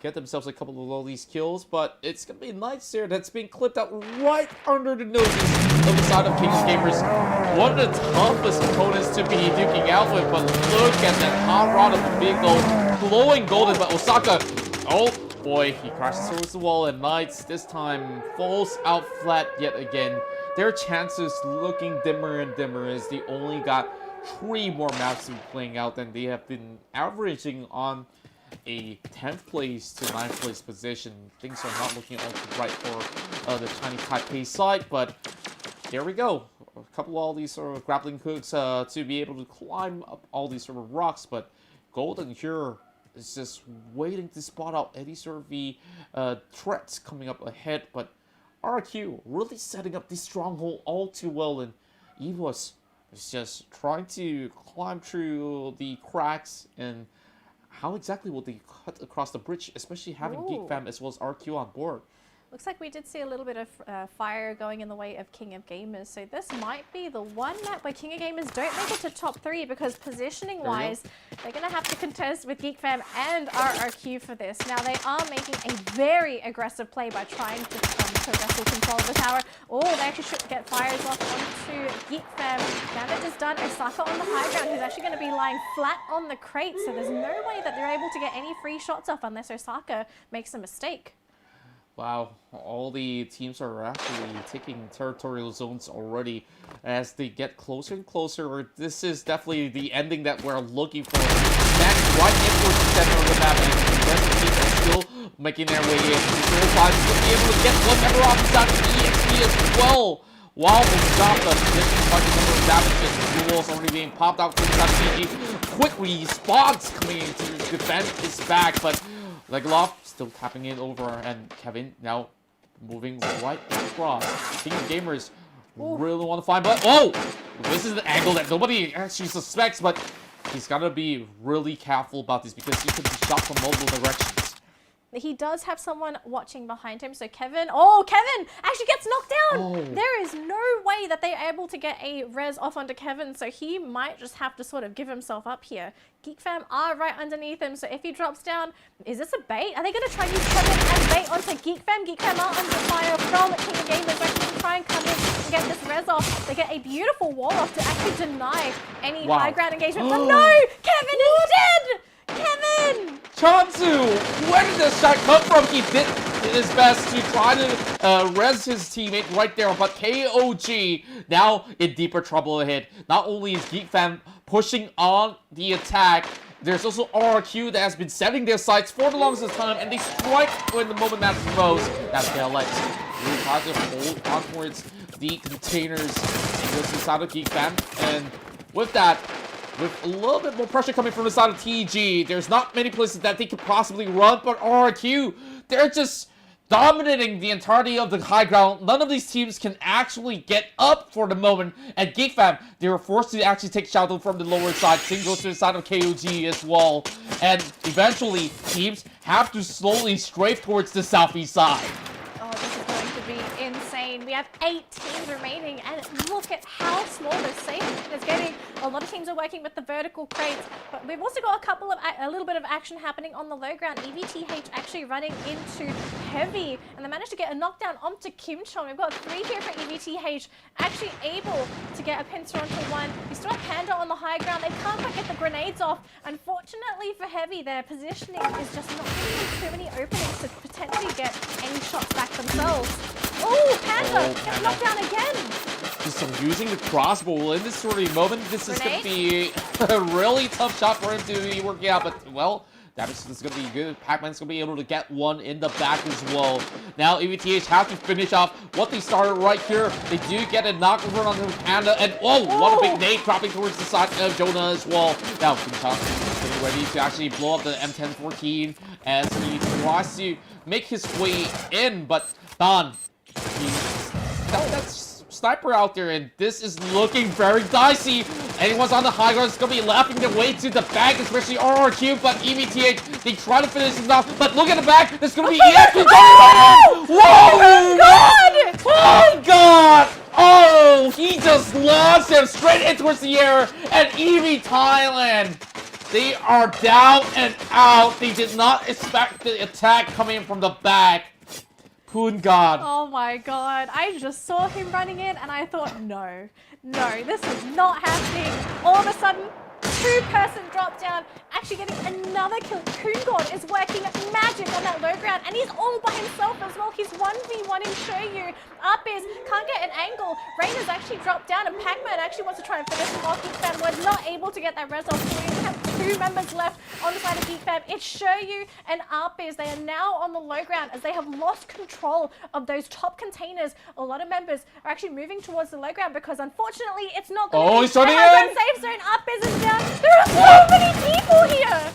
get themselves a couple of all these kills, but it's gonna be nice there that's being clipped out right under the noses of the side of King of Gamers. One of the toughest opponents to be duking out with, but look at that hot rod of the big gold, glowing golden, but Osaka, oh boy, he crashes towards the wall, and Knights this time falls out flat yet again. Their chances looking dimmer and dimmer as they only got 3 more maps to be playing out, and they have been averaging on a 10th place to 9th place position. Things are not looking all too bright for the Chinese Taipei side, but there we go. A couple of all these sort of grappling hooks to be able to climb up all these sort of rocks, but Golden here is just waiting to spot out any sort of the threats coming up ahead, but RQ really setting up this stronghold all too well, and Evos is just trying to climb through the cracks, and how exactly will they cut across the bridge, especially having Geek Fam as well as RQ on board? Looks like we did see a little bit of fire going in the way of King of Gamers, so this might be the one map where King of Gamers don't make it to top 3 because positioning-wise, they're going to have to contest with Geek Fam and RRQ for this. Now, they are making a very aggressive play by trying to wrestle control of the tower. Oh, they actually should get fires off onto Geek Fam. Damage is done. Osaka on the high ground, who's actually going to be lying flat on the crate, so there's no way that they're able to get any free shots off unless Osaka makes a mistake. Wow, all the teams are actually taking territorial zones already as they get closer and closer. This is definitely the ending that we're looking for. That's right in towards the center of the map, and the rest of the teams are still making their way in. Five will be able to get one member off the side of the EXP as well. While Osaka gets quite a number of damages, the walls already being popped out from the side of CG. Quick response coming in to defend his back, but Leglov still tapping it over, and Kevin now moving right across. King of Gamers really want to find, but oh! This is the angle that nobody actually suspects, but he's got to be really careful about this because he could be shot from multiple directions. He does have someone watching behind him, so Kevin actually gets knocked down. Oh. There is no way that they're able to get a res off onto Kevin, so he might just have to sort of give himself up here. Geek Fam are right underneath him, so if he drops down, is this a bait? Are they going to try and use Kevin as bait onto Geek Fam? Geek Fam are under fire from King of Gamers, but he can try and come in and get this res off. They get a beautiful wall off to actually deny any high ground engagement, but no! Kevin is dead! Kevin! Chansu, where did this shot come from? He did his best to try to res his teammate right there, but KOG now in deeper trouble ahead. Not only is Geek Fam pushing on the attack, there's also RRQ that has been setting their sights for the longest time, and they strike when the moment matters most. That's KLX. Really tries to hold on towards the containers and goes inside of Geek Fam, and with that, with a little bit more pressure coming from the side of TG, there's not many places that they could possibly run, but RRQ, they're just dominating the entirety of the high ground. None of these teams can actually get up for the moment, and Geek Fam, they were forced to actually take shadow from the lower side. Same goes to the side of KOG as well, and eventually, teams have to slowly strafe towards the southeast side. Oh, this is going to be insane. lane. We have 8 teams remaining, and look at how small this safe is getting. A lot of teams are working with the vertical crates, but we've also got a little bit of action happening on the low ground. EVTH actually running into Heavy, and they managed to get a knockdown onto Kim Chong. We've got 3 here for EVTH, actually able to get a pincer onto 1. We still have Panda on the high ground. They can't quite get the grenades off. Unfortunately for Heavy, their positioning is just not giving too many openings to potentially get any shots back themselves. Oh, Panda gets knocked down again. Just using the crossbow in this sort of moment. This is going to be a really tough shot for him to be working out, but well, that is going to be good. Pac-Man's going to be able to get one in the back as well. Now EVTH have to finish off what they started right here. They do get a knockover on the Panda, and oh, what a big nade dropping towards the side of Jonah as well. Now Kinchak is getting ready to actually blow up the M1014 as he tries to make his way in, but Don, that's sniper out there, and this is looking very dicey. Anyone's on the high ground is going to be lapping their way to the back, especially RRQ, but EVTH, they try to finish this off, but look at the back, there's going to be EXP. Whoa! Oh, God! Oh, God! Oh, he just launched him straight in towards the air, and EV Thailand, they are down and out. They did not expect the attack coming from the back. Poon God. Oh my God. I just saw him running in and I thought, no, this is not happening. All of a sudden, 2-person drop down, actually getting another kill. Poon God is working magic on that low ground, and he's all by himself as well. He's 1v1 in Shoyu. Up can't get an angle. Raina's actually dropped down, and Pac-Man actually wants to try and finish him off. Geek Fam was not able to get that res off. So we have 2 members left on the side of Geek Fam. It's Shoyu and Arpiz. They are now on the low ground as they have lost control of those top containers. A lot of members are actually moving towards the low ground because unfortunately it's not going to be he's running a in! safe zone. Arpiz is down. There are so many people here.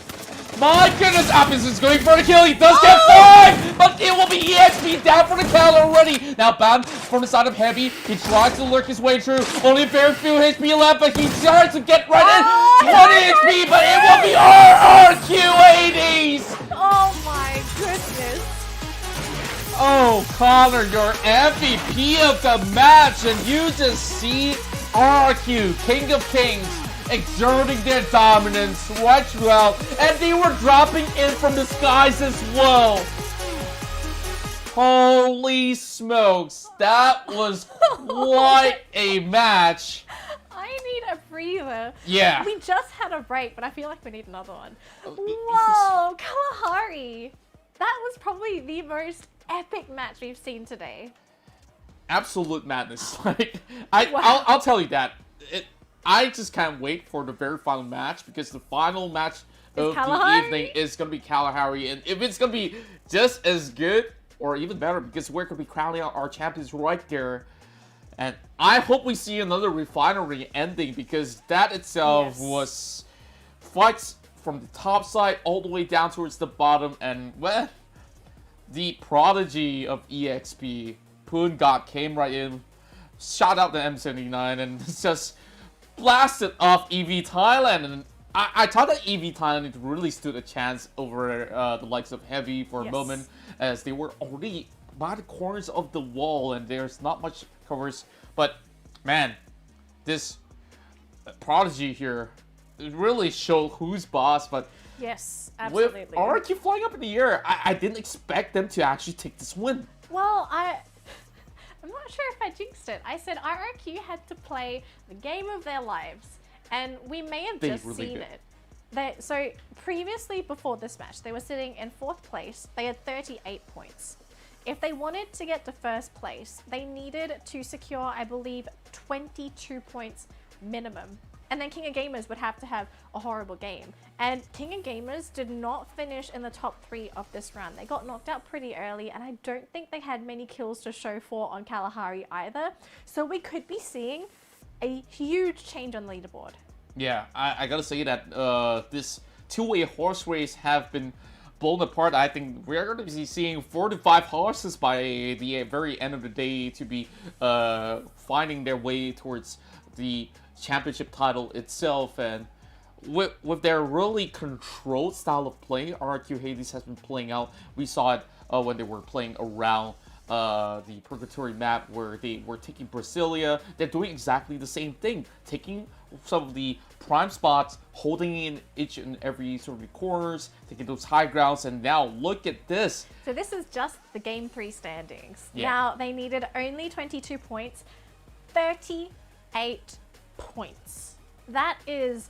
My goodness, Apis is going for the kill. He does get 5, but it will be EXP down for the count already. Now, bound from the side of Heavy. He tries to lurk his way through. Only very few HP left, but he tries to get right in. 20 HP, but it will be RRQ80s. Oh my goodness. Oh, Connor, your MVP of the match, and you just see RRQ, King of Kings, exerting their dominance right throughout, and they were dropping in from the skies as well. Holy smokes, that was quite a match. I need a breather. Yeah. We just had a break, but I feel like we need another one. Whoa, Kalahari. That was probably the most epic match we've seen today. Absolute madness. Like, I'll tell you that. I just can't wait for the very final match, because the final match of the evening is going to be Kalahari. And if it's going to be just as good or even better, because we're going to be crowning out our champions right there. And I hope we see another refinery ending, because that itself was fights from the top side all the way down towards the bottom. And, well, the prodigy of EXP, Poon God, came right in, shot out the M79, and just blasted off EV Thailand. And I thought that EV Thailand really stood a chance over the likes of Heavy for a moment, as they were already by the corners of the wall and there's not much covers. But man, this prodigy here really showed who's boss. But yes, absolutely. With RRQ flying up in the air, I didn't expect them to actually take this win. Well, I'm not sure if I jinxed it. I said RRQ had to play the game of their lives, and we may have just seen it. So previously, before this match, they were sitting in 4th place. They had 38 points. If they wanted to get to 1st place, they needed to secure, I believe, 22 points minimum. And then King of Gamers would have to have a horrible game. And King of Gamers did not finish in the top 3 of this round. They got knocked out pretty early, and I don't think they had many kills to show for on Kalahari either. So we could be seeing a huge change on the leaderboard. Yeah, I gotta say that this two-way horse race have been blown apart. I think we're going to be seeing 4 to 5 horses by the very end of the day to be finding their way towards the championship title itself. And with their really controlled style of play, RRQ Hades has been playing out. We saw it when they were playing around the Purgatory map where they were taking Brasilia. They're doing exactly the same thing, taking some of the prime spots, holding in each and every sort of corners, taking those high grounds, and now look at this. So this is just the Game 3 standings. Yeah. Now, they needed only 22 points, 38 points. That is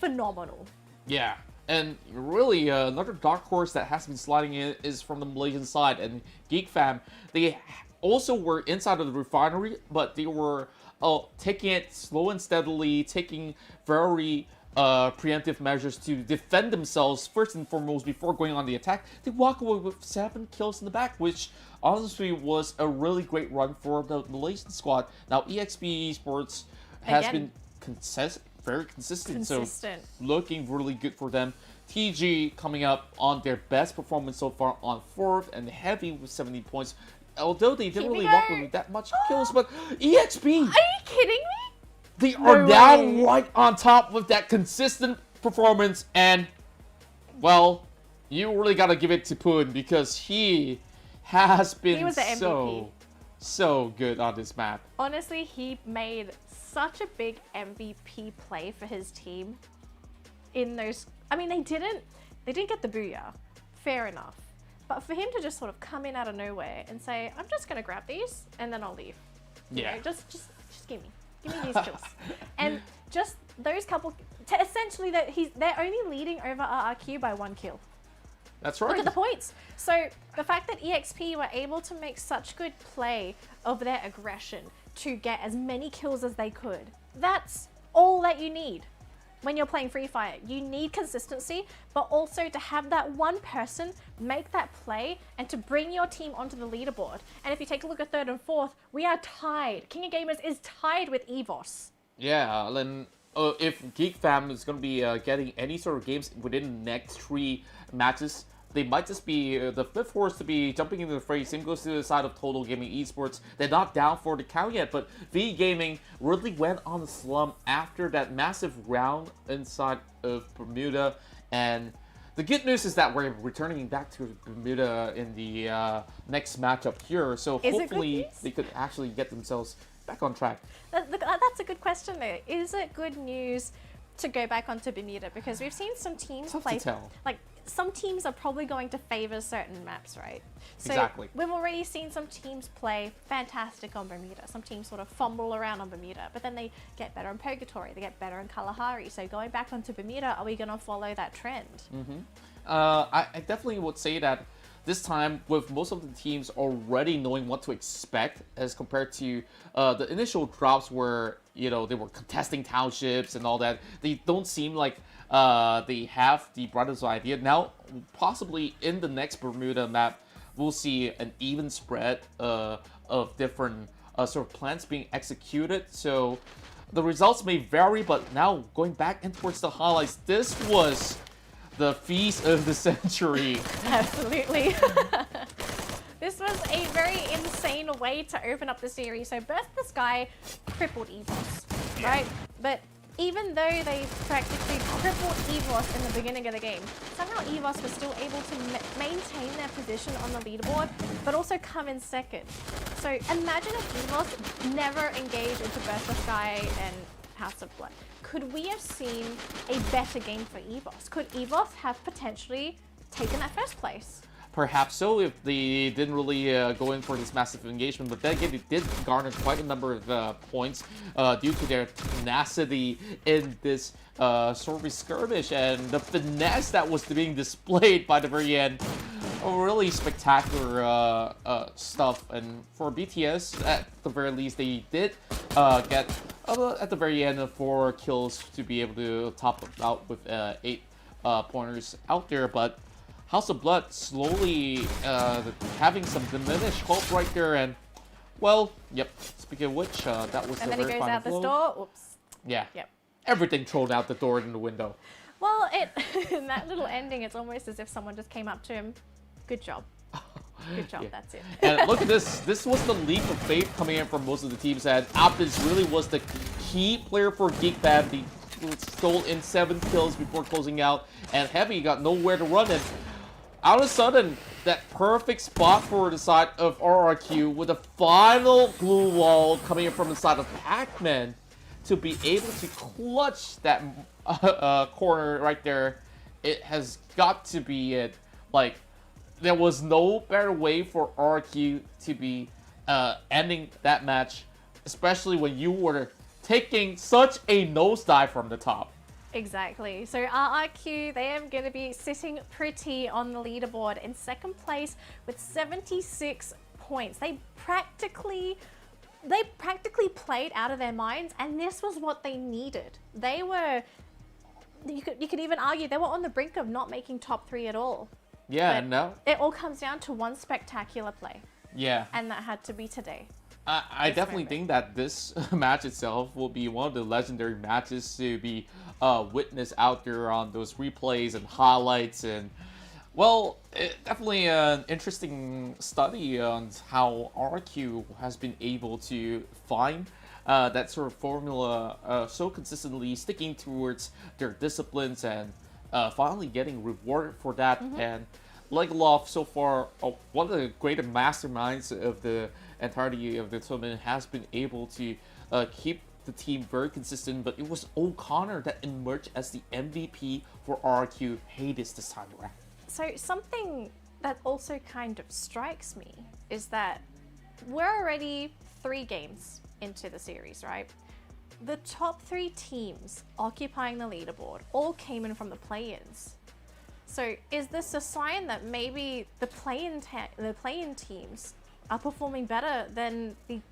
phenomenal. Yeah, and really another dark horse that has been sliding in is from the Malaysian side, and Geek Fam. They also were inside of the refinery, but they were taking it slow and steadily, taking very preemptive measures to defend themselves first and foremost before going on the attack. They walk away with 7 kills in the back, which honestly was a really great run for the Malaysian squad. Now EXP Esports has been very consistent, so looking really good for them. TG coming up on their best performance so far on 4th, and Heavy with 70 points. Although they didn't really walk away with that much kills, but EXP! Are you kidding me? They are now right on top with that consistent performance, and, well, you really gotta give it to Poon because he has been so good on this map. Honestly, he made such a big MVP play for his team in those. I mean, they didn't get the booyah, fair enough, but for him to just sort of come in out of nowhere and say, "I'm just gonna grab these and then I'll leave." Yeah. You know, just give me these kills, and just those couple. Essentially, they're only leading over RRQ by 1 kill. That's right. Look at the points. So the fact that EXP were able to make such good play of their aggression to get as many kills as they could, that's all that you need when you're playing Free Fire. You need consistency, but also to have that one person make that play and to bring your team onto the leaderboard. And if you take a look at 3rd and 4th, we are tied. King of Gamers is tied with Evos. Yeah, then if Geek Fam is going to be getting any sort of games within the next 3 matches, they might just be the 5th horse to be jumping into the fray. Same goes to the side of Total Gaming Esports. They're not down for the count yet, but V Gaming really went on the slump after that massive round inside of Bermuda. And the good news is that we're returning back to Bermuda in the next matchup here. So hopefully they could actually get themselves back on track. That's a good question though. Is it good news to go back onto Bermuda? Because we've seen some teams play, like some teams are probably going to favor certain maps, right? So exactly. We've already seen some teams play fantastic on Bermuda. Some teams sort of fumble around on Bermuda, but then they get better in Purgatory, they get better in Kalahari. So going back onto Bermuda, are we going to follow that trend? I definitely would say that this time, with most of the teams already knowing what to expect as compared to the initial drops where, you know, they were contesting townships and all that, they don't seem like they have the brightest idea. Now, possibly in the next Bermuda map, we'll see an even spread of different sort of plans being executed. So the results may vary, but now going back in towards the highlights, this was the feast of the century. Absolutely. This was a very insane way to open up the series. So Birth the Sky crippled Evos, right? But even though they practically crippled Evos in the beginning of the game, somehow Evos was still able to maintain their position on the leaderboard, but also come in second. So imagine if Evos never engaged into Birth the Sky and House of Blood. Could we have seen a better game for Evos? Could Evos have potentially taken that first place? Perhaps so, if they didn't really go in for this massive engagement, but then again, they did garner quite a number of points due to their tenacity in this sort of skirmish, and the finesse that was being displayed by the very end. Really spectacular stuff, and for BTS, at the very least, they did get at the very end 4 kills to be able to top out with 8 pointers out there, but House of Blood slowly having some diminished hope right there, and well, yep. Speaking of which, that was and the then he very goes final out blow. this door. Oops. Yeah. Yep. Everything thrown out the door and in the window. Well, in that little ending, it's almost as if someone just came up to him. Good job. Good job. Yeah. That's it. And look at this. This was the leap of faith coming in from most of the teams. And Apis really was the key player for Geek Fam. He stole in 7 kills before closing out, and Heavy got nowhere to run. And all of a sudden, that perfect spot for the side of RRQ with the final glue wall coming in from the side of Pac-Man to be able to clutch that corner right there. It has got to be it. Like, there was no better way for RRQ to be ending that match, especially when you were taking such a nosedive from the top. Exactly. So RRQ, they are going to be sitting pretty on the leaderboard in second place with 76 points. They practically played out of their minds, and this was what they needed. They were, you could even argue, they were on the brink of not making top 3 at all. Yeah, But no. it all comes down to one spectacular play. Yeah. And that had to be today. I definitely think that this match itself will be one of the legendary matches to be witnessed out there on those replays and highlights. And, well, definitely an interesting study on how RQ has been able to find that sort of formula so consistently, sticking towards their disciplines and finally getting rewarded for that. And Legalov, so far, one of the greater masterminds of the entirety of the tournament, has been able to keep the team very consistent, but it was O'Connor that emerged as the MVP for RQ Hades this time around. So something that also kind of strikes me is that we're already 3 games into the series, right? The top 3 teams occupying the leaderboard all came in from the play-ins. So is this a sign that maybe the play-in teams are performing better than the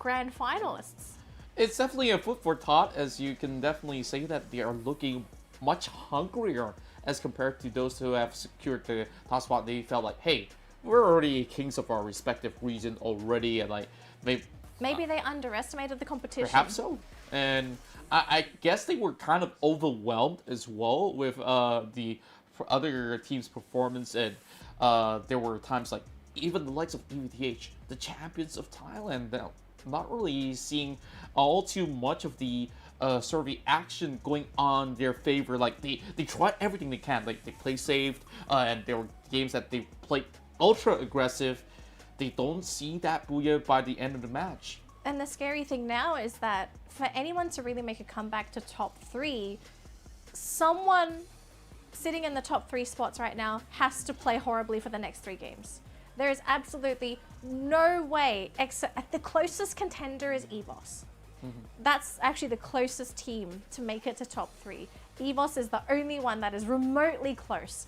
grand finalists? It's definitely a food for thought, as you can definitely say that they are looking much hungrier as compared to those who have secured the top spot. They felt like, hey, we're already kings of our respective region already, and like maybe they underestimated the competition. Perhaps so. And I guess they were kind of overwhelmed as well with the other team's performance, and there were times like even the likes of EVTH, the champions of Thailand, that not really seeing all too much of the sort of the action going on their favor. Like they tried everything they can. Like they play safe, and there were games that they played ultra aggressive. They don't see that booyah by the end of the match. And the scary thing now is that for anyone to really make a comeback to top 3, someone sitting in the top 3 spots right now has to play horribly for the next 3 games. There is absolutely no way, except the closest contender is Evos. That's actually the closest team to make it to top 3. Evos is the only one that is remotely close.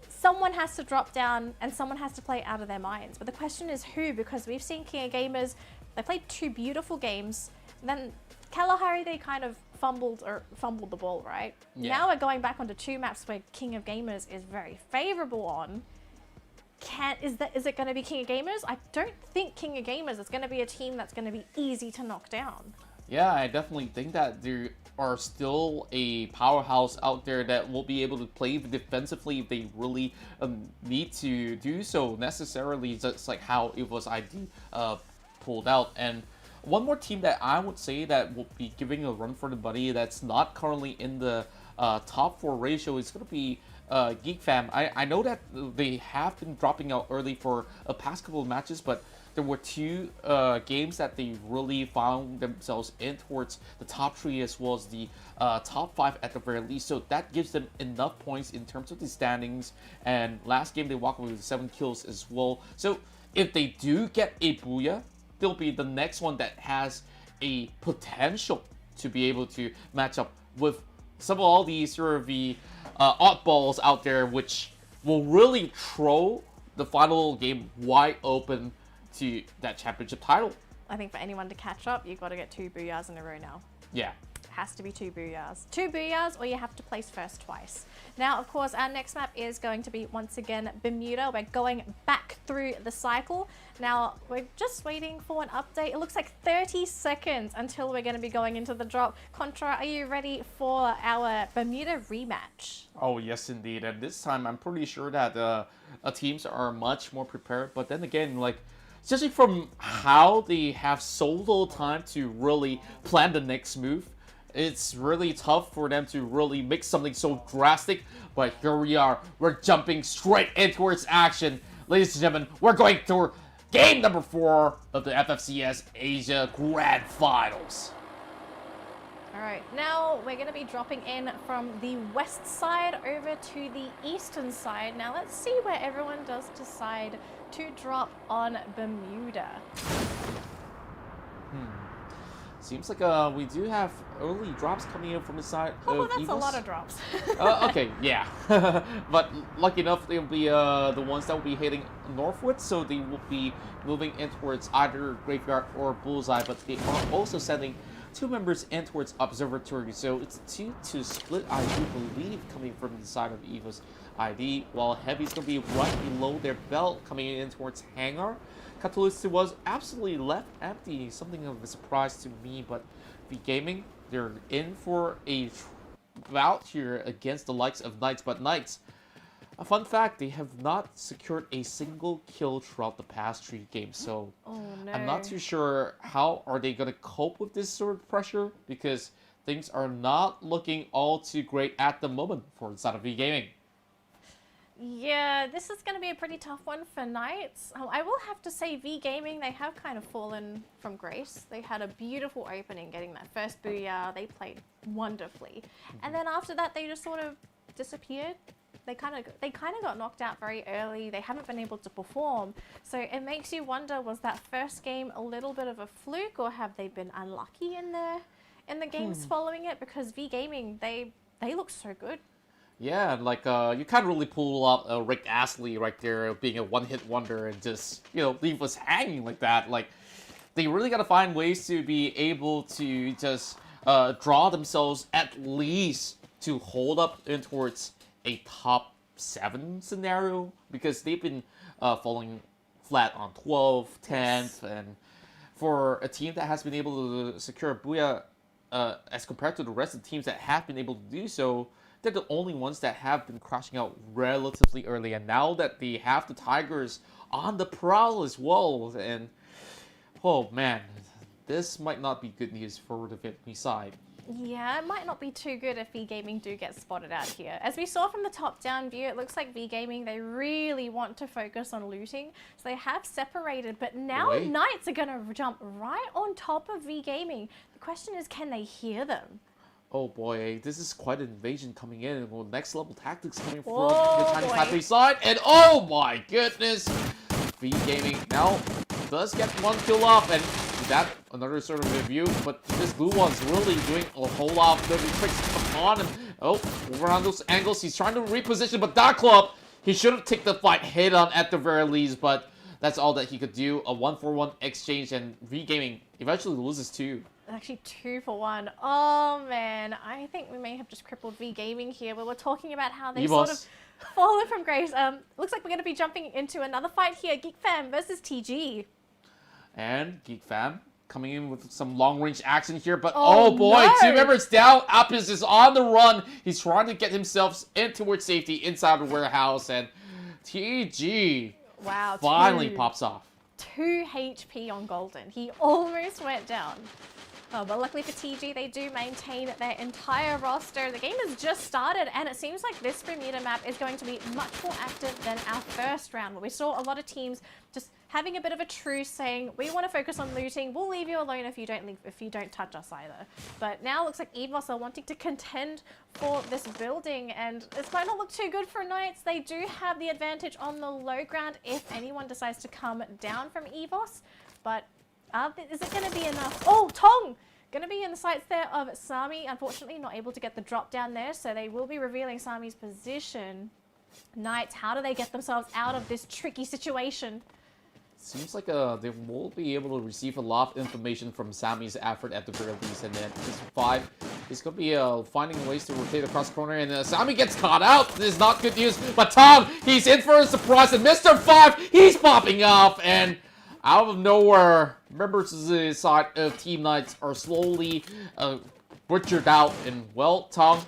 Someone has to drop down and someone has to play out of their minds. But the question is who, because we've seen King of Gamers, they played 2 beautiful games. Then Kalahari, they kind of fumbled the ball, right? Yeah. Now we're going back onto 2 maps where King of Gamers is very favorable on. Is it going to be King of Gamers? I don't think King of Gamers is going to be a team that's going to be easy to knock down. Yeah, I definitely think that there are still a powerhouse out there that will be able to play defensively if they really need to do so necessarily, just like how it was ID pulled out. And one more team that I would say that will be giving a run for the money that's not currently in the top 4 ratio is going to be Geek Fam. I know that they have been dropping out early for a past couple of matches, but there were 2 games that they really found themselves in towards the top 3 as well as the top 5 at the very least. So that gives them enough points in terms of the standings. And last game they walked away with 7 kills as well. So if they do get a booyah, they'll be the next one that has a potential to be able to match up with some of all these sort of the oddballs out there, which will really throw the final game wide open to that championship title. I think for anyone to catch up, you've got to get 2 booyahs in a row now. Yeah. Has to be 2 booyahs. 2 booyahs, or you have to place first twice. Now, of course, our next map is going to be, once again, Bermuda. We're going back through the cycle. Now, we're just waiting for an update. It looks like 30 seconds until we're going to be going into the drop. Contra, are you ready for our Bermuda rematch? Oh, yes, indeed. And this time, I'm pretty sure that teams are much more prepared. But then again, like, especially from how they have so little time to really plan the next move, it's really tough for them to really make something so drastic. But here we are. We're jumping straight in towards action. ladies and gentlemen, we're going to game number 4 of the FFCS Asia Grand Finals. Alright, now we're going to be dropping in from the west side over to the eastern side. Now let's see where everyone does decide to drop on Bermuda. Seems like we do have early drops coming in from the side Oh, of that's Evos. a lot of drops. Okay, yeah. But lucky enough, they'll be the ones that will be heading northwards, so they will be moving in towards either Graveyard or Bullseye, but they are also sending 2 members in towards Observatory, so it's a 2-2 split, I do believe, coming from the side of Evos ID, while Heavy's going to be right below their belt, coming in towards Hangar. Catalyst was absolutely left empty, something of a surprise to me, but V Gaming, they're in for a bout here against the likes of Knights, but Knights, a fun fact, they have not secured a single kill throughout the past 3 games, so I'm not too sure how are they going to cope with this sort of pressure, because things are not looking all too great at the moment for the side of V Gaming. Yeah, this is going to be a pretty tough one for Knights. I will have to say V Gaming, they have kind of fallen from grace. They had a beautiful opening getting that first booyah. They played wonderfully. And then after that, they just sort of disappeared. They kind of got knocked out very early. They haven't been able to perform. So it makes you wonder, was that first game a little bit of a fluke, or have they been unlucky in the games following it? Because V Gaming, they look so good. Yeah, like, you can't really pull out Rick Astley right there being a one-hit wonder and just, you know, leave us hanging like that. Like, they really gotta find ways to be able to just draw themselves at least to hold up in towards a top 7 scenario, because they've been falling flat on 12th, 10th, and for a team that has been able to secure a booyah as compared to the rest of the teams that have been able to do so, they're the only ones that have been crashing out relatively early, and now that they have the Tigers on the prowl as well, and oh man, this might not be good news for the Vietnamese side. Yeah, it might not be too good if V Gaming do get spotted out here. As we saw from the top-down view, it looks like V Gaming, they really want to focus on looting, so they have separated, but now Knights are going to jump right on top of V Gaming. The question is, can they hear them? Oh boy, this is quite an invasion coming in, and well, next level tactics coming from the Chinese Taipei side, and oh my goodness! V Gaming now does get 1 kill off, and that another sort of review, but this blue one's really doing a whole lot of dirty tricks upon him. Oh, over on those angles, he's trying to reposition, but that club, he should have taken the fight head on at the very least, but that's all that he could do. A 1-for-1 exchange, and V Gaming eventually loses 2. Actually 2 for 1. Oh man, I think we may have just crippled V Gaming here, where we're talking about how they sort of fallen from grace. Looks like we're going to be jumping into another fight here. Geek Fam versus TG. And Geek Fam coming in with some long-range action here, but oh boy, 2 members down. Apis is on the run. He's trying to get himself in towards safety inside the warehouse, and TG finally pops off. 2 HP on Golden. He almost went down. Oh, but luckily for TG, they do maintain their entire roster. The game has just started, and it seems like this Bermuda map is going to be much more active than our first round, where we saw a lot of teams just having a bit of a truce, saying, we want to focus on looting, we'll leave you alone if you don't touch us either. But now it looks like Evos are wanting to contend for this building, and this might not look too good for Knights. They do have the advantage on the low ground if anyone decides to come down from Evos, but is it going to be enough? Oh, Tong! Going to be in the sights there of Sami. Unfortunately, not able to get the drop down there, so they will be revealing Sami's position. Knights, how do they get themselves out of this tricky situation? Seems like they will be able to receive a lot of information from Sami's effort at the very least, and then this 5 is going to be finding ways to rotate across the corner, and Sami gets caught out. This is not good news, but Tom, he's in for a surprise, and Mr. 5, he's popping off, and out of nowhere, members of the side of Team Knights are slowly butchered out, and well, Tom,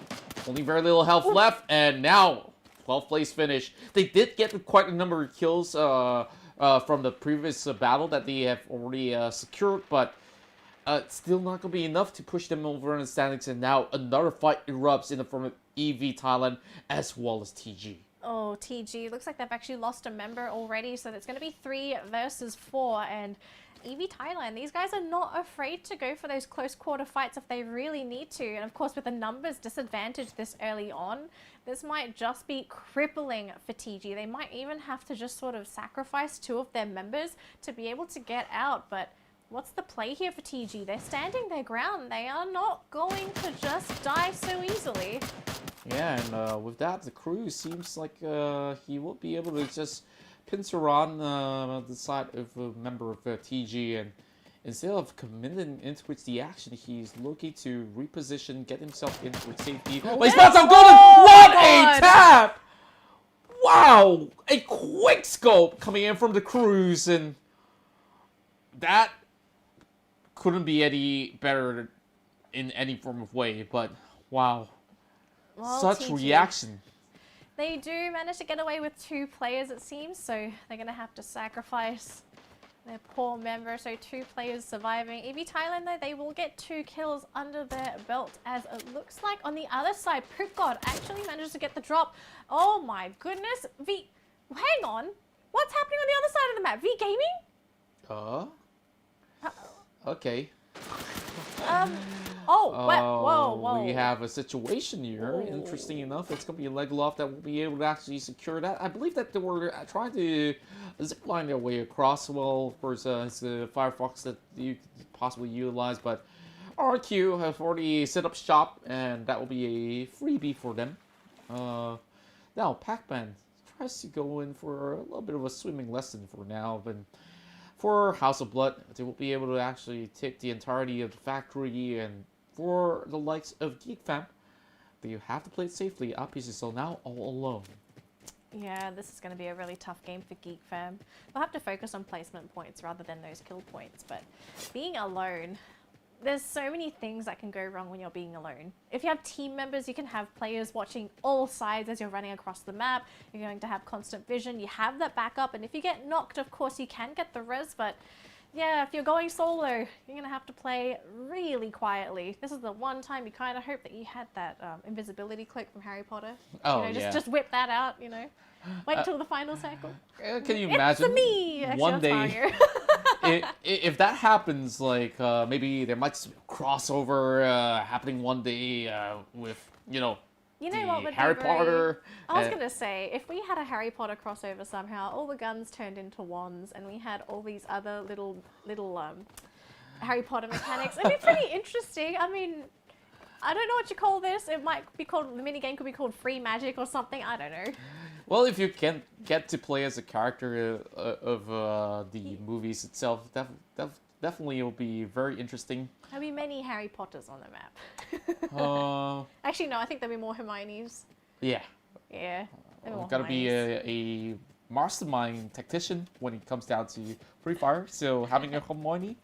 only very little health left, and now 12th place finish. They did get quite a number of kills from the previous battle that they have already secured, but it's still not going to be enough to push them over in the standings, and now another fight erupts in the form of EV Thailand as well as TG. Oh, TG, looks like they've actually lost a member already, so it's going to be 3 versus 4, and EV Thailand, these guys are not afraid to go for those close quarter fights if they really need to, and of course with the numbers disadvantage this early on, this might just be crippling for TG. They might even have to just sort of sacrifice 2 of their members to be able to get out, but what's the play here for TG? They're standing their ground. They are not going to just die so easily. Yeah, and with that, the crew seems like he will be able to just pincer on the side of a member of TG, and instead of committing into the action, he's looking to reposition, get himself in for safety. Oh, he's not so golden! What a tap! Wow! A quick scope coming in from the crews, and that couldn't be any better in any form of way, but wow. Well, such TG, reaction. They do manage to get away with 2 players, it seems, so they're going to have to sacrifice their poor member. So 2 players surviving. EV Thailand, though, they will get 2 kills under their belt, as it looks like on the other side, Purgatory actually manages to get the drop. Oh my goodness. Hang on. What's happening on the other side of the map? V Gaming? Okay. Whoa. We have a situation here. Interesting enough, it's going to be a leg loft that will be able to actually secure that. I believe that they were trying to zipline their way across. Well, of course, it's the Firefox that you could possibly utilize, but RQ have already set up shop, and that will be a freebie for them. Now, Pac-Man tries to go in for a little bit of a swimming lesson for now, but for House of Blood, they will be able to actually take the entirety of the factory, and for the likes of Geek Fam, they have to play it safely. Apis is so now all alone. Yeah, this is going to be a really tough game for Geek Fam. They'll have to focus on placement points rather than those kill points, but being alone, there's so many things that can go wrong when you're being alone. If you have team members, you can have players watching all sides as you're running across the map. You're going to have constant vision. You have that backup, and if you get knocked, of course, you can get the res, but yeah, if you're going solo, you're going to have to play really quietly. This is the one time you kind of hope that you had that invisibility cloak from Harry Potter. Oh, you know, yeah. Just whip that out, you know. Wait until the final cycle. Can you imagine? It's me! Actually, one day, if that happens, like maybe there might be a crossover happening one day with, you know what would Harry be Potter. I was gonna say, if we had a Harry Potter crossover somehow, all the guns turned into wands, and we had all these other little Harry Potter mechanics, it'd be pretty interesting. I mean, I don't know what you call this. It might be called, the minigame could be called free magic or something. I don't know. Well, if you can get to play as a character of the movies itself, definitely it will be very interesting. There'll be many Harry Potters on the map. Actually, no, I think there'll be more Hermiones. Yeah. Yeah. Gotta be a mastermind tactician when it comes down to Free Fire, so having a Hermione,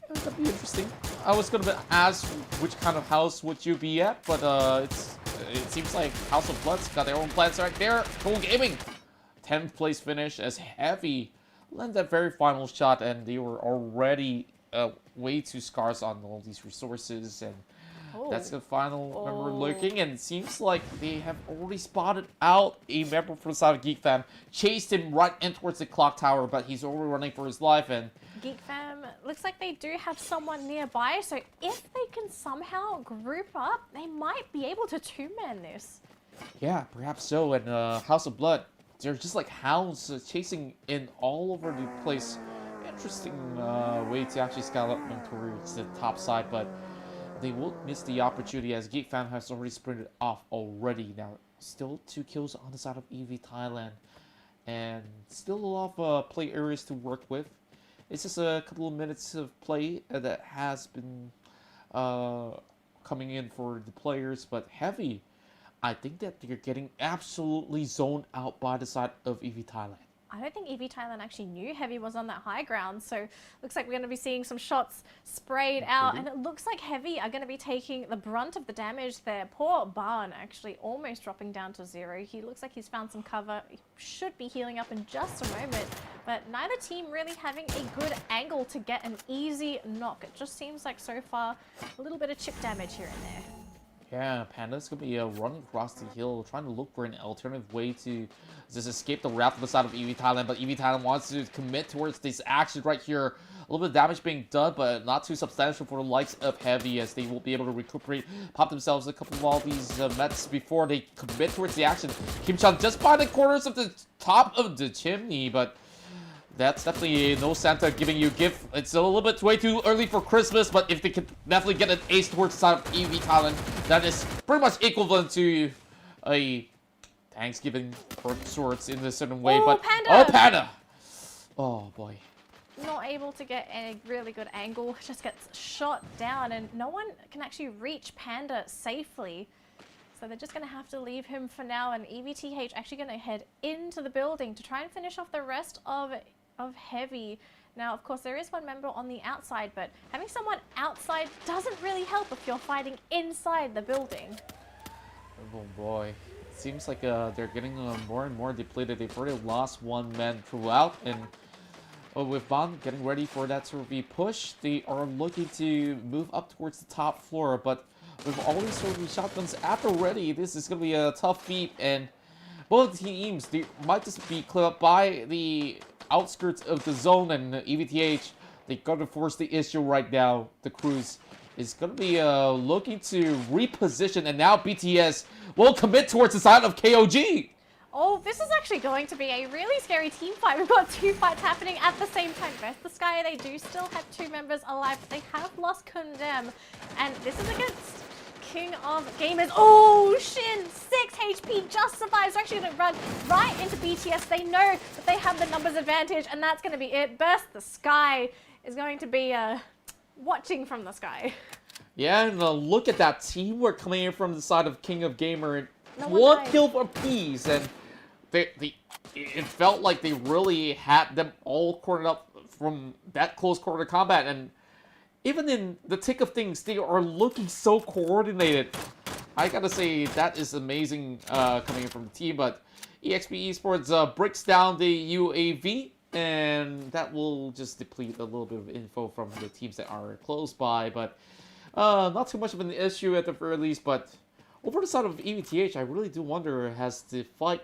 that'd be interesting. I was gonna ask which kind of house would you be at, but it seems like House of Blood's got their own plans right there. Cool Gaming, 10th place finish as Heavy landed that very final shot, and they were already way too scarce on all these resources, and that's the final member lurking, and it seems like they have already spotted out a member from the side of Geek Fam, chased him right in towards the clock tower, but he's already running for his life, and Geek Fam looks like they do have someone nearby, so if they can somehow group up, they might be able to 2-man this. Yeah, perhaps so, and House of Blood, they're just like hounds chasing in all over the place. Interesting way to actually scale up towards the top side, but they will miss the opportunity as Geek Fam has already sprinted off already. Now, still 2 kills on the side of EV Thailand, and still a lot of play areas to work with. It's just a couple of minutes of play that has been coming in for the players, but Heavy, I think that they're getting absolutely zoned out by the side of EV Thailand. I don't think EV Thailand actually knew Heavy was on that high ground, so looks like we're going to be seeing some shots sprayed out, and it looks like Heavy are going to be taking the brunt of the damage there. Poor Barn actually almost dropping down to 0. He looks like he's found some cover. He should be healing up in just a moment, but neither team really having a good angle to get an easy knock. It just seems like so far a little bit of chip damage here and there. Yeah, Panda's gonna be running across the hill, trying to look for an alternative way to just escape the wrath on the side of EV Thailand. But EV Thailand wants to commit towards this action right here. A little bit of damage being done, but not too substantial for the likes of Heavy, as they will be able to recuperate, pop themselves a couple of all these Mets before they commit towards the action. Kim Chun just by the corners of the top of the chimney, but that's definitely no Santa giving you a gift. It's a little bit way too early for Christmas, but if they could definitely get an ace towards the side of EV Thailand, that is pretty much equivalent to a Thanksgiving of sorts in a certain way. Oh, but Panda! Oh, Panda! Oh, boy. Not able to get a really good angle, just gets shot down, and no one can actually reach Panda safely. So they're just going to have to leave him for now, and EVTH actually going to head into the building to try and finish off the rest of Heavy. Now, of course, there is one member on the outside, but having someone outside doesn't really help if you're fighting inside the building. Oh boy. It seems like they're getting more and more depleted. They've already lost one man throughout, and with Bond getting ready for that sort of a push, they are looking to move up towards the top floor, but with all these sort of shotguns at the ready, this is going to be a tough feat, and both teams, they might just be cleared up by the outskirts of the zone, and EVTH, they got to force the issue right now. The Cruise is going to be looking to reposition, and now BTS will commit towards the side of KOG. Oh, this is actually going to be a really scary team fight. We've got two fights happening at the same time. Both the Sky, they do still have two members alive, but they have lost Condemn, and this is against King of Gamers. Oh, Shin, 6 HP, just survives. They're actually going to run right into BTS. They know that they have the numbers advantage, and that's going to be it. Burst the Sky is going to be watching from the sky. Yeah, and look at that teamwork coming in from the side of King of Gamer. And one kill for Peas, and it felt like they really had them all cornered up from that close quarter combat, and even in the thick of things, they are looking so coordinated. I gotta say, that is amazing coming in from the team, but EXP Esports breaks down the UAV, and that will just deplete a little bit of info from the teams that are close by, but not too much of an issue at the very least. But over the side of EVTH, I really do wonder, has the fight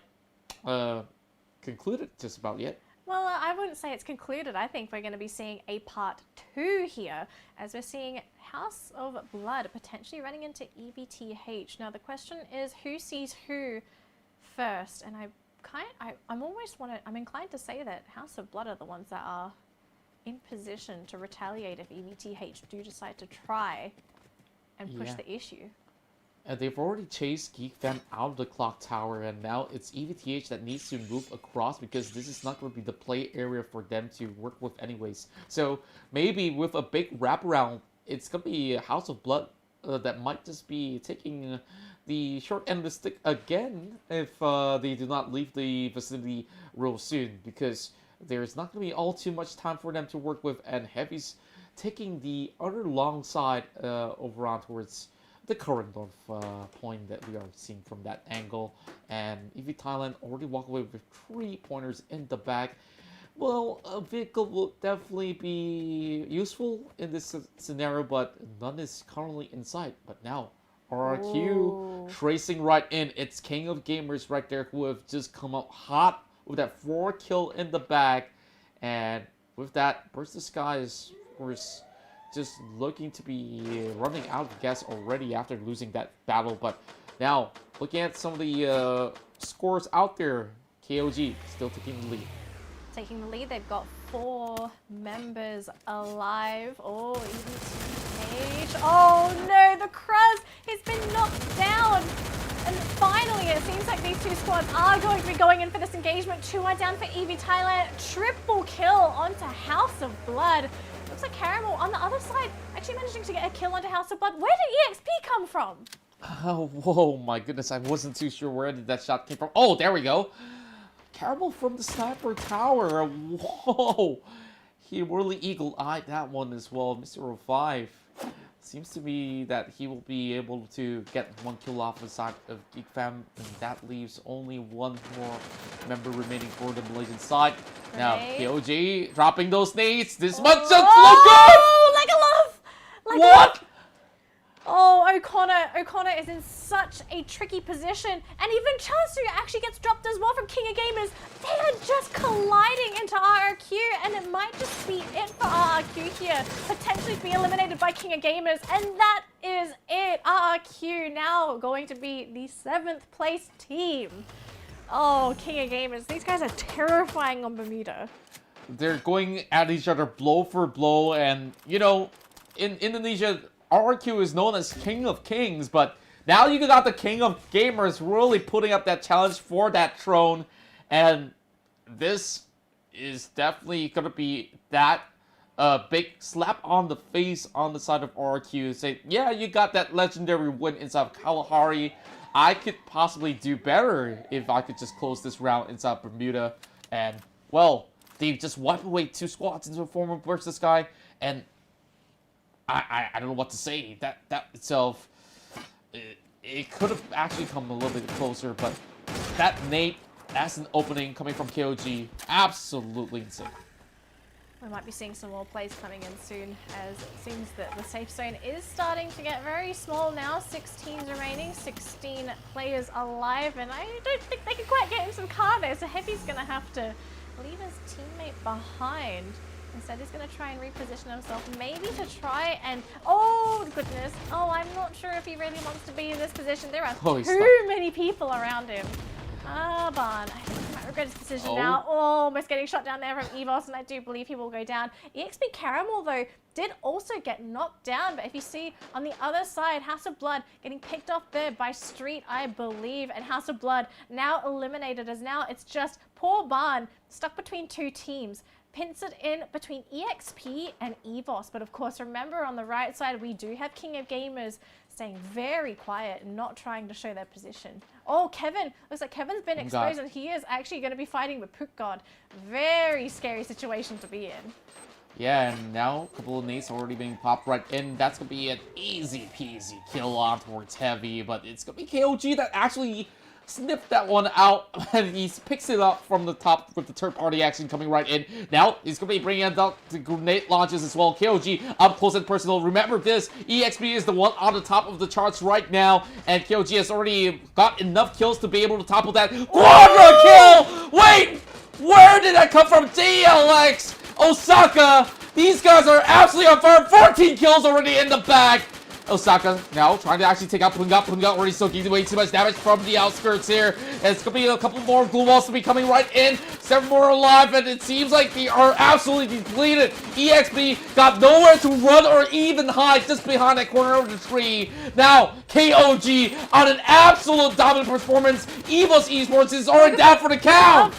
concluded just about yet? Well, I wouldn't say it's concluded. I think we're going to be seeing a part 2 here, as we're seeing House of Blood potentially running into EVTH. Now, the question is, who sees who first? And I'm inclined to say that House of Blood are the ones that are in position to retaliate if EVTH do decide to try and push the issue. And they've already chased Geek Fam out of the clock tower, and now it's EVTH that needs to move across, because this is not going to be the play area for them to work with anyways. So maybe with a big wraparound, it's going to be House of Blood that might just be taking the short end of the stick again if they do not leave the vicinity real soon, because there's not going to be all too much time for them to work with, and Heavy's taking the other long side over on towards the current north point that we are seeing from that angle. And EV Thailand already walked away with 3 pointers in the back. Well, a vehicle will definitely be useful in this scenario, but none is currently in sight. But now, RRQ tracing right in. It's King of Gamers right there, who have just come up hot with that 4 kill in the back. And with that, Burst the Sky is, of course, just looking to be running out of gas already after losing that battle. But now, looking at some of the scores out there, KOG still taking the lead. Taking the lead, they've got 4 members alive. Oh, EVTH. Oh no, the Kruz has been knocked down. And finally, it seems like these 2 squads are going to be going in for this engagement. 2 are down for EV Thailand. Triple kill onto House of Blood. Looks like Caramel on the other side actually managing to get a kill onto House of Blood. Where did EXP come from? Oh, whoa, my goodness. I wasn't too sure where did that shot came from. Oh, there we go. Caramel from the sniper tower. Whoa. He really eagle-eyed that one as well. Mr. 05. Seems to be that he will be able to get 1 kill off the side of Geek Fam, and that leaves only 1 more member remaining for the Malaysian side. Now, KOG dropping those nades. This much just look good! Like a love! What? Oh, O'Connor is in such a tricky position. And even Chasu actually gets dropped as well from King of Gamers. They are just colliding into RRQ, and it might just be it for RRQ here. Potentially be eliminated by King of Gamers, and that is it. RRQ now going to be the 7th place team. Oh, King of Gamers, these guys are terrifying on Bermuda. They're going at each other blow for blow, and you know, in Indonesia, RRQ is known as King of Kings, but now you got the King of Gamers really putting up that challenge for that throne, and this is definitely gonna be that big slap on the face on the side of RRQ. Say, yeah, you got that legendary win inside of Kalahari. I could possibly do better if I could just close this round inside Bermuda, and well, they just wiped away 2 squads into a form of versus guy, and I don't know what to say. That itself, it could have actually come a little bit closer, but that nade as an opening coming from KOG, absolutely insane. We might be seeing some more plays coming in soon, as it seems that the safe zone is starting to get very small now. 16 remaining, 16 players alive, and I don't think they can quite get him some cargo, so Heavy's going to have to leave his teammate behind. Instead, he's going to try and reposition himself, maybe to try and... Oh, goodness. Oh, I'm not sure if he really wants to be in this position. There are too many people around him. Ah, Barn. I think he might regret his decision now. Oh, almost getting shot down there from Evos, and I do believe he will go down. EXP Caramel, though, did also get knocked down, but if you see on the other side, House of Blood getting picked off there by Street, I believe, and House of Blood now eliminated, as now it's just poor Barn stuck between 2 teams. Pincered in between EXP and Evos, but of course remember on the right side we do have King of Gamers staying very quiet and not trying to show their position. Oh, Kevin, looks like Kevin's been exposed and he is actually going to be fighting with Purgatory. Very scary situation to be in. Yeah, and now a couple of nades already being popped right in. That's going to be an easy peasy kill on towards Heavy, but it's going to be KOG that actually snipped that one out, and he picks it up from the top with the third-party action coming right in. Now, he's going to be bringing out the grenade launches as well. KOG up close and personal. Remember this, EXP is the one on the top of the charts right now, and KOG has already got enough kills to be able to topple that. Quadra kill! Wait! Where did that come from? DLX! Osaka! These guys are absolutely on fire. 14 kills already in the bag. Osaka now trying to actually take out Punga. Punga already soaking way too much damage from the outskirts here. And it's going to be a couple more glue walls to be coming right in. 7 more alive, and it seems like they are absolutely depleted. EXP got nowhere to run or even hide just behind that corner of the tree. Now, KOG on an absolute dominant performance. Evos Esports is already down for the count.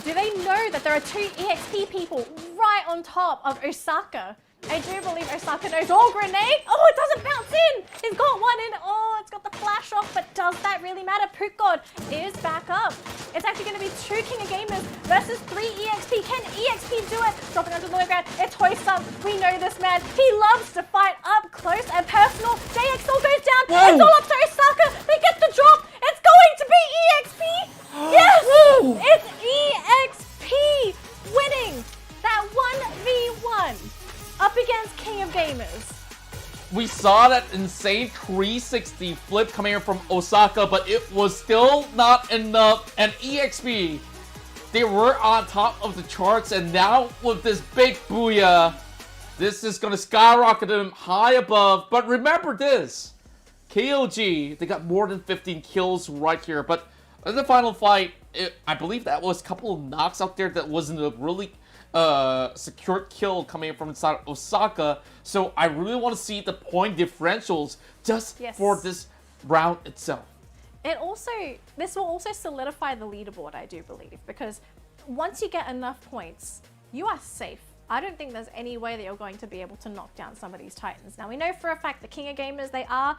Do they know that there are 2 EXP people right on top of Osaka? I do believe Osaka knows. Oh, grenade! Oh, it doesn't bounce in! He's got one in. Oh, it's got the flash off, but does that really matter? Purgod is back up. It's actually going to be 2 King of Gamers versus 3 EXP. Can EXP do it? Dropping onto the low ground. It's Hoysum. We know this man. He loves to fight up close and personal. JXL goes down. Whoa. It's all up to Osaka. They get the drop. It's going to be EXP. Yes! Whoa. It's EXP winning that 1v1. Up against King of Gamers. We saw that insane 360 flip coming in from Osaka, but it was still not enough. And EXP, they were on top of the charts, and now with this big booyah, this is going to skyrocket them high above. But remember this, KOG, they got more than 15 kills right here. But in the final fight, I believe that was a couple of knocks out there that wasn't a really secured kill coming from inside Osaka, so I really want to see the point differentials just for this round itself. This will also solidify the leaderboard, I do believe, because once you get enough points, you are safe. I don't think there's any way that you're going to be able to knock down some of these Titans. Now, we know for a fact the King of Gamers, they are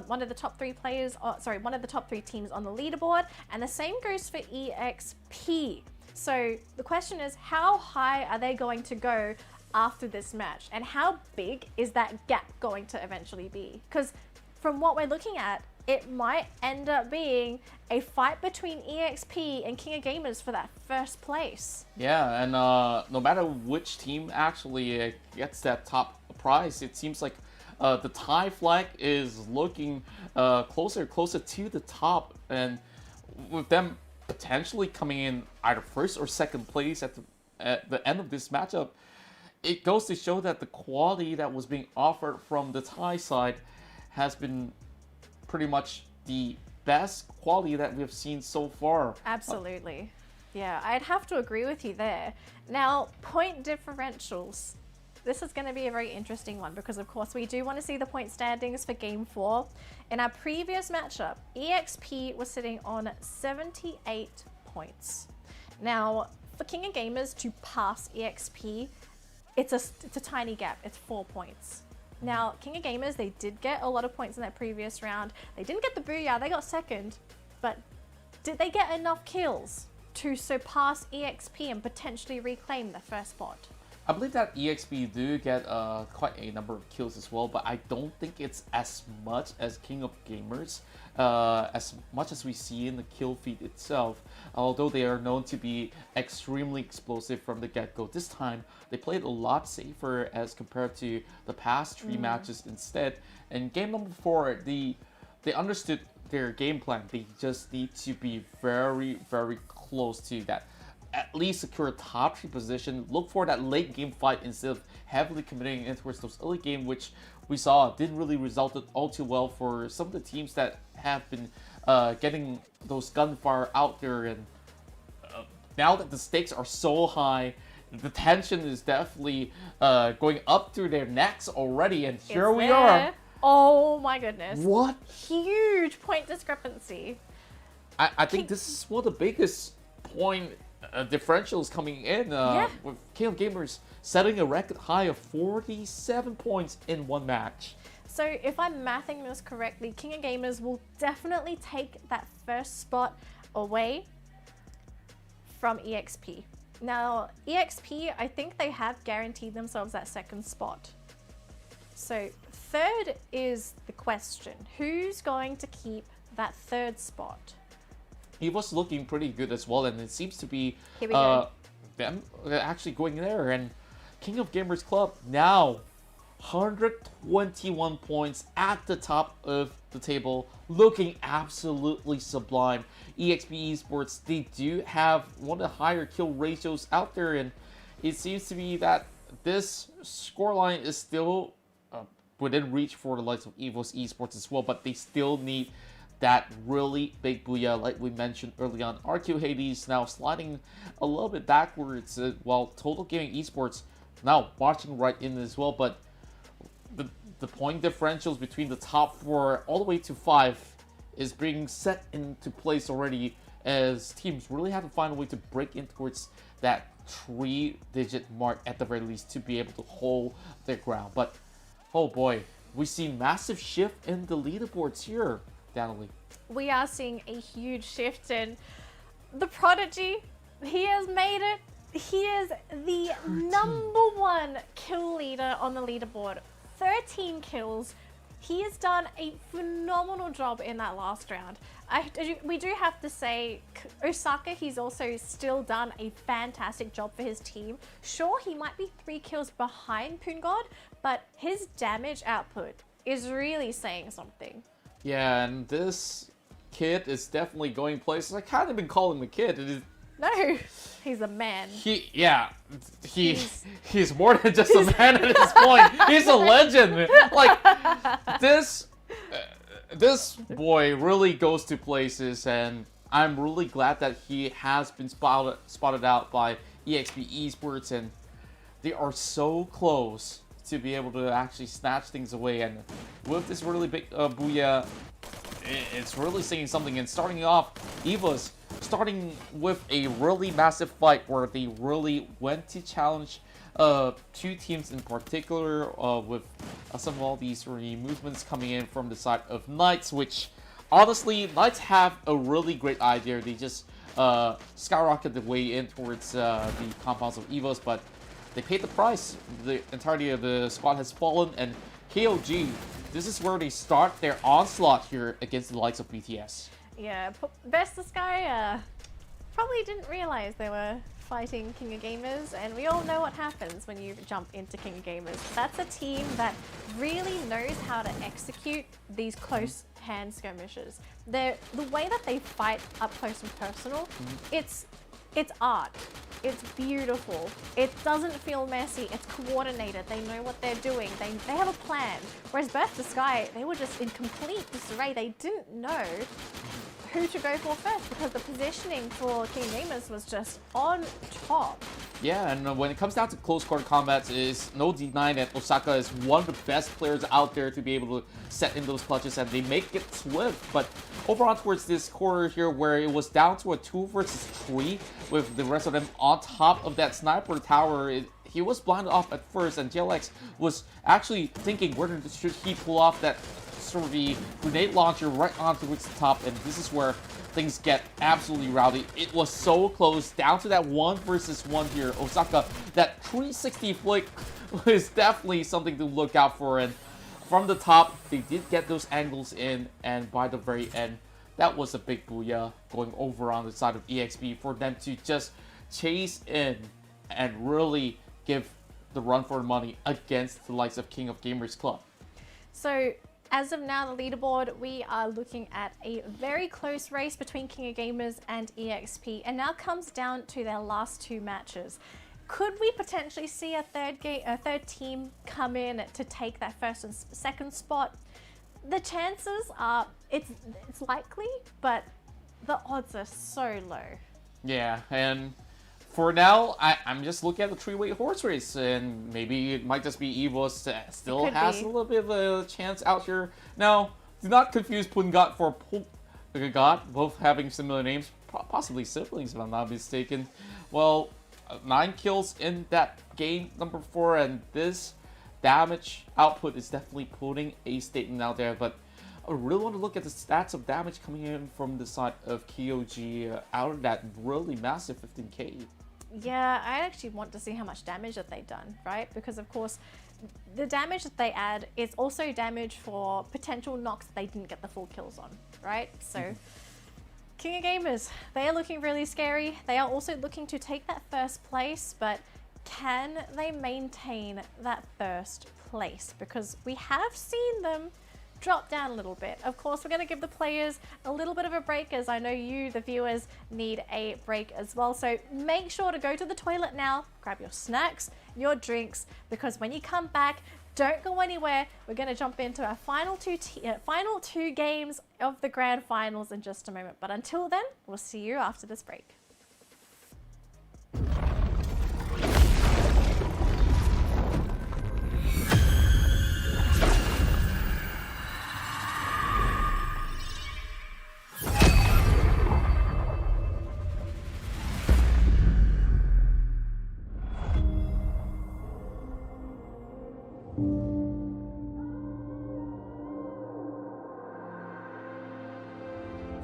one of the top 3 players, one of the top 3 teams on the leaderboard, and the same goes for EXP. So the question is, how high are they going to go after this match? And how big is that gap going to eventually be? Because from what we're looking at, it might end up being a fight between EXP and King of Gamers for that first place. Yeah, and no matter which team actually gets that top prize, it seems like the Thai flag is looking closer to the top, and with them potentially coming in either first or second place at the end of this matchup, it goes to show that the quality that was being offered from the Thai side has been pretty much the best quality that we've seen so far. Absolutely. Yeah, I'd have to agree with you there. Now, point differentials. This is going to be a very interesting one because, of course, we do want to see the point standings for Game 4. In our previous matchup, EXP was sitting on 78 points. Now, for King of Gamers to pass EXP, it's a tiny gap. It's 4 points. Now, King of Gamers, they did get a lot of points in that previous round. They didn't get the booyah, they got second. But did they get enough kills to surpass EXP and potentially reclaim the first spot? I believe that EXP do get quite a number of kills as well, but I don't think it's as much as King of Gamers, as much as we see in the kill feed itself. Although they are known to be extremely explosive from the get-go, this time they played a lot safer as compared to the past 3 matches instead. And game number 4, they understood their game plan. They just need to be very, very close to that. At least secure a top 3 position, look for that late game fight instead of heavily committing in towards those early game, which we saw didn't really result all too well for some of the teams that have been getting those gunfire out there. And now that the stakes are so high, the tension is definitely going up through their necks already, and here we are. Oh my goodness. What? Huge point discrepancy. I think this is one of the biggest point differentials coming in, with King of Gamers setting a record high of 47 points in one match. So if I'm mathing this correctly, King of Gamers will definitely take that first spot away from EXP. Now, EXP, I think they have guaranteed themselves that second spot. So third is the question. Who's going to keep that third spot? He was looking pretty good as well, and it seems to be them actually going there. And King of Gamers Club now 121 points at the top of the table, looking absolutely sublime. EXP Esports, they do have one of the higher kill ratios out there, and it seems to be that this scoreline is still within reach for the likes of Evos Esports as well, but they still need that really big booyah, like we mentioned early on. RQ Hades now sliding a little bit backwards, while Total Gaming Esports now watching right in as well. But the point differentials between the top 4 all the way to 5 is being set into place already, as teams really have to find a way to break in towards that 3-digit mark at the very least to be able to hold their ground. But oh boy, we see massive shift in the leaderboards here. We are seeing a huge shift in the Prodigy. He has made it. He is the #1 kill leader on the leaderboard. 13 kills. He has done a phenomenal job in that last round. We do have to say, Osaka, he's also still done a fantastic job for his team. Sure, he might be 3 kills behind Poongod, but his damage output is really saying something. Yeah, and this kid is definitely going places. I can't even call him a kid. It is... No, he's a man. He's more than just a man at this point. He's a legend. Like this boy really goes to places, and I'm really glad that he has been spotted out by EXP Esports, and they are so close to be able to actually snatch things away. And with this really big booyah, it's really saying something. And starting off, Evos starting with a really massive fight where they really went to challenge 2 teams in particular, with some of all these movements coming in from the side of Knights, which honestly, Knights have a really great idea. They just skyrocket the way in towards the compounds of Evos, but they paid the price. The entirety of the squad has fallen, and KOG, this is where they start their onslaught here against the likes of BTS. Yeah, Vestas guy probably didn't realize they were fighting King of Gamers, and we all know what happens when you jump into King of Gamers. That's a team that really knows how to execute these close hand skirmishes. The way that they fight up close and personal, it's art. It's beautiful. It doesn't feel messy. It's coordinated. They know what they're doing. They have a plan. Whereas Birth to Sky, they were just in complete disarray. They didn't know who to go for first because the positioning for King of Gamers was just on top. Yeah, and when it comes down to close quarter combats, is no denying that Osaka is one of the best players out there to be able to set in those clutches, and they make it swift. But over on towards this quarter here, where it was down to a 2 versus 3, with the rest of them on top of that sniper tower, he was blinded off at first, and JLX was actually thinking, where should he pull off that sort of the grenade launcher right onto the top, and this is where things get absolutely rowdy. It was so close, down to that 1 versus 1 here. Osaka, that 360 flick was definitely something to look out for, and from the top, they did get those angles in, and by the very end, that was a big booyah going over on the side of EXP for them to just chase in and really give the run for money against the likes of King of Gamers Club. So as of now, the leaderboard, we are looking at a very close race between King of Gamers and EXP, and now comes down to their last 2 matches. Could we potentially see a third team come in to take that first and second spot? The chances are it's likely, but the odds are so low. Yeah, and for now, I'm just looking at the 3-way horse race, and maybe it might just be Evos that still has a little bit of a chance out here. Now, do not confuse Pungat for Pungat, both having similar names, possibly siblings if I'm not mistaken. Well, 9 kills in that game number 4, and this damage output is definitely putting a statement out there, but I really want to look at the stats of damage coming in from the side of KOG out of that really massive 15k. Yeah, I actually want to see how much damage that they've done, right? Because of course, the damage that they add is also damage for potential knocks that they didn't get the full kills on, right? So, King of Gamers, they are looking really scary. They are also looking to take that first place, but can they maintain that first place? Because we have seen them drop down a little bit. Of course, we're going to give the players a little bit of a break, as I know you, the viewers, need a break as well. So make sure to go to the toilet now, grab your snacks, your drinks, because when you come back, don't go anywhere. We're going to jump into our final two games of the grand finals in just a moment. But until then, we'll see you after this break.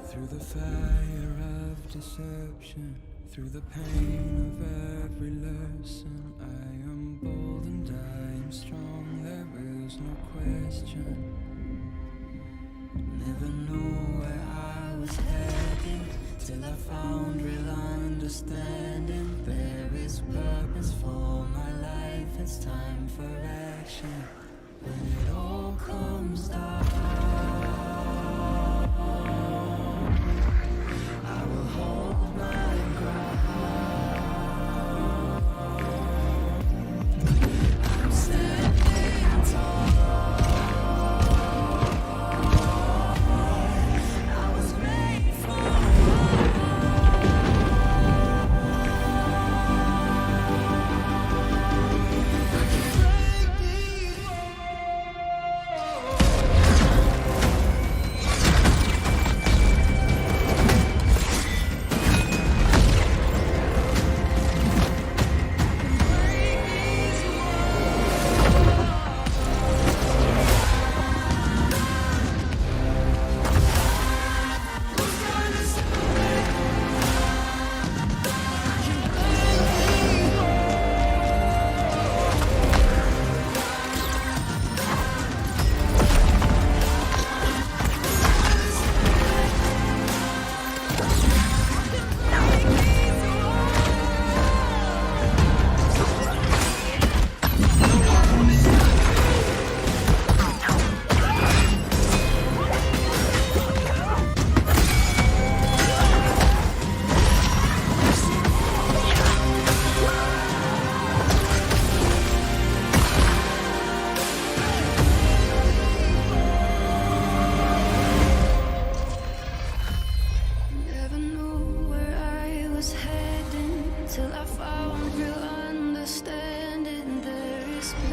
Through the fire of deception, through the pain of every lesson, I am bold and I am strong, there is no question. Never knew where I was heading, till I found real understanding. There is purpose for my life, it's time for action. When it all comes down, I will hold my ground. I'm standing tall. I was made for break these walls.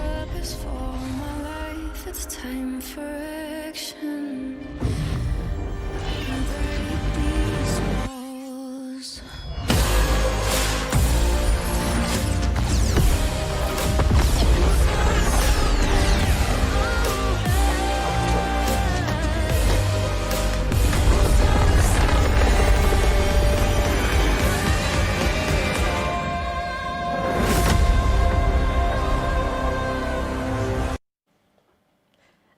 purpose for my life. It's time for action. Break these walls.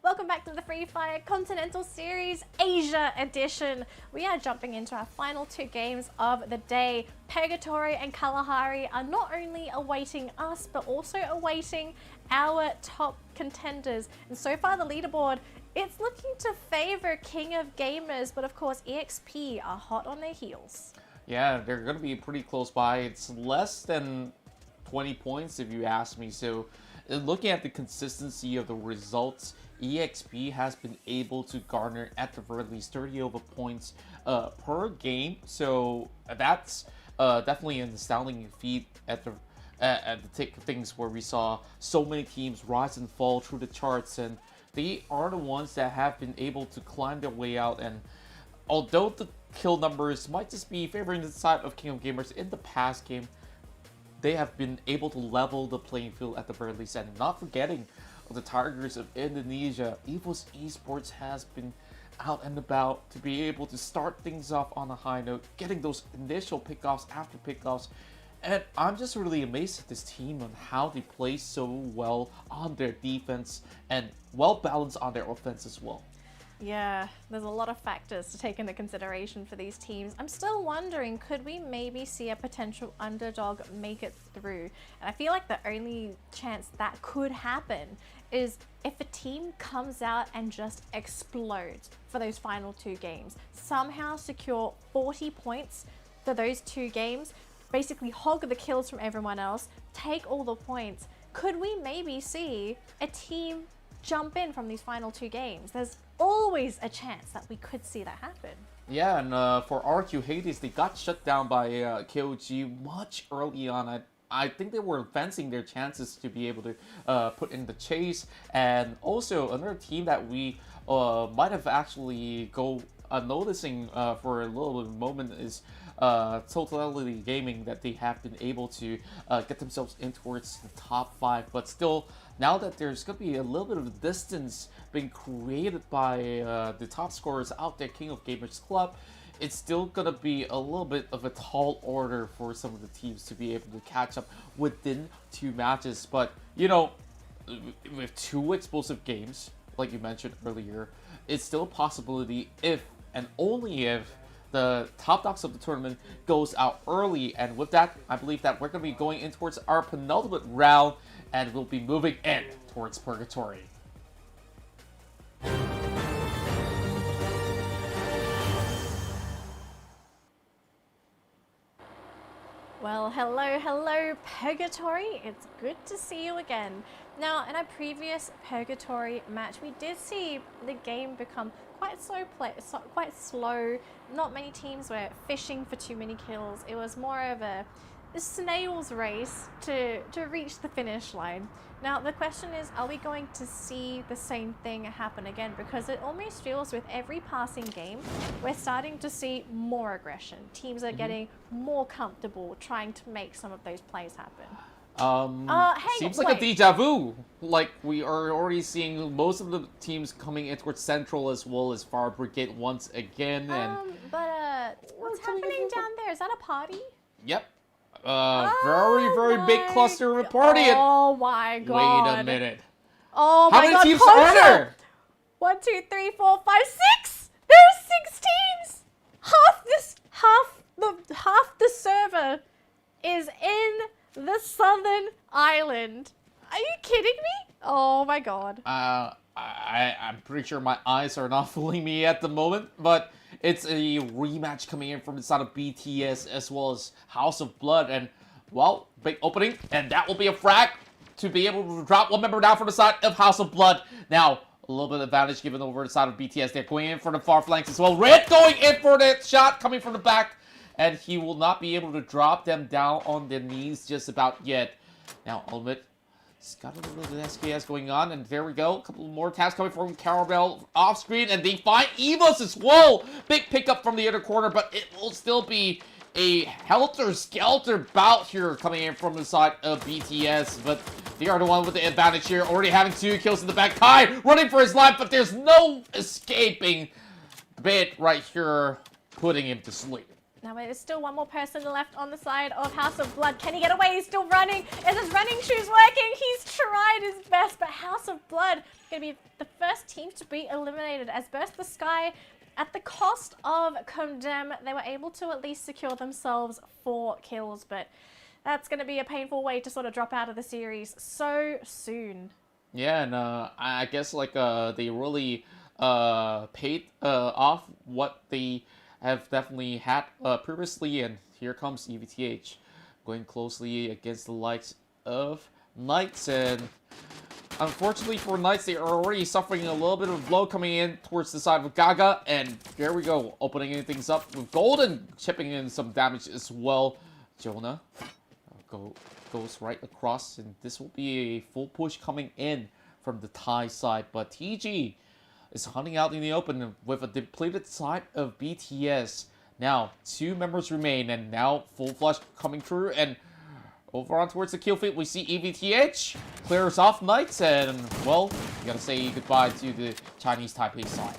Welcome back to the Fire Continental Series Asia Edition. We are jumping into our final two games of the day. Purgatory and Kalahari are not only awaiting us, but also awaiting our top contenders. And so far the leaderboard, it's looking to favor King of Gamers, but of course EXP are hot on their heels. Yeah, they're going to be pretty close by. It's less than 20 points if you ask me. So looking at the consistency of the results, EXP has been able to garner at the very least 30 over points per game. So that's definitely an astounding feat at the tick of things, where we saw so many teams rise and fall through the charts, and they are the ones that have been able to climb their way out. And although the kill numbers might just be favoring the side of King of Gamers in the past game, they have been able to level the playing field at the very least. And not forgetting the Tigers of Indonesia, Evos Esports has been out and about to be able to start things off on a high note, getting those initial pickoffs after pickoffs. And I'm just really amazed at this team on how they play so well on their defense and well balanced on their offense as well. Yeah, there's a lot of factors to take into consideration for these teams. I'm still wondering, could we maybe see a potential underdog make it through? And I feel like the only chance that could happen is if a team comes out and just explodes for those final two games. Somehow secure 40 points for those two games, basically hog the kills from everyone else, take all the points. Could we maybe see a team jump in from these final two games? There's always a chance that we could see that happen. Yeah, and for RQ Hades, they got shut down by KOG much early on. I think they were fencing their chances to be able to put in the chase. And also another team that we might have actually go noticing for a little moment is Totality Gaming, that they have been able to get themselves in towards the top 5. But still, now that there's going to be a little bit of a distance being created by the top scorers out there, King of Gamers Club, it's still going to be a little bit of a tall order for some of the teams to be able to catch up within 2 matches. But, you know, with 2 explosive games, like you mentioned earlier, it's still a possibility if and only if the top dogs of the tournament goes out early. And with that, I believe that we're going to be going in towards our penultimate round, and we'll be moving in towards Purgatory. Well, hello, Purgatory. It's good to see you again. Now, in our previous Purgatory match, we did see the game become quite slow. Not many teams were fishing for too many kills. It was more of a snail's race to reach the finish line. Now, the question is, are we going to see the same thing happen again? Because it almost feels with every passing game, we're starting to see more aggression. Teams are getting more comfortable trying to make some of those plays happen. Seems like a deja vu. Like, we are already seeing most of the teams coming in towards Central as well as Fire Brigade once again. And What's happening down there? Is that a party? Yep. Very big cluster of a party. Oh my god. Wait a minute. Oh my god. How many teams are there? 1, 2, 3, 4, 5, 6. There's 6 teams. Half the server is in the southern island. Are you kidding me? Oh my god. I'm pretty sure my eyes are not fooling me at the moment, but it's a rematch coming in from the side of BTS as well as House of Blood, and well, big opening, and that will be a frag to be able to drop one member down from the side of House of Blood. Now, a little bit of advantage given over the side of BTS. They're going in for the far flanks as well. Red going in for the shot coming from the back, and he will not be able to drop them down on their knees just about yet. Now, Ultimate He's got a little bit of SKS going on, and there we go. A couple more taps coming from Caramel off screen, and they find Evos as well. Big pickup from the other corner, but it will still be a helter-skelter bout here coming in from the side of BTS, but they are the one with the advantage here, already having 2 kills in the back. Kai running for his life, but there's no escaping Bit right here, putting him to sleep. Now there's still one more person left on the side of House of Blood. Can he get away? He's still running. Is his running shoes working? He's tried his best, but House of Blood going to be the first team to be eliminated as Burst the Sky, at the cost of Condemn, they were able to at least secure themselves 4 kills, but that's going to be a painful way to sort of drop out of the series so soon. Yeah, and I guess like they really paid off what they have definitely had previously, and here comes EVTH going closely against the likes of Knights, and unfortunately for Knights, they are already suffering a little bit of a blow coming in towards the side of Gaga, and there we go, opening things up with Golden chipping in some damage as well. Jonah goes right across, and this will be a full push coming in from the Thai side, but TG is hunting out in the open with a depleted side of BTS. Now, 2 members remain, and now full flush coming through, and over on towards the kill feed, we see EVTH clears off Knights, and, well, you gotta say goodbye to the Chinese Taipei side.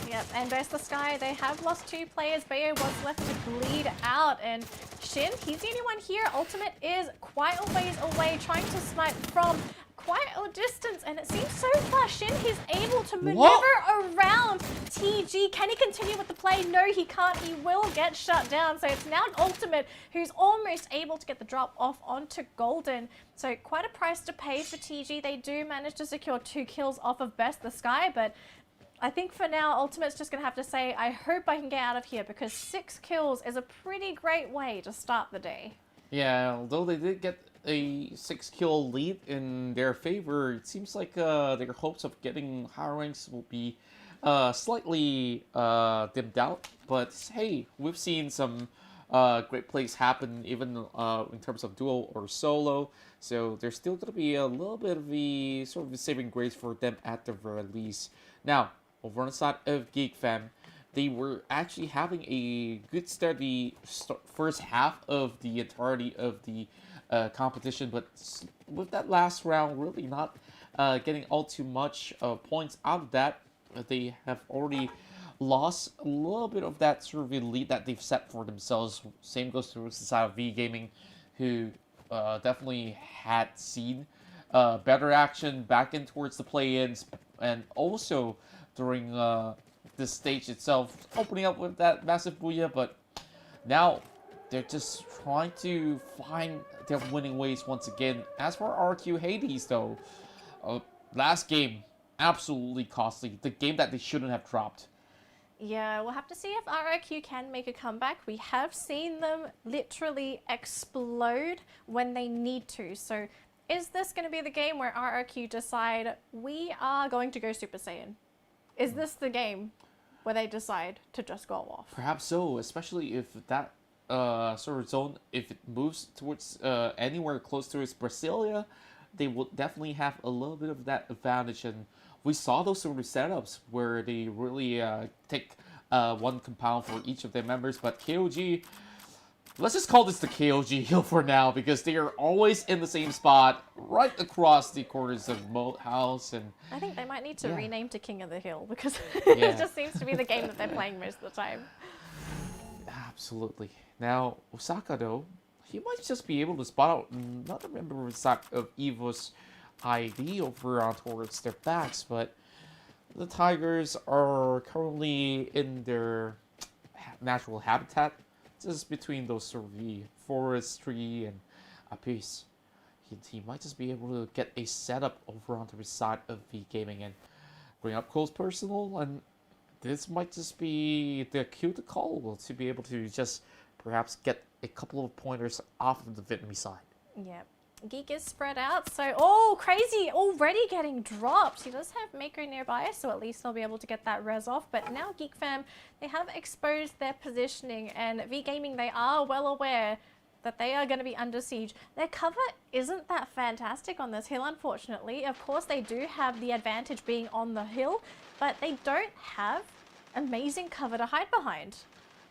Yep, and Burst the Sky, they have lost 2 players. Bayo was left to bleed out, and Shin, he's the only one here. Ultimate is quite a ways away, trying to smite from quite a distance, and it seems so far Shin, he's able to maneuver around TG. Can he continue with the play? No, he can't. He will get shut down. So it's now Ultimate who's almost able to get the drop off onto Golden. So quite a price to pay for TG. They do manage to secure 2 kills off of Burst the Sky, but I think for now, Ultimate's just going to have to say, I hope I can get out of here, because 6 kills is a pretty great way to start the day. Yeah, although they did get a 6-kill lead in their favor, it seems like their hopes of getting higher ranks will be slightly dimmed out. But hey, we've seen some great plays happen even in terms of duo or solo, so there's still going to be a little bit of a sort of a saving grace for them at the very least. Now, over on the side of Geek Fam, they were actually having a good steady first half of the entirety of the competition, but with that last round really not getting all too much points out of that, they have already lost a little bit of that sort of lead that they've set for themselves. Same goes to the side of V Gaming, who definitely had seen better action back in towards the play-ins, and also during this stage itself, opening up with that massive booyah, but now they're just trying to find their winning ways once again. As for RQ Hades though, last game, absolutely costly. The game that they shouldn't have dropped. Yeah, we'll have to see if RRQ can make a comeback. We have seen them literally explode when they need to. So is this going to be the game where RRQ decide we are going to go Super Saiyan? Is this the game where they decide to just go off? Perhaps so, especially if that sort of zone, if it moves towards anywhere close to its Brasilia, they will definitely have a little bit of that advantage. And we saw those sort of setups where they really take one compound for each of their members. But KOG, let's just call this the KOG hill for now, because they are always in the same spot, right across the corners of Moat House. And I think they might need to rename to King of the Hill, because Yeah. it just seems to be the game that they're playing most of the time. Absolutely. Now, Osaka, though, he might just be able to spot out another member of Evos ID over on towards their backs, but the Tigers are currently in their natural habitat, just between those sort of the forestry and a piece. He might just be able to get a setup over onto the side of V Gaming and going up close personal, and this might just be the cue to call to be able to just perhaps get a couple of pointers off of the Vietnamese side. Yep. Geek is spread out, so oh, crazy, already getting dropped. He does have Mako nearby, so at least they'll be able to get that res off. But now Geek Fam, they have exposed their positioning, and V Gaming, they are well aware that they are going to be under siege. Their cover isn't that fantastic on this hill, unfortunately. Of course, they do have the advantage being on the hill, but they don't have amazing cover to hide behind.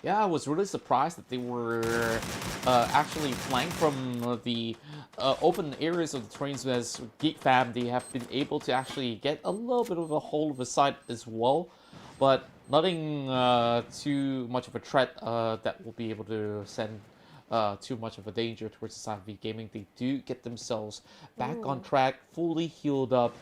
Yeah, I was really surprised that they were actually flanked from the open areas of the terrains. As Geek Fam, they have been able to actually get a little bit of a hold of the side as well, but nothing too much of a threat that will be able to send too much of a danger towards the side of V Gaming. They do get themselves back on track, fully healed up,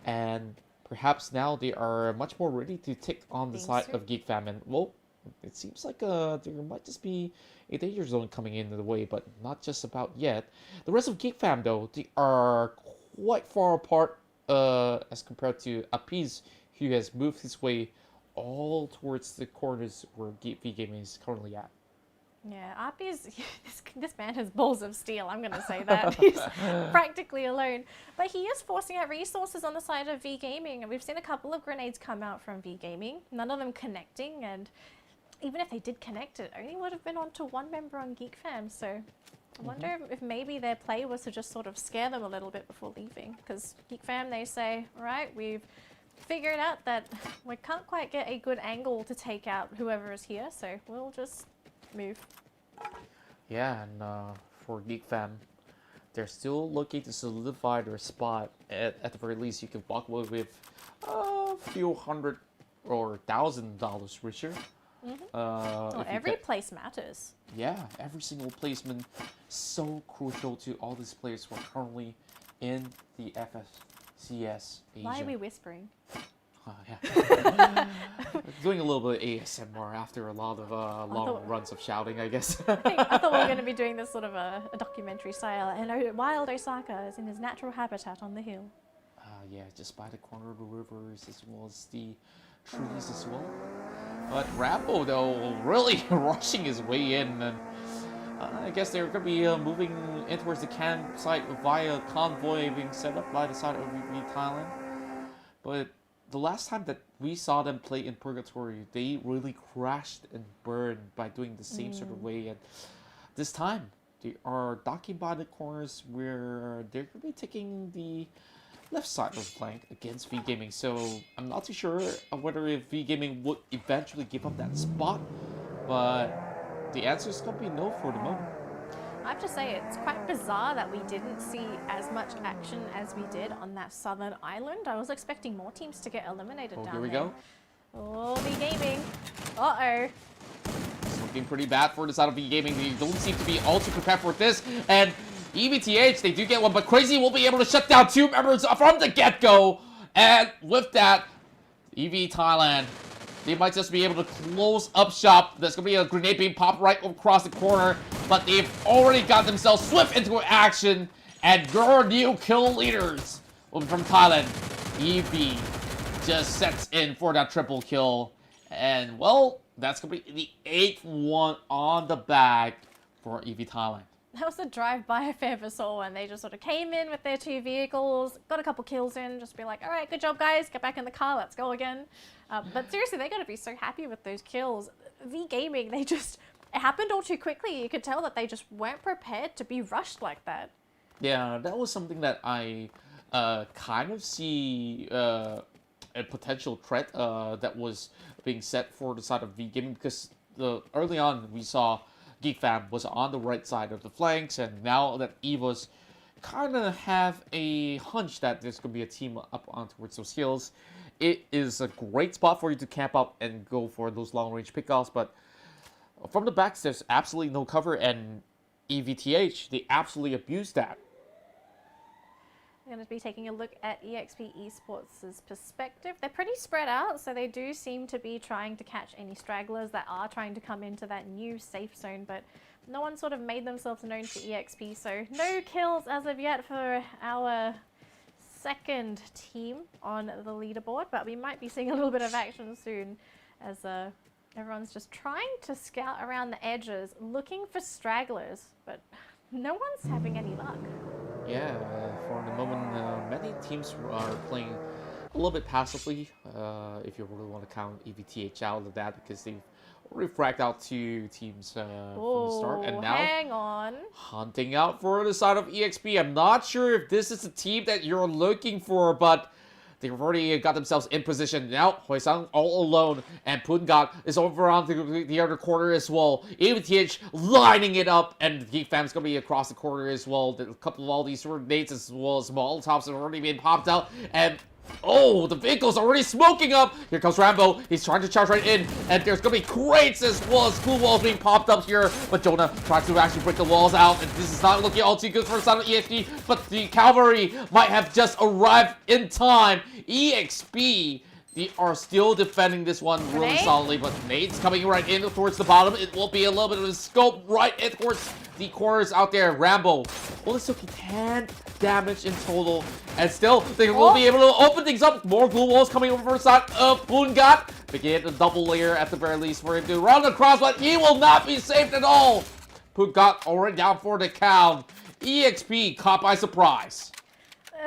and perhaps now they are much more ready to take on the side of Geek Fam. And well, it seems like there might just be a danger zone coming into the way, but not just about yet. The rest of Geek Fam, though, they are quite far apart as compared to Apiz, who has moved his way all towards the corners where V Gaming is currently at. Yeah, Api's, this man has balls of steel, I'm going to say that. He's practically alone. But he is forcing out resources on the side of V Gaming, and we've seen a couple of grenades come out from V Gaming, none of them connecting, and even if they did connect, it only would have been onto one member on Geek Fam. So I wonder if maybe their play was to just sort of scare them a little bit before leaving. Because Geek Fam, they say, right, we've figured out that we can't quite get a good angle to take out whoever is here, so we'll just move. Yeah, and for Geek Fam, they're still looking to solidify their spot. At the very least, you can walk away with a few $100 or $1,000 richer. Well, every place matters. Yeah, every single placement so crucial to all these players who are currently in the FSCS Asia. Why are we whispering? Yeah. Doing a little bit of ASMR after a lot of long runs of shouting, I guess. I thought we were going to be doing this sort of a documentary style, and wild Osaka is in his natural habitat on the hill. Yeah, just by the corner of the rivers as well as the trees as well. But Rambo, though, really rushing his way in, and I guess they're going to be moving in towards the campsite via convoy being set up by the side of Thailand. But the last time that we saw them play in Purgatory, they really crashed and burned by doing the same sort of way. And this time, they are docking by the corners where they're going to be taking the left side of the flank against V Gaming. So I'm not too sure whether if V Gaming would eventually give up that spot, but the answer is going to be no for the moment. I have to say, it's quite bizarre that we didn't see as much action as we did on that southern island. I was expecting more teams to get eliminated down there. Here we go. Oh, V Gaming. Uh-oh. It's looking pretty bad for the side of V Gaming. They don't seem to be all too prepared for this. And EVTH, they do get one, but Crazy will be able to shut down two members from the get-go. And with that, EV Thailand, they might just be able to close up shop. There's going to be a grenade being popped right across the corner, but they've already got themselves swift into action. And your new kill leaders will be from Thailand. EV just sets in for that triple kill. And, well, that's going to be the 8th one on the bag for EV Thailand. That was a drive-by affair for Seoul, and they just sort of came in with their two vehicles, got a couple kills in, just be like, all right, good job, guys, get back in the car, let's go again. But seriously, they got to be so happy with those kills. V Gaming, it happened all too quickly. You could tell that they just weren't prepared to be rushed like that. Yeah, that was something that I kind of see a potential threat that was being set for the side of V Gaming, because early on we saw Geek Fam was on the right side of the flanks, and now that Evos kind of have a hunch that there's going to be a team up on towards those hills, it is a great spot for you to camp up and go for those long-range pickoffs. But from the backs, there's absolutely no cover, and EVTH, they absolutely abused that. I'm going to be taking a look at EXP Esports' perspective. They're pretty spread out, so they do seem to be trying to catch any stragglers that are trying to come into that new safe zone, but no one sort of made themselves known to EXP, so no kills as of yet for our second team on the leaderboard, but we might be seeing a little bit of action soon as everyone's just trying to scout around the edges, looking for stragglers, but no one's having any luck. Yeah, for the moment, many teams are playing a little bit passively, if you really want to count EVTH out of that, because they've already fragged out 2 teams from the start, and now hang on. hunting out for the side of EXP. I'm not sure if this is the team that you're looking for, but they've already got themselves in position. Now, Hoysang all alone, and Pungat is over on the other corner as well. EVTH lining it up, and Geek Fam's going to be across the corner as well. A couple of all these grenades as well as Molotovs have already been popped out, and oh, the vehicle's already smoking up. Here comes Rambo. He's trying to charge right in. And there's going to be crates as well as glue walls being popped up here. But Jonah tries to actually break the walls out. And this is not looking all too good for the side of EXP. But the cavalry might have just arrived in time. EXP, they are still defending this one really solidly. But Nate's coming right in towards the bottom. It will be a little bit of a scope right in towards the corners out there. Rambo only took 10 damage in total, and still they will be able to open things up. More glue walls coming over from the side of Pungat. They get a double layer at the very least for him to run across, but he will not be saved at all. Pungat already down for the count. EXP caught by surprise.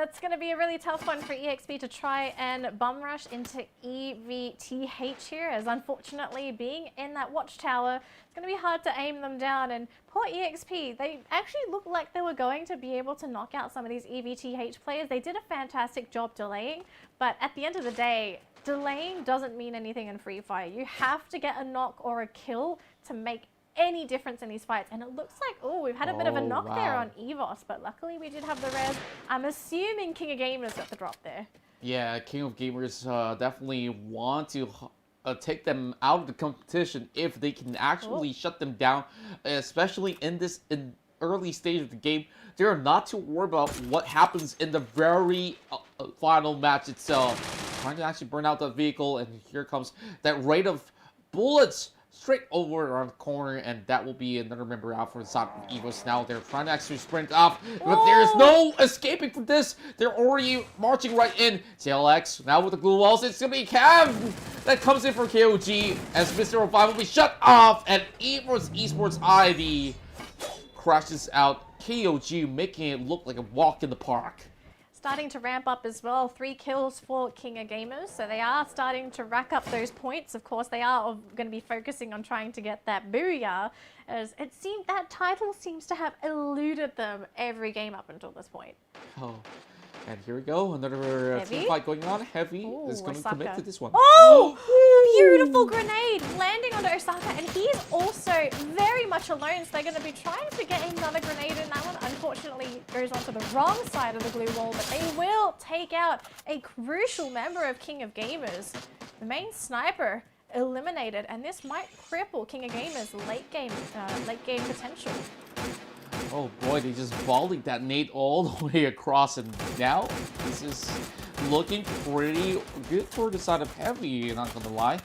It's going to be a really tough one for EXP to try and bum rush into EVTH here, as unfortunately being in that watchtower, it's going to be hard to aim them down. And poor EXP, they actually looked like they were going to be able to knock out some of these EVTH players. They did a fantastic job delaying, but at the end of the day, delaying doesn't mean anything in Free Fire. You have to get a knock or a kill to make any difference in these fights. And it looks like, oh, we've had a bit of a knock there on Evos, but luckily we did have the res. I'm assuming King of Gamers got the drop there. Yeah, King of Gamers definitely want to take them out of the competition if they can actually shut them down, especially in this early stage of the game. They're not too worried about what happens in the very final match itself. Trying to actually burn out the vehicle, and here comes that rate of bullets straight over around the corner, and that will be another member out for the side of Evos. Now they're trying to actually sprint off, but there's no escaping from this. They're already marching right in. TLX now with the glue walls. It's gonna be Cav that comes in for KOG as Mr. 05 will be shut off, and Evos Esports IV crashes out. KOG making it look like a walk in the park. Starting to ramp up as well. 3 kills for King of Gamers, so they are starting to rack up those points. Of course, they are going to be focusing on trying to get that booyah, as it seems that title seems to have eluded them every game up until this point. Oh, and here we go. Another team fight going on. Heavy is going to commit to this one. Oh, beautiful grenade landing onto Osaka, and he's also very much alone, so they're going to be trying to get another grenade in. That one unfortunately goes onto the wrong side of the glue wall, but they will take out a crucial member of King of Gamers. The main sniper eliminated, and this might cripple King of Gamers' late game potential. Oh boy, they just volleyed that nade all the way across, and now this is looking pretty good for the side of Heavy, not gonna lie.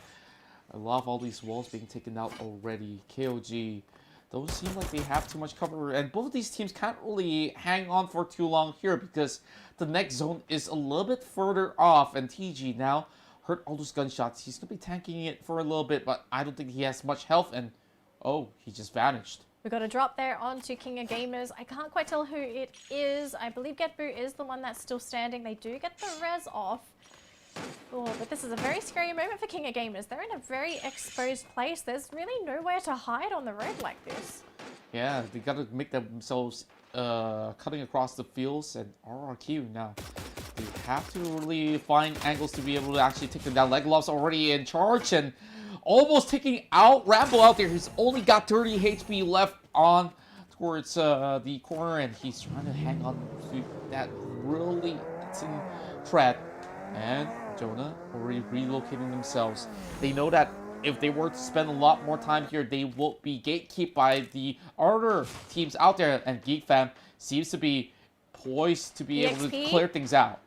I love all these walls being taken out already. KOG, those seem like they have too much cover, and both of these teams can't really hang on for too long here because the next zone is a little bit further off, and TG now heard all those gunshots. He's gonna be tanking it for a little bit, but I don't think he has much health, and oh, he just vanished. We got a drop there onto King of Gamers. I can't quite tell who it is. I believe Getboo is the one that's still standing. They do get the res off. Oh, but this is a very scary moment for King of Gamers. They're in a very exposed place. There's really nowhere to hide on the road like this. Yeah, they gotta make themselves cutting across the fields, and RRQ now. They have to really find angles to be able to actually take them down. Leglov's already in charge, and almost taking out Rambo out there. He's only got 30 HP left on towards the corner, and he's trying to hang on to that really threat. And Jonah already relocating themselves. They know that if they were to spend a lot more time here, they will be gatekept by the other teams out there, and Geek Fam seems to be poised to be able to clear things out.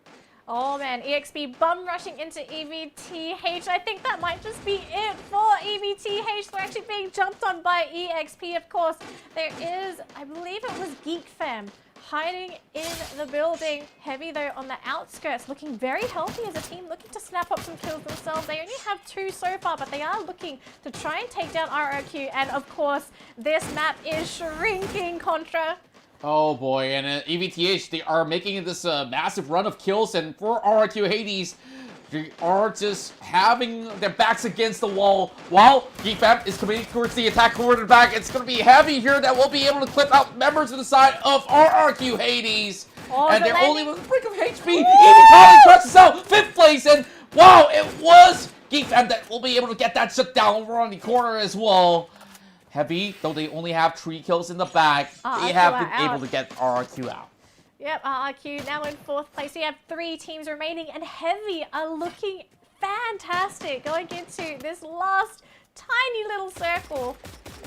Oh man, EXP bum rushing into EVTH. I think that might just be it for EVTH. They're actually being jumped on by EXP, of course. There is, I believe it was Geek Fam, hiding in the building. Heavy though on the outskirts, looking very healthy as a team, looking to snap up some kills themselves. They only have 2 so far, but they are looking to try and take down RRQ. And of course, this map is shrinking, Contra. Oh boy, and EVTH, they are making this massive run of kills, and for RRQ Hades, They are just having their backs against the wall while Geek Fam is committing towards the attack toward the back. It's going to be Heavy here that will be able to clip out members of the side of RRQ Hades. And they're only with a brick of HP. Even Colin crushes out 5th place. And wow, it was Geek Fam that will be able to get that shut down over on the corner as well. Heavy, though they only have 3 kills in the back, they have been able to get RRQ out. Yep, RRQ now in 4th place. We have 3 teams remaining, and Heavy are looking fantastic going into this last tiny little circle.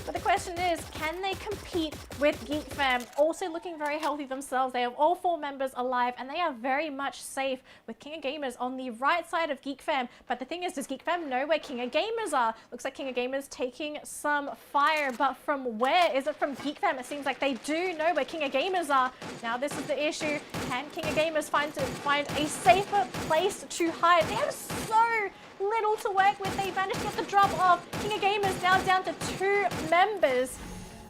But the question is, can they compete with Geek Fam? Also looking very healthy themselves. They have all 4 members alive, and they are very much safe with King of Gamers on the right side of Geek Fam. But the thing is, does Geek Fam know where King of Gamers are? Looks like King of Gamers taking some fire, but from where? Is it from Geek Fam? It seems like they do know where King of Gamers are. Now this is the issue. Can King of Gamers find a safer place to hide? They have so little to work with. They managed to get the drop off. King of Gamers now down to 2 members.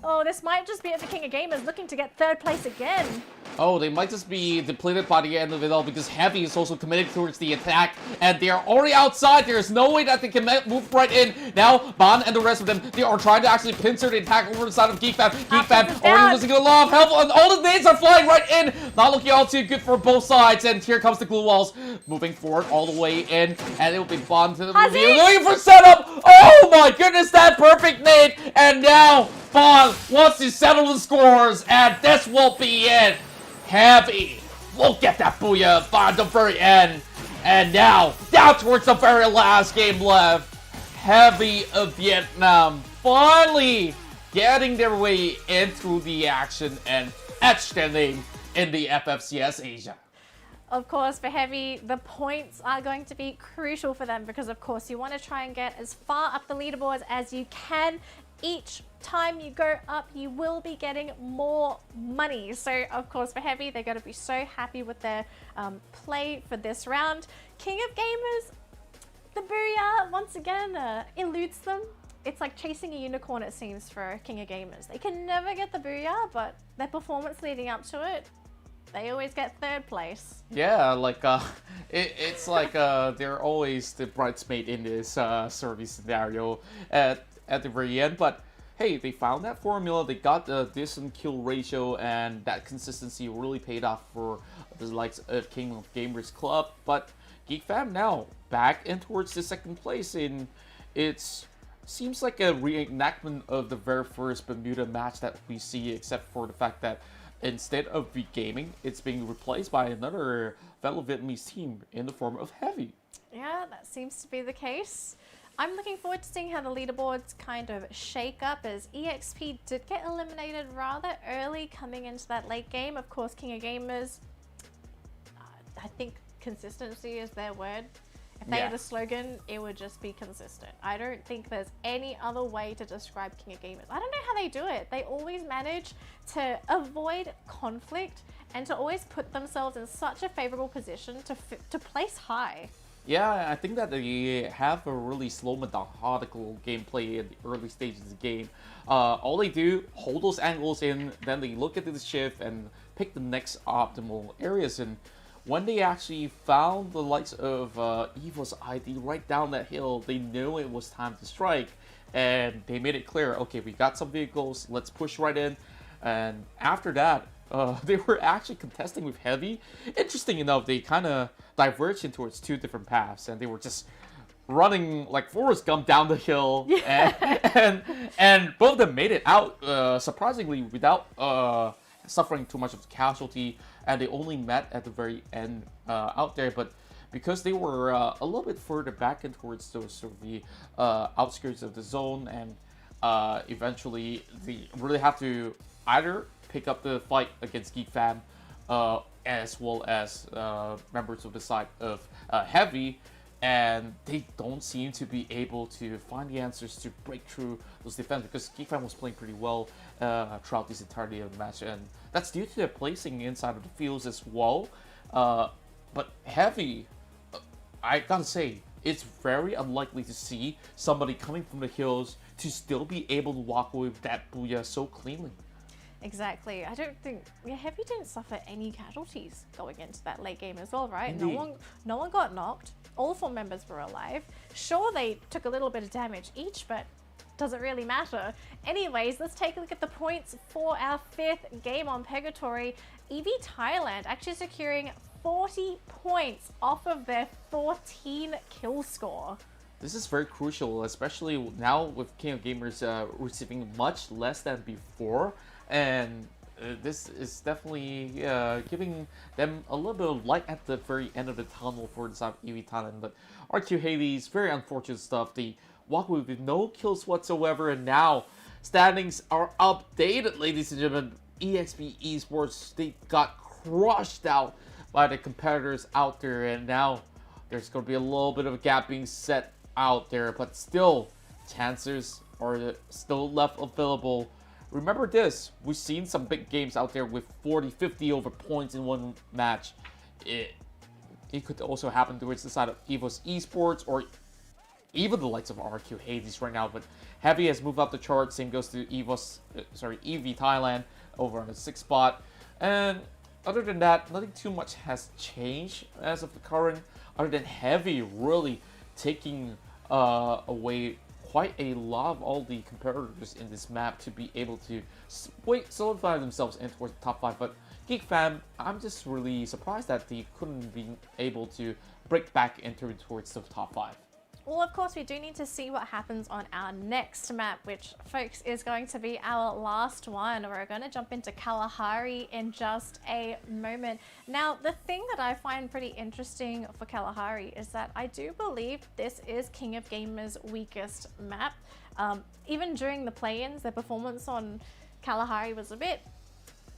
Oh, this might just be it for King of Gamers, looking to get 3rd place again. Oh, they might just be depleted by the end of it all because Heavy is also committed towards the attack and they are already outside. There's no way that they can move right in. Now, Ban and the rest of them, they are trying to actually pincer the attack over the side of Geek Fam. Geek Fam already losing a lot of health and all the nades are flying right in. Not looking all too good for both sides. And here comes the glue walls moving forward all the way in. And it will be Ban to the reveal. Looking for setup. Oh my goodness, that perfect nade. And now Ban wants to settle the scores. And this will be it. Heavy will get that booyah by the very end. And now, down towards the very last game left. Heavy of Vietnam finally getting their way into the action and etched their name in the FFCS Asia. Of course, for Heavy, the points are going to be crucial for them because, of course, you want to try and get as far up the leaderboards as you can. Each time you go up, you will be getting more money. So, of course, for Heavy, they're going to be so happy with their play for this round. King of Gamers, the Booyah, once again, eludes them. It's like chasing a unicorn, it seems, for King of Gamers. They can never get the Booyah, but their performance leading up to it, they always get 3rd place. Yeah, like it's like they're always the bridesmaid in this service scenario at the very end. But hey, they found that formula. They got the decent kill ratio, and that consistency really paid off for the likes of King of Gamers Club. But Geek Fam now back in towards the 2nd place. In it seems like a reenactment of the very first Bermuda match that we see, except for the fact that instead of V-Gaming, it's being replaced by another fellow Vietnamese team in the form of Heavy. Yeah, that seems to be the case. I'm looking forward to seeing how the leaderboards kind of shake up, as EXP did get eliminated rather early coming into that late game. Of course, King of Gamers, I think consistency is their word. If they had a slogan, it would just be consistent. I don't think there's any other way to describe King of Gamers. I don't know how they do it. They always manage to avoid conflict and to always put themselves in such a favorable position to place high. Yeah, I think that they have a really slow, methodical gameplay in the early stages of the game. All they do, hold those angles in, then they look at the shift and pick the next optimal areas. And when they actually found the likes of Evos ID right down that hill, they knew it was time to strike. And they made it clear, okay, we got some vehicles, let's push right in. And after that, they were actually contesting with Heavy. Interesting enough, they kind of diverged towards 2 different paths, and they were just running like Forrest Gump down the hill, and both of them made it out surprisingly without suffering too much of casualty, and they only met at the very end out there. But because they were a little bit further back and towards those sort of the outskirts of the zone, and eventually they really have to either pick up the fight against Geek Fam as well as members of the side of Heavy, and they don't seem to be able to find the answers to break through those defenses, because Geek Fam was playing pretty well throughout this entirety of the match, and that's due to their placing inside of the fields as well. But Heavy, I gotta say, it's very unlikely to see somebody coming from the hills to still be able to walk away with that booyah so cleanly. Exactly. I don't think Heavy didn't suffer any casualties going into that late game as well, right? Indeed. No one got knocked. All 4 members were alive. Sure, they took a little bit of damage each, but doesn't really matter. Anyways, let's take a look at the points for our 5th game on Purgatory. EV Thailand actually securing 40 points off of their 14 kill score. This is very crucial, especially now with King of Gamers receiving much less than before, and this is definitely giving them a little bit of light at the very end of the tunnel for the side of EV Thailand. But RQ Hades, very unfortunate stuff. They walk away with no kills whatsoever, and now standings are updated, ladies and gentlemen. EXP Esports, they got crushed out by the competitors out there, and now there's going to be a little bit of a gap being set out there, but still chances are still left available. Remember this, we've seen some big games out there with 40-50 over points in one match. It could also happen towards the side of Evos Esports or even the likes of RQ Hades right now, but Heavy has moved up the chart. Same goes to EV Thailand over on the 6th spot. And other than that, nothing too much has changed as of the current, other than Heavy really taking away quite a lot of all the competitors in this map to be able to solidify themselves in towards the top 5. But Geek Fam, I'm just really surprised that they couldn't be able to break back into towards the top 5. Well, of course, we do need to see what happens on our next map, which, folks, is going to be our last one. We're going to jump into Kalahari in just a moment. Now, the thing that I find pretty interesting for Kalahari is that I do believe this is King of Gamers' weakest map. Even during the play-ins, their performance on Kalahari was a bit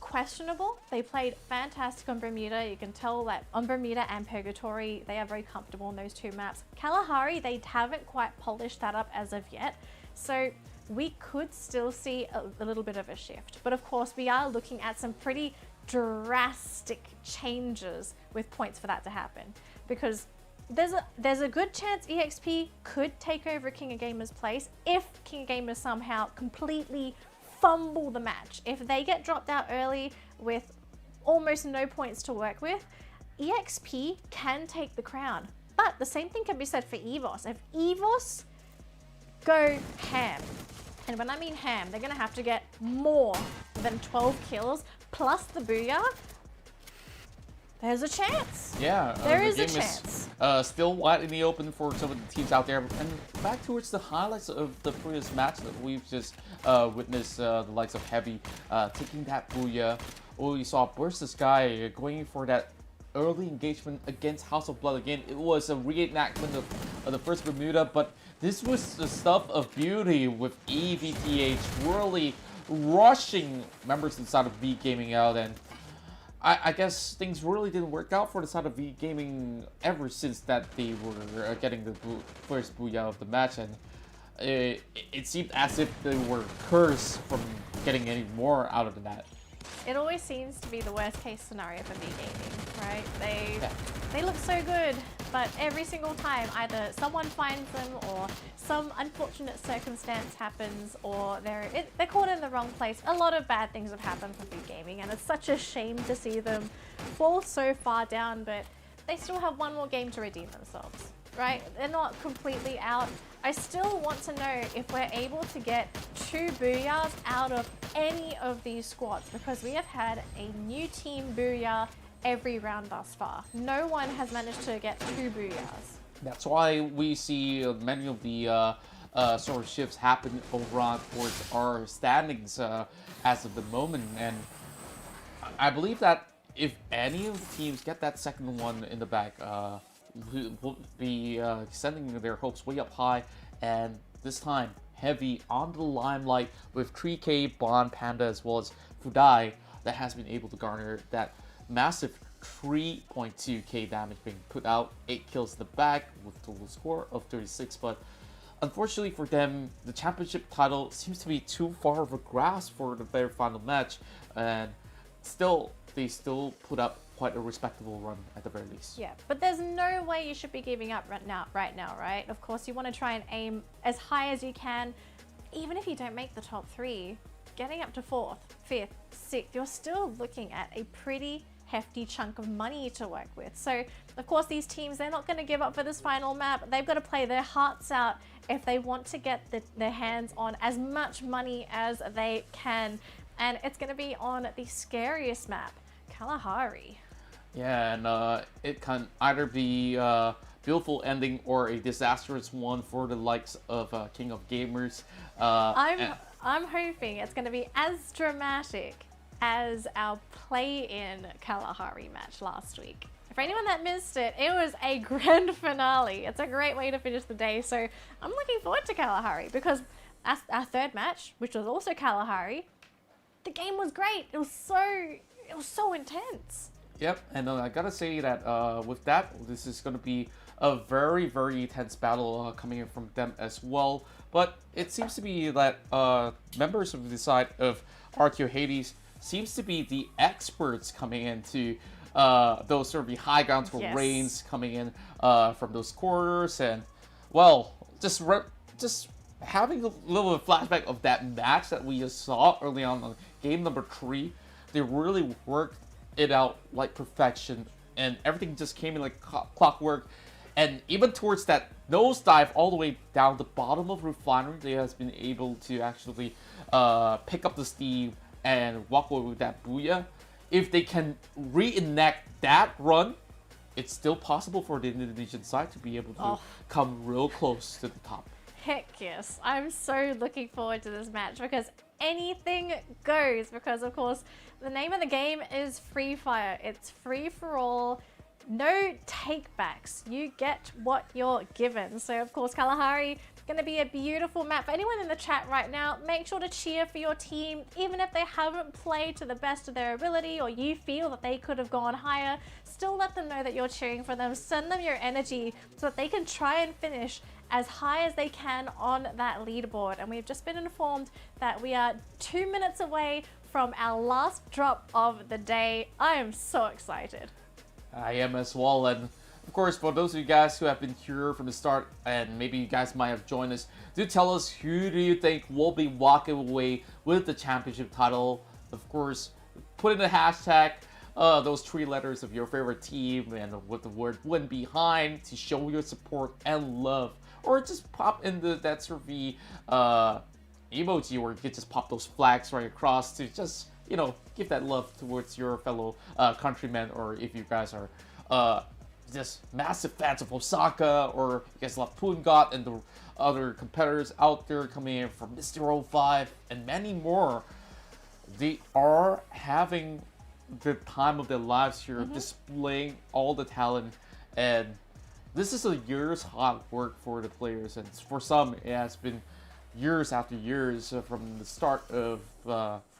questionable. They played fantastic on Bermuda. You can tell that on Bermuda and Purgatory, they are very comfortable in those 2 maps. Kalahari, they haven't quite polished that up as of yet. So we could still see a little bit of a shift. But of course, we are looking at some pretty drastic changes with points for that to happen. Because there's a good chance EXP could take over King of Gamers' place if King of Gamers somehow completely fumble the match. If they get dropped out early with almost no points to work with, EXP can take the crown. But the same thing can be said for Evos. If Evos go ham, and when I mean ham, they're going to have to get more than 12 kills plus the booyah, there's a chance. Yeah, there is the a game chance. Is still wide in the open for some of the teams out there. And back towards the highlights of the previous match that we've just witnessed, the likes of Heavy taking that booyah. Oh, you saw Burst the Sky going for that early engagement against House of Blood again. It was a reenactment of the first Bermuda, but this was the stuff of beauty with EVTH really rushing members inside of V Gaming out, and I guess things really didn't work out for the side of V Gaming ever since that they were getting the first booyah of the match, and it seemed as if they were cursed from getting any more out of that. It always seems to be the worst case scenario for V Gaming, right? They look so good, but every single time either someone finds them or some unfortunate circumstance happens, or they're caught in the wrong place. A lot of bad things have happened for V Gaming, and it's such a shame to see them fall so far down, but they still have one more game to redeem themselves, right? They're not completely out. I still want to know if we're able to get 2 booyahs out of any of these squads, because we have had a new team booyah every round thus far. No one has managed to get 2 booyahs. That's why we see many of the sort of shifts happen over on towards our standings as of the moment, and I believe that if any of the teams get that second one in the bag, will be sending their hopes way up high, and this time Heavy on the limelight with 3K, Bond, Panda, as well as Fudai, that has been able to garner that massive 3.2k damage being put out, 8 kills in the bag with a total score of 36, but unfortunately for them, the championship title seems to be too far of a grasp for the very final match, and they still put up quite a respectable run at the very least. Yeah, but there's no way you should be giving up right now, right? Of course, you want to try and aim as high as you can. Even if you don't make the top 3, getting up to 4th, 5th, 6th, you're still looking at a pretty hefty chunk of money to work with. So of course these teams, they're not going to give up for this final map. They've got to play their hearts out if they want to get their hands on as much money as they can. And it's going to be on the scariest map, Kalahari. Yeah, and it can either be a beautiful ending or a disastrous one for the likes of King of Gamers. I'm hoping it's going to be as dramatic as our play-in Kalahari match last week. For anyone that missed it, it was a grand finale. It's a great way to finish the day. So I'm looking forward to Kalahari because our third match, which was also Kalahari, the game was great. It was so intense. Yep, and I gotta say that with that, this is gonna be a very, very intense battle coming in from them as well. But it seems to be that members of the side of RQ Hades seems to be the experts coming into those sort of the high ground terrains, coming in from those corners, and well, just having a little flashback of that match that we just saw early on game number 3. They really worked it out like perfection, and everything just came in like clockwork. And even towards that nosedive all the way down the bottom of Refinery, they has been able to actually pick up the steam and walk away with that booyah. If they can reenact that run, it's still possible for the Indonesian side to be able to come real close to the top. Heck yes. I'm so looking forward to this match because anything goes. Because of course, the name of the game is Free Fire. It's free for all. No takebacks. You get what you're given. So of course, Kalahari is going to be a beautiful map. For anyone in the chat right now, make sure to cheer for your team. Even if they haven't played to the best of their ability or you feel that they could have gone higher, still let them know that you're cheering for them. Send them your energy so that they can try and finish as high as they can on that leaderboard. And we've just been informed that we are 2 minutes away from our last drop of the day. I am so excited. I am as well, and of course, for those of you guys who have been here from the start, and maybe you guys might have joined us, do tell us who do you think will be walking away with the championship title. Of course, put in the hashtag those 3 letters of your favorite team and with the word win behind to show your support and love, or just pop in that sort of the emoji where you can just pop those flags right across to just, you know, give that love towards your fellow countrymen, or if you guys are just massive fans of Osaka, or you guys love Pungat and the other competitors out there coming in from Mr. 05 and many more. They are having the time of their lives here, displaying all the talent, and this is a year's hard work for the players, and for some it has been years after years from the start of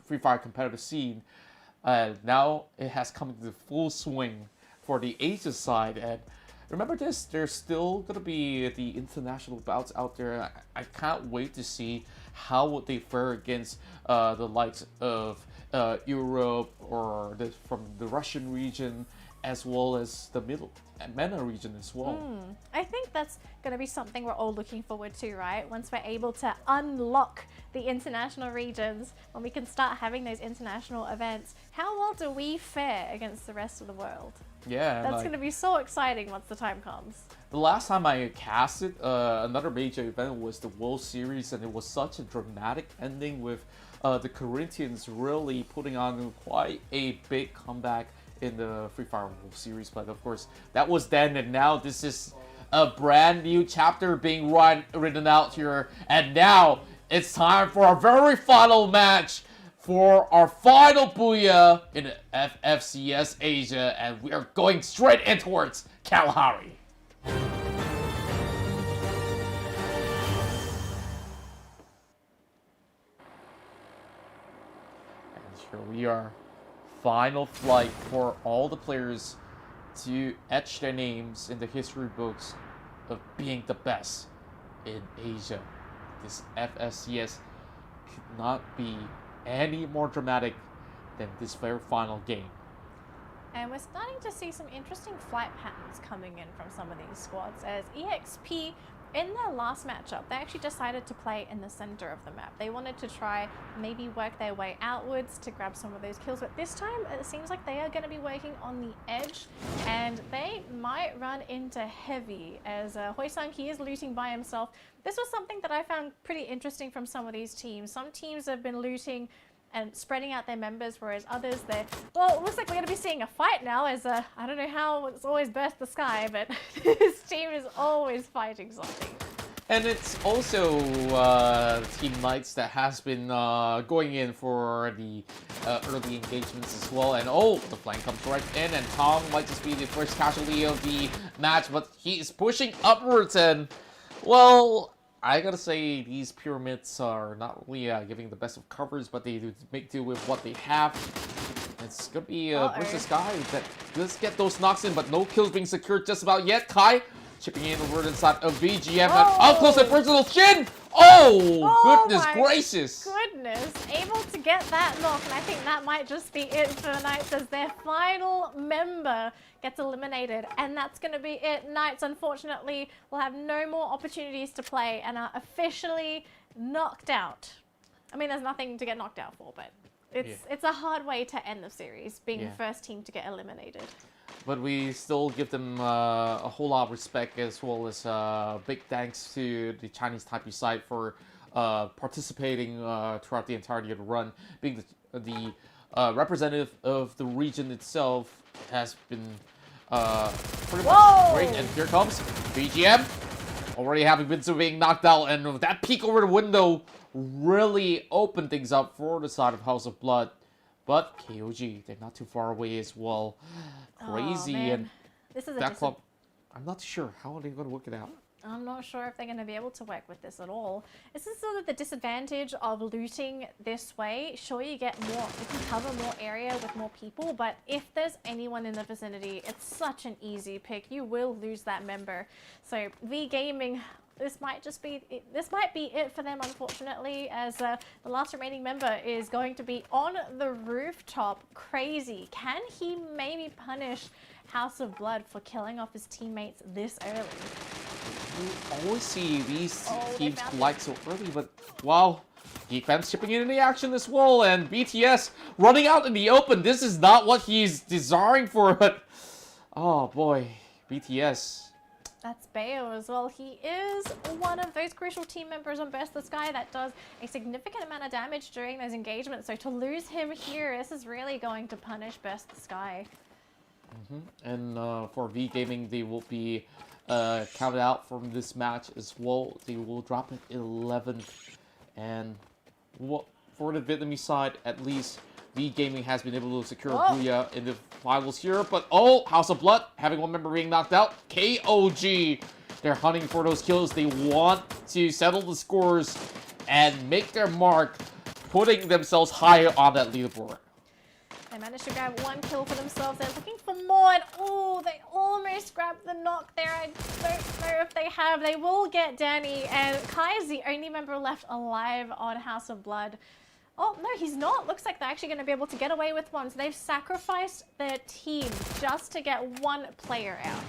Free Fire competitive scene. Now it has come into full swing for the Asia side, and remember this, there's still going to be the international bouts out there. I can't wait to see how would they fare against the likes of Europe, or from the Russian region, as well as the MENA region as well. I think that's going to be something we're all looking forward to, right? Once we're able to unlock the international regions, when we can start having those international events, how well do we fare against the rest of the world? Yeah, that's going to be so exciting once the time comes. The last time I casted another major event was the World Series, and it was such a dramatic ending with the Corinthians really putting on quite a big comeback in the Free Fire World Series. But of course, that was then, and now this is a brand new chapter being written out here, and now it's time for our very final match for our final booyah in FFCS Asia, and we are going straight in towards Kalahari. And here we are. Final flight for all the players to etch their names in the history books of being the best in Asia. This FFCS could not be any more dramatic than this very final game. And we're starting to see some interesting flight patterns coming in from some of these squads, as EXP in their last matchup, they actually decided to play in the center of the map. They wanted to try maybe work their way outwards to grab some of those kills, but this time it seems like they are going to be working on the edge, and they might run into heavy as Hoisang, he is looting by himself. This was something that I found pretty interesting from some of these teams. Some teams have been looting and spreading out their members, whereas others, well, it looks like we're going to be seeing a fight now as, I don't know how it's always burst the sky, but this team is always fighting something. And it's also Team Knights that has been going in for the early engagements as well. And oh, the flank comes right in, and Tom might just be the first casualty of the match, but he is pushing upwards, and, well, I gotta say, these pyramids are not really giving the best of covers, but they do make do with what they have. It's gonna be versus Kai that does get those knocks in, but no kills being secured just about yet. Kai chipping in over the side of VGM, and up close and personal chin! Oh, goodness gracious! Goodness, able to get that knock, and I think that might just be it for the Knights as their final member gets eliminated, and that's going to be it. Knights, unfortunately, will have no more opportunities to play and are officially knocked out. I mean, there's nothing to get knocked out for, but it's a hard way to end the series, being the first team to get eliminated. But we still give them a whole lot of respect, as well as big thanks to the Chinese Taipei side for participating throughout the entirety of the run. Being the representative of the region itself has been pretty much great. And here comes BGM, already having been being knocked out, and that peek over the window really opened things up for the side of House of Blood. But KOG, they're not too far away as well. Crazy, and this is that club, I'm not sure how are they going to work it out. I'm not sure if they're going to be able to work with this at all. This is sort of the disadvantage of looting this way. Sure, you get more, you can cover more area with more people, but if there's anyone in the vicinity, it's such an easy pick. You will lose that member. So V Gaming, this might be it for them, unfortunately, as the last remaining member is going to be on the rooftop. Crazy. Can he maybe punish House of Blood for killing off his teammates this early? You always see these teams collide so early, but wow, Geek Fam's chipping in the action as well, and BTS running out in the open. This is not what he's desiring for, but oh boy, BTS. That's Bayo as well. He is one of those crucial team members on Burst the Sky that does a significant amount of damage during those engagements. So to lose him here, this is really going to punish Burst the Sky. And for V Gaming, they will be counted out from this match as well. They will drop it 11th. And for the Vietnamese side, at least, V Gaming has been able to secure a booyah in the finals here. But oh, House of Blood having one member being knocked out. KOG, they're hunting for those kills. They want to settle the scores and make their mark, putting themselves higher on that leaderboard. They managed to grab one kill for themselves. They're looking for more, and oh, they almost grabbed the knock there. I don't know if they have. They will get Danny, and Kai is the only member left alive on House of Blood. Oh, no, he's not. Looks like they're actually going to be able to get away with one. So they've sacrificed their team just to get one player out.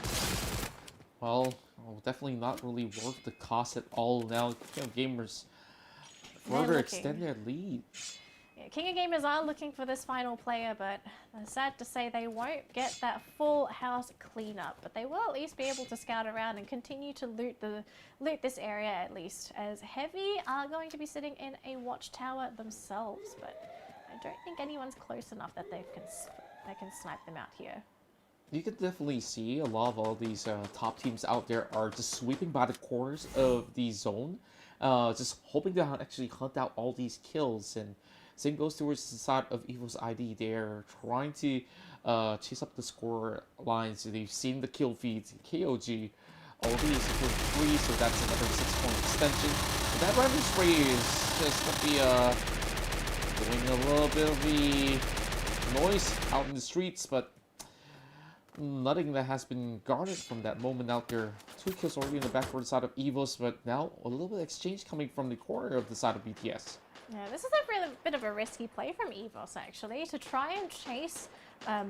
Well, definitely not really worth the cost at all now. Gamers further extend their lead. Yeah, King of Gamers are looking for this final player, but I'm sad to say they won't get that full house cleanup. But they will at least be able to scout around and continue to loot this area at least, as Heavy are going to be sitting in a watchtower themselves. But I don't think anyone's close enough that they can snipe them out here. You can definitely see a lot of all these top teams out there are just sweeping by the corners of the zone, just hoping to actually hunt out all these kills. And same goes towards the side of Evos ID. They're trying to chase up the score lines. They've seen the kill feeds. KOG already secured 3, so that's another 6-point extension. But that random spray is just going to be doing a little bit of the noise out in the streets, but nothing that has been garnered from that moment out there. 2 kills already in the backward side of Evos, but now a little bit of exchange coming from the corner of the side of BTS. Yeah, this is a really bit of a risky play from Evos actually, to try and chase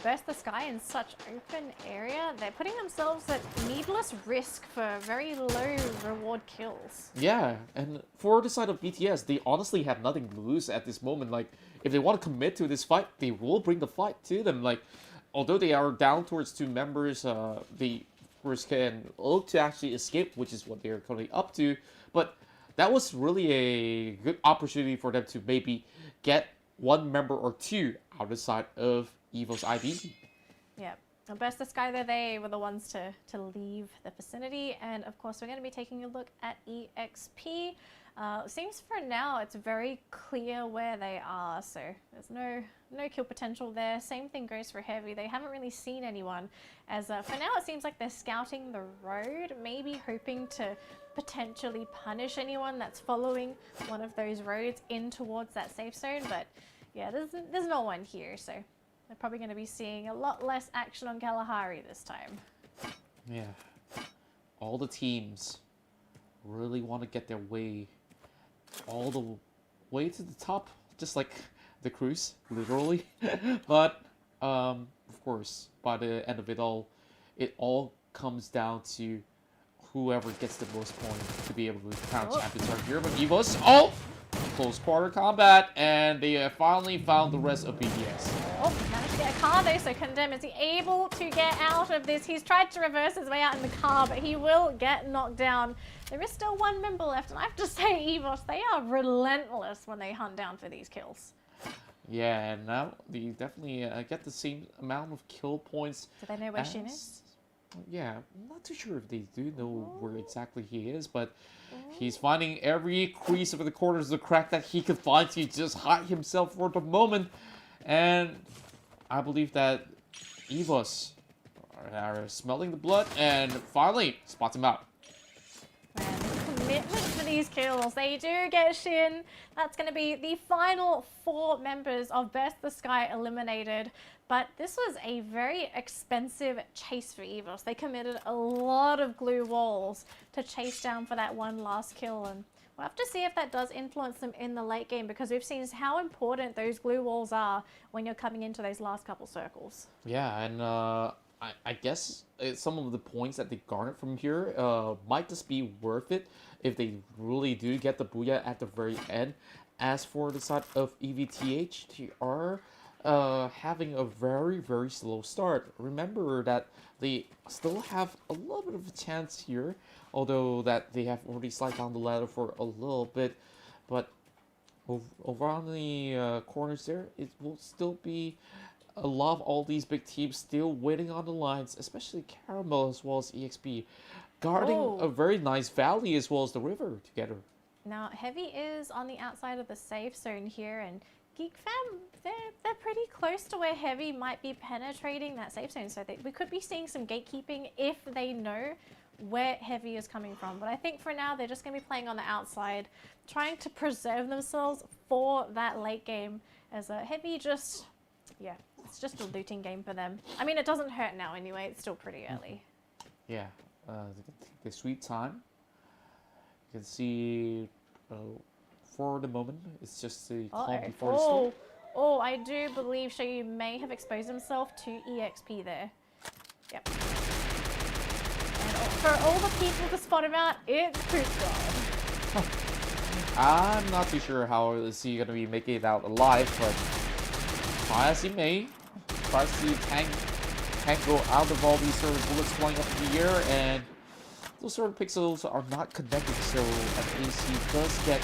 Burst the Sky in such open area. They're putting themselves at needless risk for very low reward kills. Yeah, and for the side of BTS, they honestly have nothing to lose at this moment. Like, if they want to commit to this fight, they will bring the fight to them. Like, although they are down towards 2 members, they of course can look to actually escape, which is what they're currently up to. But that was really a good opportunity for them to maybe get 1 member or 2 out of the side of Evos ID. Yep. And Burst the Sky there, they were the ones to leave the vicinity. And of course, we're going to be taking a look at EXP. Seems for now it's very clear where they are, so there's no kill potential there. Same thing goes for Heavy. They haven't really seen anyone, as for now it seems like they're scouting the road, maybe hoping to potentially punish anyone that's following one of those roads in towards that safe zone. But yeah, there's no one here, so they're probably going to be seeing a lot less action on Kalahari this time. Yeah, all the teams really want to get their way all the way to the top, just like the cruise, literally. But of course, by the end of it all comes down to whoever gets the most points to be able to crown champions right here. But Evos, close quarter combat, and they finally found the rest of BTS. Oh, managed to get a car though, so Condemn, is he able to get out of this? He's tried to reverse his way out in the car, but he will get knocked down. There is still 1 member left, and I have to say, Evos, they are relentless when they hunt down for these kills. Yeah, and now they definitely get the same amount of kill points. Do they know where Shin is? Yeah, I'm not too sure if they do know where exactly he is, but he's finding every crease of the corners of the crack that he could find to just hide himself for the moment. And I believe that Evos are smelling the blood and finally spots him out. Commitment to these kills. They do get Shin. That's going to be the final 4 members of Burst the Sky eliminated. But this was a very expensive chase for Evos. They committed a lot of glue walls to chase down for that 1 last kill. And we'll have to see if that does influence them in the late game, because we've seen how important those glue walls are when you're coming into those last couple circles. Yeah, and I guess some of the points that they garnered from here might just be worth it if they really do get the booyah at the very end. As for the side of EVTH, they are having a very, very slow start. Remember that they still have a little bit of a chance here, although that they have already slid down the ladder for a little bit. But over on the corners there, it will still be a lot of all these big teams still waiting on the lines, especially Caramel as well as EXP, guarding a very nice valley as well as the river together. Now, Heavy is on the outside of the safe zone here, and Geek Fam, they're pretty close to where Heavy might be penetrating that safe zone, so we could be seeing some gatekeeping if they know where Heavy is coming from. But I think for now, they're just going to be playing on the outside, trying to preserve themselves for that late game, as Heavy just, yeah, it's just a looting game for them. I mean, it doesn't hurt now anyway, it's still pretty early. Yeah, the sweet time. You can see for the moment, it's just the calm before the storm. Oh, I do believe Shayu may have exposed himself to EXP there. Yep. And for all the people to spot him out, it's Purgatory. I'm not too sure how is he going to be making it out alive, but try as he may, tries to tank go out of all these sort of bullets flying up in the air, and those sort of pixels are not connected, so at least he does get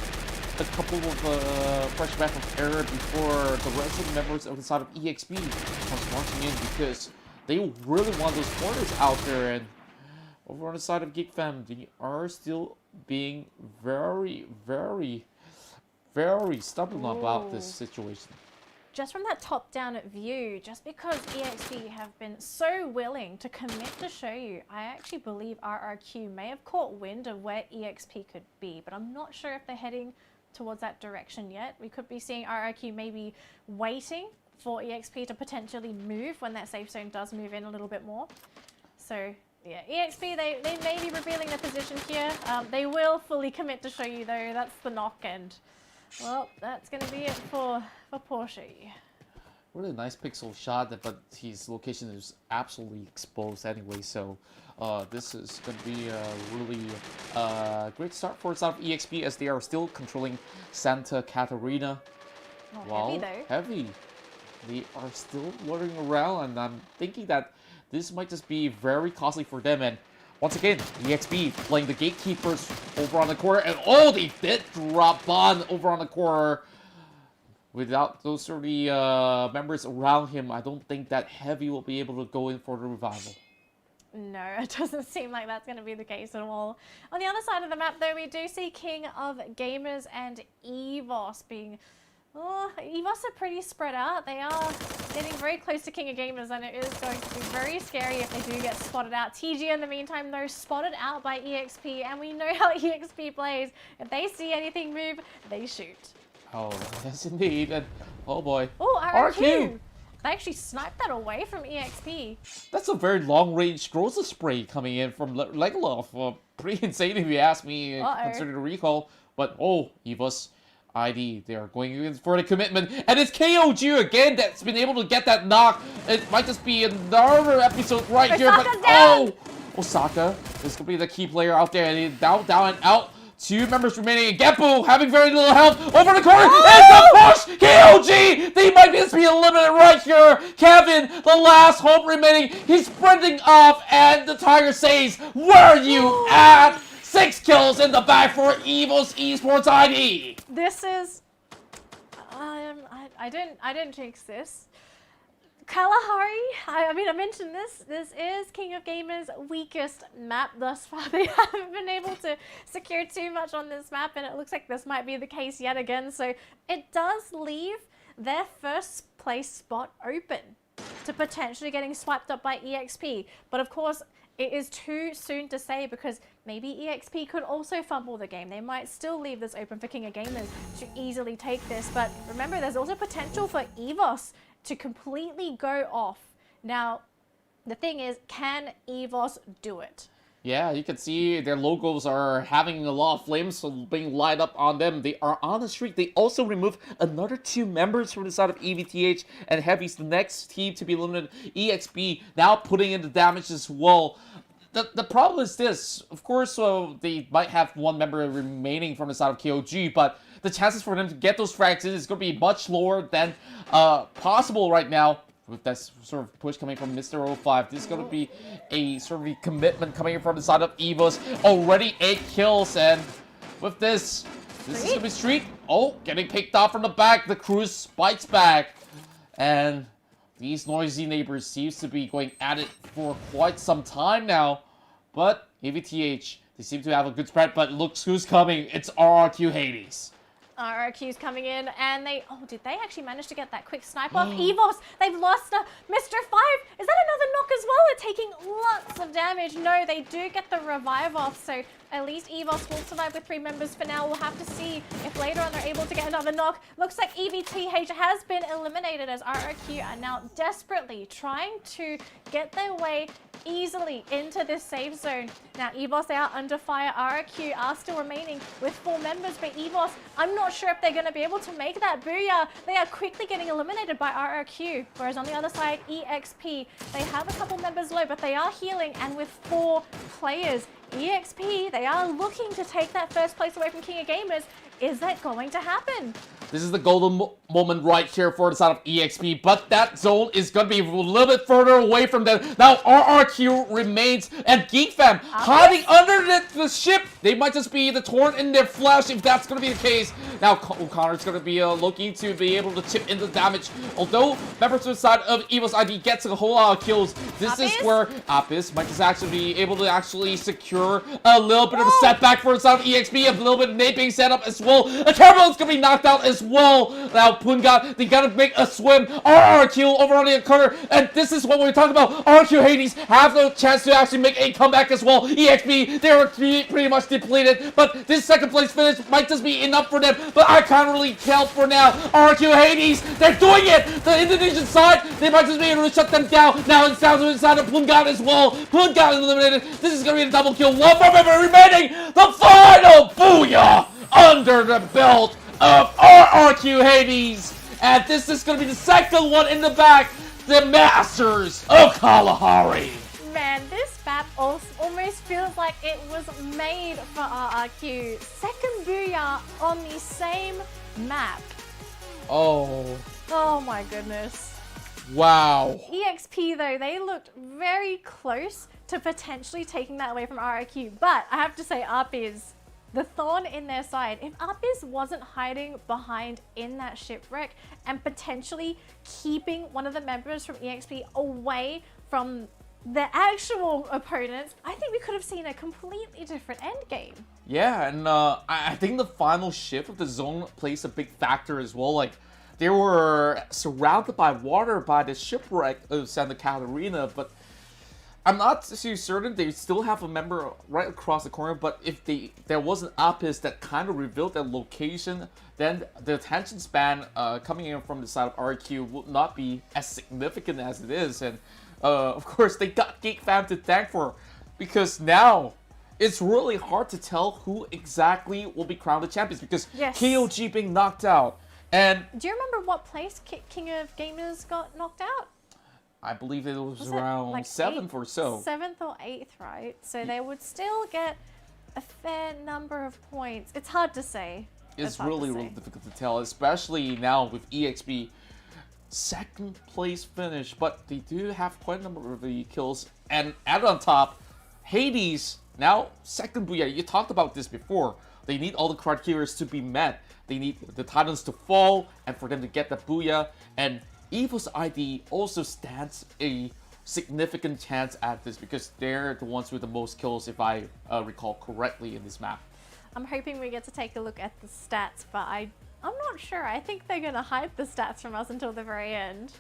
a couple of fresh breath of air before the rest of the members of the side of EXP comes marching in, because they really want those corners out there. And over on the side of Geek Fam, they are still being very, very, very stubborn about this situation. Just from that top-down view, just because EXP have been so willing to commit to show you, I actually believe RRQ may have caught wind of where EXP could be, but I'm not sure if they're heading towards that direction yet. We could be seeing RRQ maybe waiting for EXP to potentially move when that safe zone does move in a little bit more. So yeah, EXP, they may be revealing their position here. They will fully commit to show you though. That's the knock, and Well, that's going to be it for Porsche. Really nice pixel shot, but his location is absolutely exposed anyway, so this is going to be a really great start for South EXP as they are still controlling Santa Catarina. Heavy though. Heavy. They are still luring around, and I'm thinking that this might just be very costly for them. And once again, EXP playing the gatekeepers over on the corner, and oh, they did drop on over on the corner. Without those 30 members around him, I don't think that Heavy will be able to go in for the revival. No, it doesn't seem like that's going to be the case at all. On the other side of the map, though, we do see King of Gamers and Evos being... Oh, Evos are pretty spread out. They are getting very close to King of Gamers, and it is going to be very scary if they do get spotted out. TG, in the meantime, though, spotted out by EXP, and we know how EXP plays. If they see anything move, they shoot. Oh, yes indeed. And, oh boy. Oh, RQ! They actually sniped that away from EXP. That's a very long-range Groza spray coming in from Legolas. Pretty insane if you ask me, considering the recall. But, oh, Evos ID, they are going in for the commitment. And it's KOG again that's been able to get that knock. It might just be another episode right here. But, oh! Osaka is going to be the key player out there. And he's down and out. 2 members remaining. Gepu having very little health. Over the corner. It's a push. KOG. They might just be eliminated right here. Kevin, the last hope remaining. He's sprinting off. And the Tiger says, where are you at? 6 kills in the bag for Evos Esports ID. This is... I didn't jinx this. Kalahari, I mean, I mentioned this. This is King of Gamers' weakest map thus far. They haven't been able to secure too much on this map, and it looks like this might be the case yet again. So it does leave their first place spot open to potentially getting swiped up by EXP. But of course, it is too soon to say because maybe EXP could also fumble the game. They might still leave this open for King of Gamers to easily take this. But remember, there's also potential for Evos to completely go off. Now, the thing is, can Evos do it? Yeah, you can see their logos are having a lot of flames being light up on them. They are on the streak. They also removed another 2 members from the side of EVTH, and Heavy's the next team to be eliminated. EXP now putting in the damage as well. The problem is this. Of course, they might have 1 member remaining from the side of KOG, but the chances for them to get those frags in is going to be much lower than possible right now. With that sort of push coming from Mr. 05, this is going to be a sort of commitment coming in from the side of Evos. Already 8 kills, and with this is going to be Street. Oh, getting picked off from the back. The Cruise bites back. And these noisy neighbors seems to be going at it for quite some time now. But EVTH, they seem to have a good spread, but looks who's coming. It's RRQ Hades. RRQ's coming in, and did they actually manage to get that quick snipe off? Evos, they've lost Mr. 5. Is that another knock as well? They're taking lots of damage. No, they do get the revive off, so at least Evos will survive with 3 members for now. We'll have to see if later on they're able to get another knock. Looks like EVTH has been eliminated as RRQ are now desperately trying to get their way easily into this safe zone. Now, Evos, they are under fire. RRQ are still remaining with 4 members, but Evos, I'm not sure if they're going to be able to make that. Booyah! They are quickly getting eliminated by RRQ. Whereas on the other side, EXP, they have a couple members low, but they are healing, and with 4 players, EXP, they are looking to take that first place away from King of Gamers. Is that going to happen? This is the golden moment right here for the side of EXP, but that zone is going to be a little bit further away from them. Now RRQ remains, and Geek Fam hiding under the ship. They might just be the torn in their flesh if that's going to be the case. Now O'Connor's going to be looking to be able to chip in the damage. Although members to the side of Evos ID gets a whole lot of kills, this is where Apis might just actually be able to actually secure a little bit of a setback for the side of EXP. A little bit of nade being set up as well. A Carabel is going to be knocked out as well. Now Pungat, they got to make a swim. RRQ over on the corner, and this is what we're talking about. RRQ Hades have the chance to actually make a comeback as well. EXP, they are pretty much depleted, but this second place finish might just be enough for them, but I can't really tell for now. RRQ Hades, they're doing it! The Indonesian side, they might just be able to shut them down. Now it's down to the side of Pungat as well. Pungat eliminated. This is going to be a double kill. 1 more member remaining. The final booyah under the belt of RQ Hades! And this is going to be the second one in the back, the Masters of Kalahari. Man, this map almost feels like it was made for RRQ. Second Booyah on the same map. Oh. Oh my goodness. Wow. EXP though, they looked very close to potentially taking that away from RRQ. But I have to say, Arpiz, the thorn in their side. If Arpiz wasn't hiding behind in that shipwreck and potentially keeping one of the members from EXP away from the actual opponents, I think we could have seen a completely different endgame. Yeah, and I think the final shift of the zone plays a big factor as well. Like, they were surrounded by water by the shipwreck of Santa Catarina, but I'm not too certain. They still have a member right across the corner, but if there was an Apis that kind of revealed their location, then the attention span coming in from the side of RQ would not be as significant as it is. And of course, they got Geek Fam to thank for, because now it's really hard to tell who exactly will be crowned the champions, because KOG being knocked out. And do you remember what place King of Gamers got knocked out? I believe it was around like 7th or so. 7th or 8th, right? So they would still get a fair number of points. It's hard to say. It's really difficult to tell, especially now with EXP second place finish, but they do have quite a number of the kills. And add on top, Hades now second Booyah. You talked about this before. They need all the criteria to be met. They need the Titans to fall and for them to get the Booyah. And Evos ID also stands a significant chance at this because they're the ones with the most kills, if I recall correctly, in this map. I'm hoping we get to take a look at the stats, but I'm not sure. I think they're going to hide the stats from us until the very end.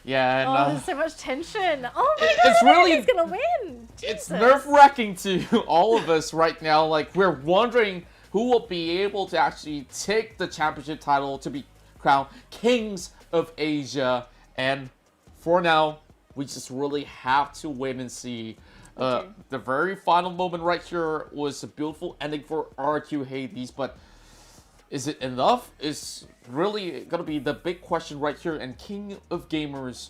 Yeah, and there's so much tension. Oh my god, it's really, who's going to win? It's nerve-wracking to all of us right now. Like, we're wondering who will be able to actually take the championship title to be crowned Kings of Asia. And for now, we just really have to wait and see. The very final moment right here was a beautiful ending for RQ Hades, but is it enough? Is really gonna be the big question right here. And King of Gamers,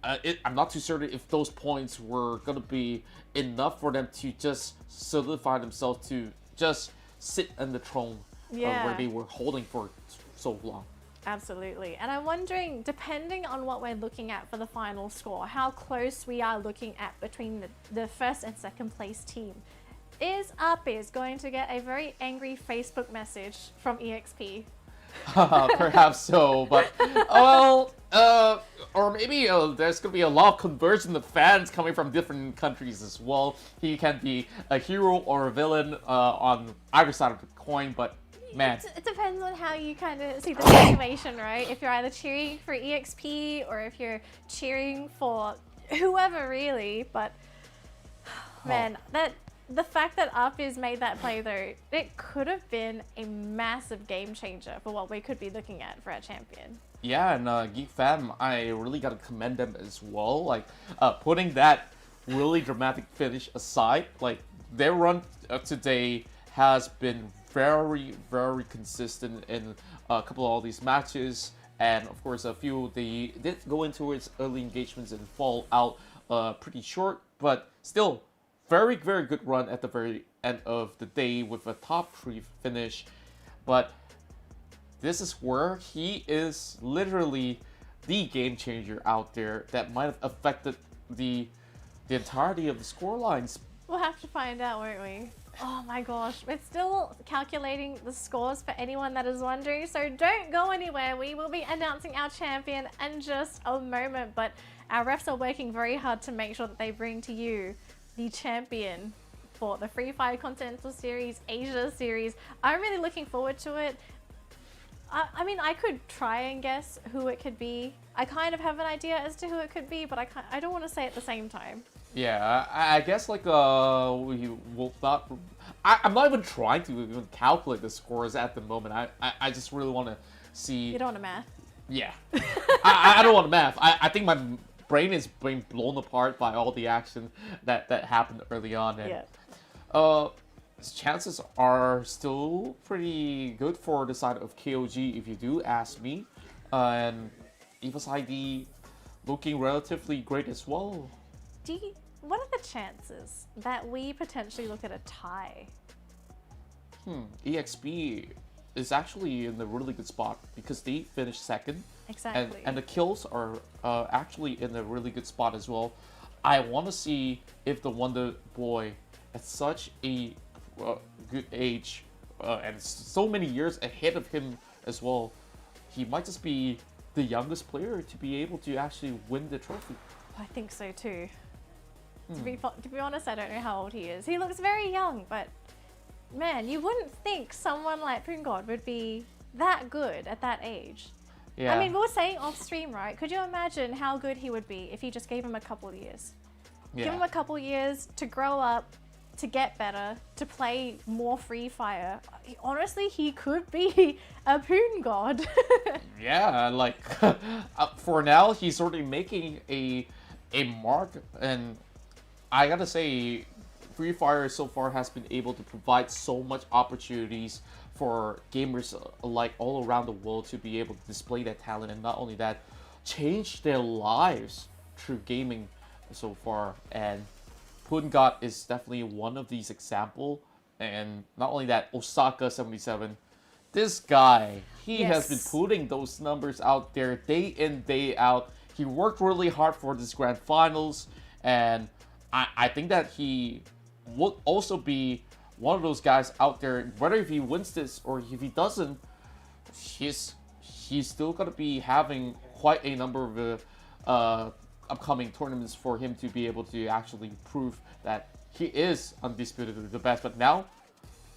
I'm not too certain if those points were gonna be enough for them to just solidify themselves to just sit on the throne where they were holding for so long. Absolutely. And I'm wondering, depending on what we're looking at for the final score, how close we are looking at between the first and second place team. Is Arpiz going to get a very angry Facebook message from EXP? Perhaps so, but or maybe there's gonna be a lot of conversion of fans coming from different countries as well. He can be a hero or a villain on either side of the coin, but man, it depends on how you kind of see the situation, right? If you're either cheering for EXP or if you're cheering for whoever, really. But man, the fact that Arpiz made that play though, it could have been a massive game changer for what we could be looking at for our champion. Yeah, and Geek Fam, I really gotta commend them as well. Like, putting that really dramatic finish aside, like, their run today has been very, very consistent in a couple of all these matches. And of course, a few, they did go into its early engagements and fall out pretty short, but still, very, very good run at the very end of the day with a top 3 finish. But this is where he is literally the game changer out there that might have affected the entirety of the scorelines. We'll have to find out, won't we? Oh my gosh, we're still calculating the scores for anyone that is wondering, so don't go anywhere. We will be announcing our champion in just a moment, but our refs are working very hard to make sure that they bring to you the champion for the Fire Continental Series, Asia Series. I'm really looking forward to it. I mean, I could try and guess who it could be. I kind of have an idea as to who it could be, but I don't want to say at the same time. Yeah, I guess like we will not. I'm not even trying to even calculate the scores at the moment. I just really want to see. You don't want to math? Yeah, I don't want to math. I think my brain is being blown apart by all the action that happened early on. And, chances are still pretty good for the side of KOG if you do ask me. And Evos ID looking relatively great as well. What are the chances that we potentially look at a tie? EXP is actually in a really good spot because they finished second. Exactly. And the kills are actually in a really good spot as well. I want to see if the Wonder Boy at such a good age and so many years ahead of him as well, he might just be the youngest player to be able to actually win the trophy. I think so too. To be honest, I don't know how old he is. He looks very young, but man, you wouldn't think someone like Purgatory would be that good at that age. Yeah. I mean, we were saying off stream, right? Could you imagine how good he would be if you just gave him a couple of years? Yeah. Give him a couple years to grow up, to get better, to play more Free Fire. Honestly, he could be a Poon God. Yeah, like for now, he's already making a mark, and I gotta say, Free Fire so far has been able to provide so much opportunities for gamers alike all around the world to be able to display their talent, and not only that, change their lives through gaming so far. And Poon God is definitely one of these examples. And not only that, Osaka 77, this guy, he has been putting those numbers out there day in, day out. He worked really hard for this grand finals, and I think that he will also be one of those guys out there, whether if he wins this or if he doesn't, he's still going to be having quite a number of upcoming tournaments for him to be able to actually prove that he is undisputedly the best. But now,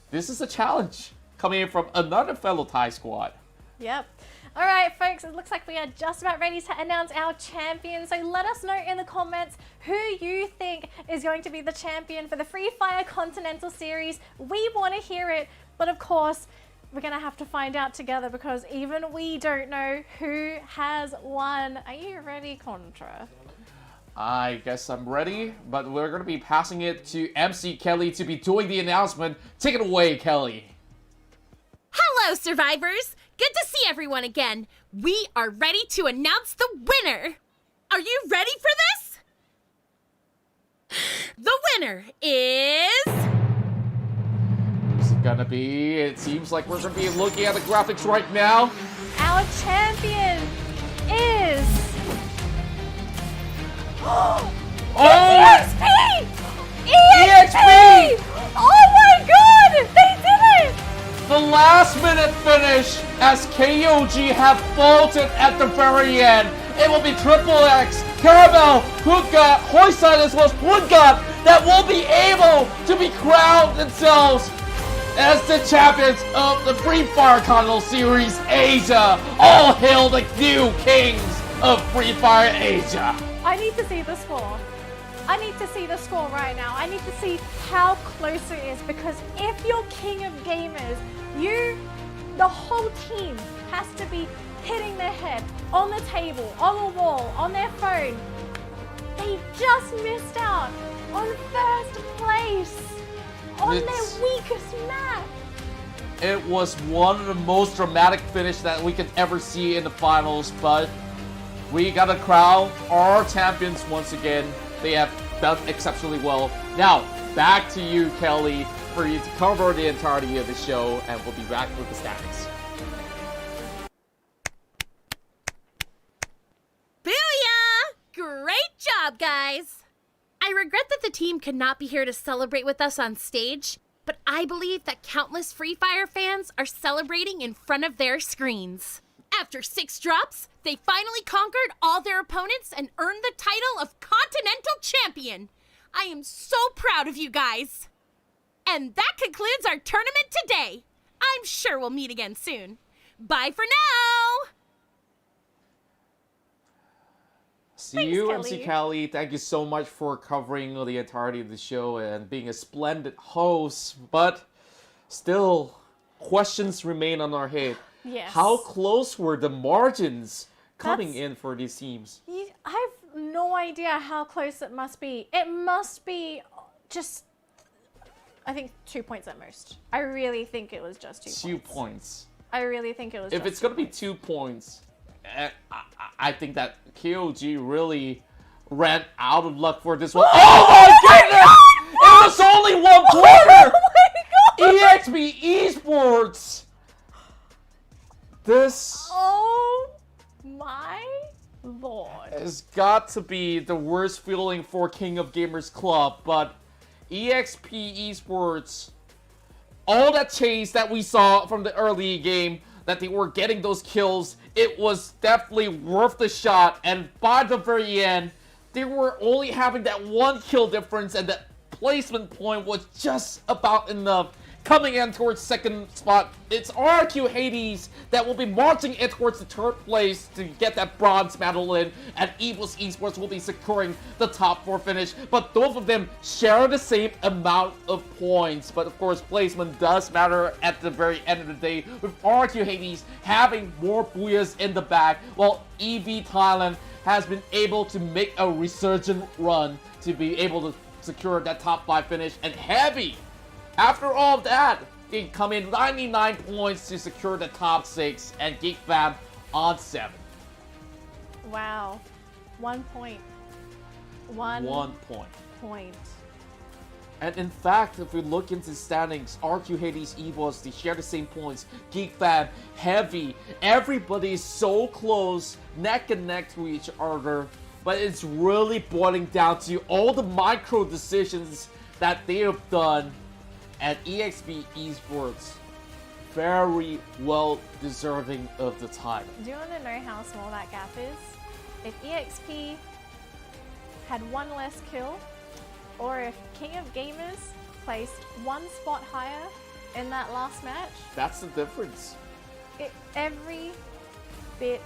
this is a challenge coming in from another fellow Thai squad. Yep. All right, folks, it looks like we are just about ready to announce our champion. So let us know in the comments who you think is going to be the champion for the Free Fire Continental Series. We want to hear it, but of course, we're going to have to find out together because even we don't know who has won. Are you ready, Contra? I guess I'm ready, but we're going to be passing it to MC Kelly to be doing the announcement. Take it away, Kelly. Hello, survivors! Good to see everyone again. We are ready to announce the winner. Are you ready for this? The winner is... Who's it gonna be? It seems like we're gonna be looking at the graphics right now. Our champion is... Oh! EXP! EXP! Oh my god! They did it! The last minute finish as KOG have faltered at the very end. It will be Triple X, Caramel, Hookah, Hoyside as well as Woodgut that will be able to be crowned themselves as the champions of the Free Fire Continental Series Asia. All hail the new kings of Free Fire Asia. I need to see the score. I need to see the score right now. I need to see how close it is because if you're king of gamers, the whole team has to be hitting their head on the table, on the wall, on their phone. They just missed out on first place on their weakest map. It was one of the most dramatic finish that we could ever see in the finals, but we got to crown our champions once again. They have done exceptionally well. Now, back to you, Kelly, for you to cover the entirety of the show, and we'll be back with the stats. Booyah! Great job, guys! I regret that the team could not be here to celebrate with us on stage, but I believe that countless Free Fire fans are celebrating in front of their screens. After 6 drops, they finally conquered all their opponents and earned the title of Continental Champion. I am so proud of you guys. And that concludes our tournament today. I'm sure we'll meet again soon. Bye for now! See you, MC Kelly. Thank you so much for covering the entirety of the show and being a splendid host. But still, questions remain on our head. Yes. How close were the margins coming in for these teams? I have no idea how close it must be. It must be just I think 2 points at most. I really think it was just 2 points. 2 points. I really think it was If just it's going to be 2 points, I think that KOG really ran out of luck for this one. Oh my goodness! It was only 1 quarter! EXP Esports! This... Oh my lord. Has got to be the worst feeling for King of Gamers Club, but EXP Esports, all that chase that we saw from the early game, that they were getting those kills, it was definitely worth the shot, and by the very end, they were only having that 1 kill difference, and that placement point was just about enough. Coming in towards second spot, it's RQ Hades that will be marching in towards the 3rd place to get that bronze medal in, and Evos Esports will be securing the top 4 finish. But both of them share the same amount of points. But of course, placement does matter at the very end of the day, with RQ Hades having more booyahs in the bag, while EV Thailand has been able to make a resurgent run to be able to secure that top 5 finish. And Heavy, after all of that, they come in 99 points to secure the top 6, and Geek Fam on 7. Wow. 1 point. 1 point. And in fact, if we look into the standings, RQ Hades, Evos, they share the same points. Geek Fam, Heavy, everybody is so close, neck and neck to each other. But it's really boiling down to all the micro decisions that they have done. And EXP Esports, very well deserving of the title. Do you want to know how small that gap is? If EXP had 1 less kill, or if King of Gamers placed 1 spot higher in that last match, that's the difference. Every bit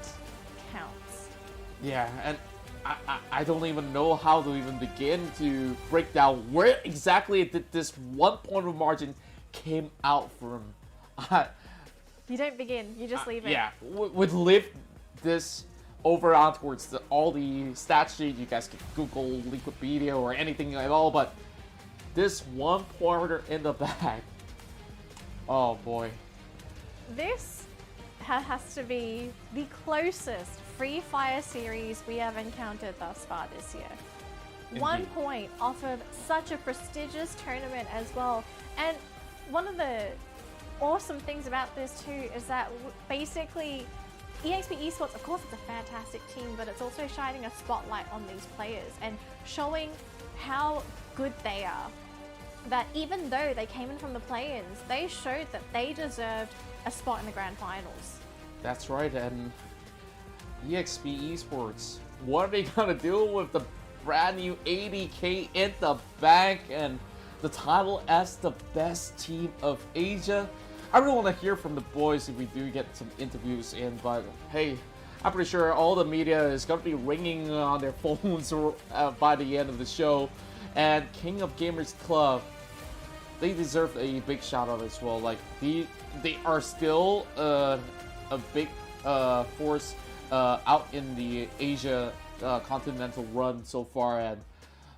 counts. Yeah, and I don't even know how to even begin to break down where exactly did this 1 point of margin came out from. You don't begin, you just leave it. Yeah, would leave this over on towards all the stat sheet. You guys can Google Wikipedia or anything at all, but this 1 pointer in the bag. Oh boy. This has to be the closest Free Fire series we have encountered thus far this year. Indeed. 1 point off of such a prestigious tournament as well. And one of the awesome things about this too is that basically EXP Esports, of course it's a fantastic team, but it's also shining a spotlight on these players and showing how good they are. That even though they came in from the play-ins, they showed that they deserved a spot in the grand finals. That's right, and EXP Esports, what are they gonna do with the brand new 80k in the bank and the title as the best team of Asia? I really want to hear from the boys if we do get some interviews in, but hey, I'm pretty sure all the media is gonna be ringing on their phones by the end of the show. And King of Gamers Club, they deserve a big shout out as well. Like they are still a big force out in the Asia continental run so far. And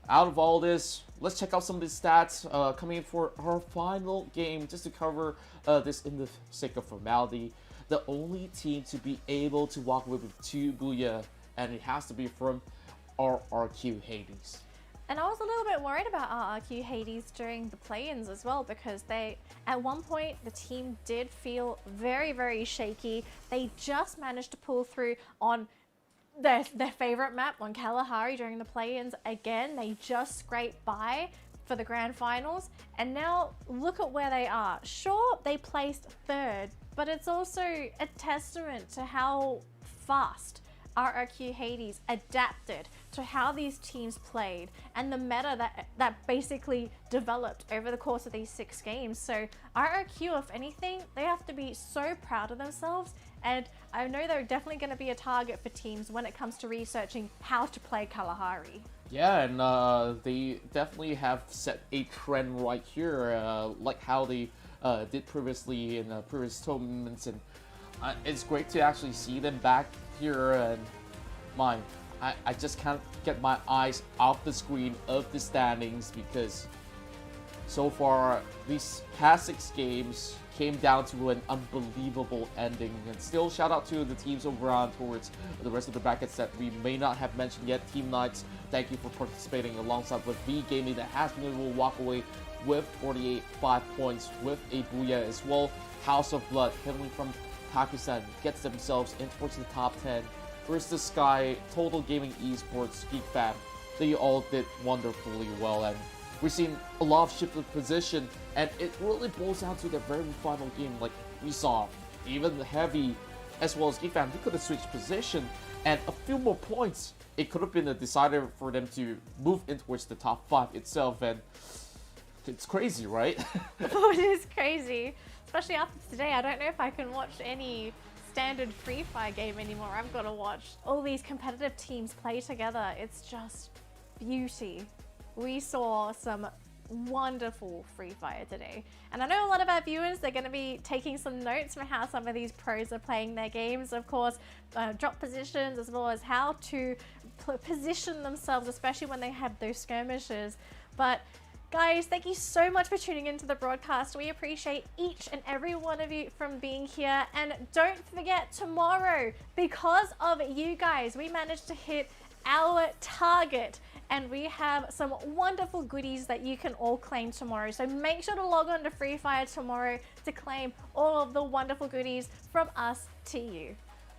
out of all this, let's check out some of the stats coming in for our final game, just to cover this in the sake of formality. The only team to be able to walk away with 2 booyah, and it has to be from RRQ Hades. And I was a little bit worried about RRQ Hades during the play-ins as well, because at one point the team did feel very, very shaky. They just managed to pull through on their favorite map on Kalahari during the play-ins. Again, they just scraped by for the grand finals, and now look at where they are. Sure, they placed 3rd, but it's also a testament to how fast RRQ Hades adapted to how these teams played and the meta that basically developed over the course of these 6 games. So RRQ, if anything, they have to be so proud of themselves, and I know they're definitely going to be a target for teams when it comes to researching how to play Kalahari. Yeah, and they definitely have set a trend right here, like how they did previously in previous tournaments, and it's great to actually see them back here. And I just can't get my eyes off the screen of the standings, because so far, these past 6 games came down to an unbelievable ending. And still, shout out to the teams over on towards the rest of the brackets that we may not have mentioned yet. Team Knights, thank you for participating alongside with V Gaming that has been able to walk away with 48 5 points with a booyah as well. House of Blood, hailing from Pakistan, gets themselves in towards the top 10. Versus Sky, Total Gaming Esports, Geek Fam, they all did wonderfully well, and we've seen a lot of shift of position, and it really boils down to the very final game. Like we saw, even the Heavy as well as Geek Fam, they could have switched position, and a few more points, it could have been a decider for them to move in towards the top 5 itself, and it's crazy, right? Oh, it is crazy. Especially after today, I don't know if I can watch any standard Free Fire game anymore. I've got to watch all these competitive teams play together. It's just beauty. We saw some wonderful Free Fire today. And I know a lot of our viewers, they're going to be taking some notes from how some of these pros are playing their games. Of course, drop positions as well as how to position themselves, especially when they have those skirmishes. But guys, thank you so much for tuning into the broadcast. We appreciate each and every one of you from being here. And don't forget, tomorrow, because of you guys, we managed to hit our target. And we have some wonderful goodies that you can all claim tomorrow. So make sure to log on to Free Fire tomorrow to claim all of the wonderful goodies from us to you.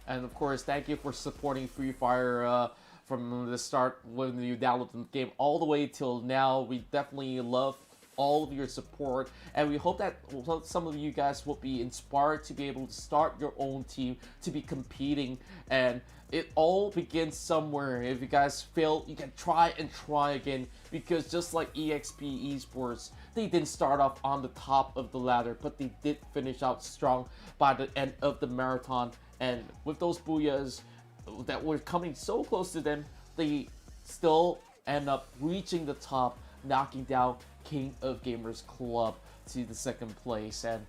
And of course, thank you for supporting Free Fire from the start when you download the game all the way till now. We definitely love all of your support, and we hope that some of you guys will be inspired to be able to start your own team, to be competing, and it all begins somewhere. If you guys fail, you can try and try again, because just like EXP Esports, they didn't start off on the top of the ladder, but they did finish out strong by the end of the marathon, and with those booyahs that were coming so close to them, they still end up reaching the top, knocking down King of Gamers Club to the 2nd place, and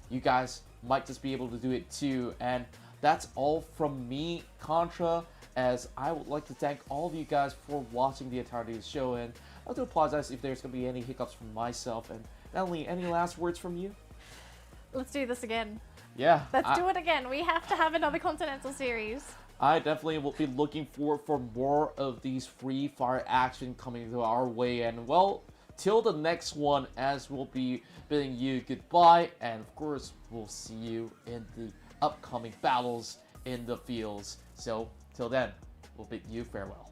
you guys might just be able to do it too. And that's all from me, Contra, as I would like to thank all of you guys for watching the entirety of the show, and I do apologize if there's going to be any hiccups from myself. And Natalie, any last words from you? Let's do this again. Yeah. Let's do it again. We have to have another Continental Series. I definitely will be looking forward for more of these Free Fire action coming to our way, and well, till the next one, as we'll be bidding you goodbye, and of course, we'll see you in the upcoming battles in the fields. So, till then, we'll bid you farewell.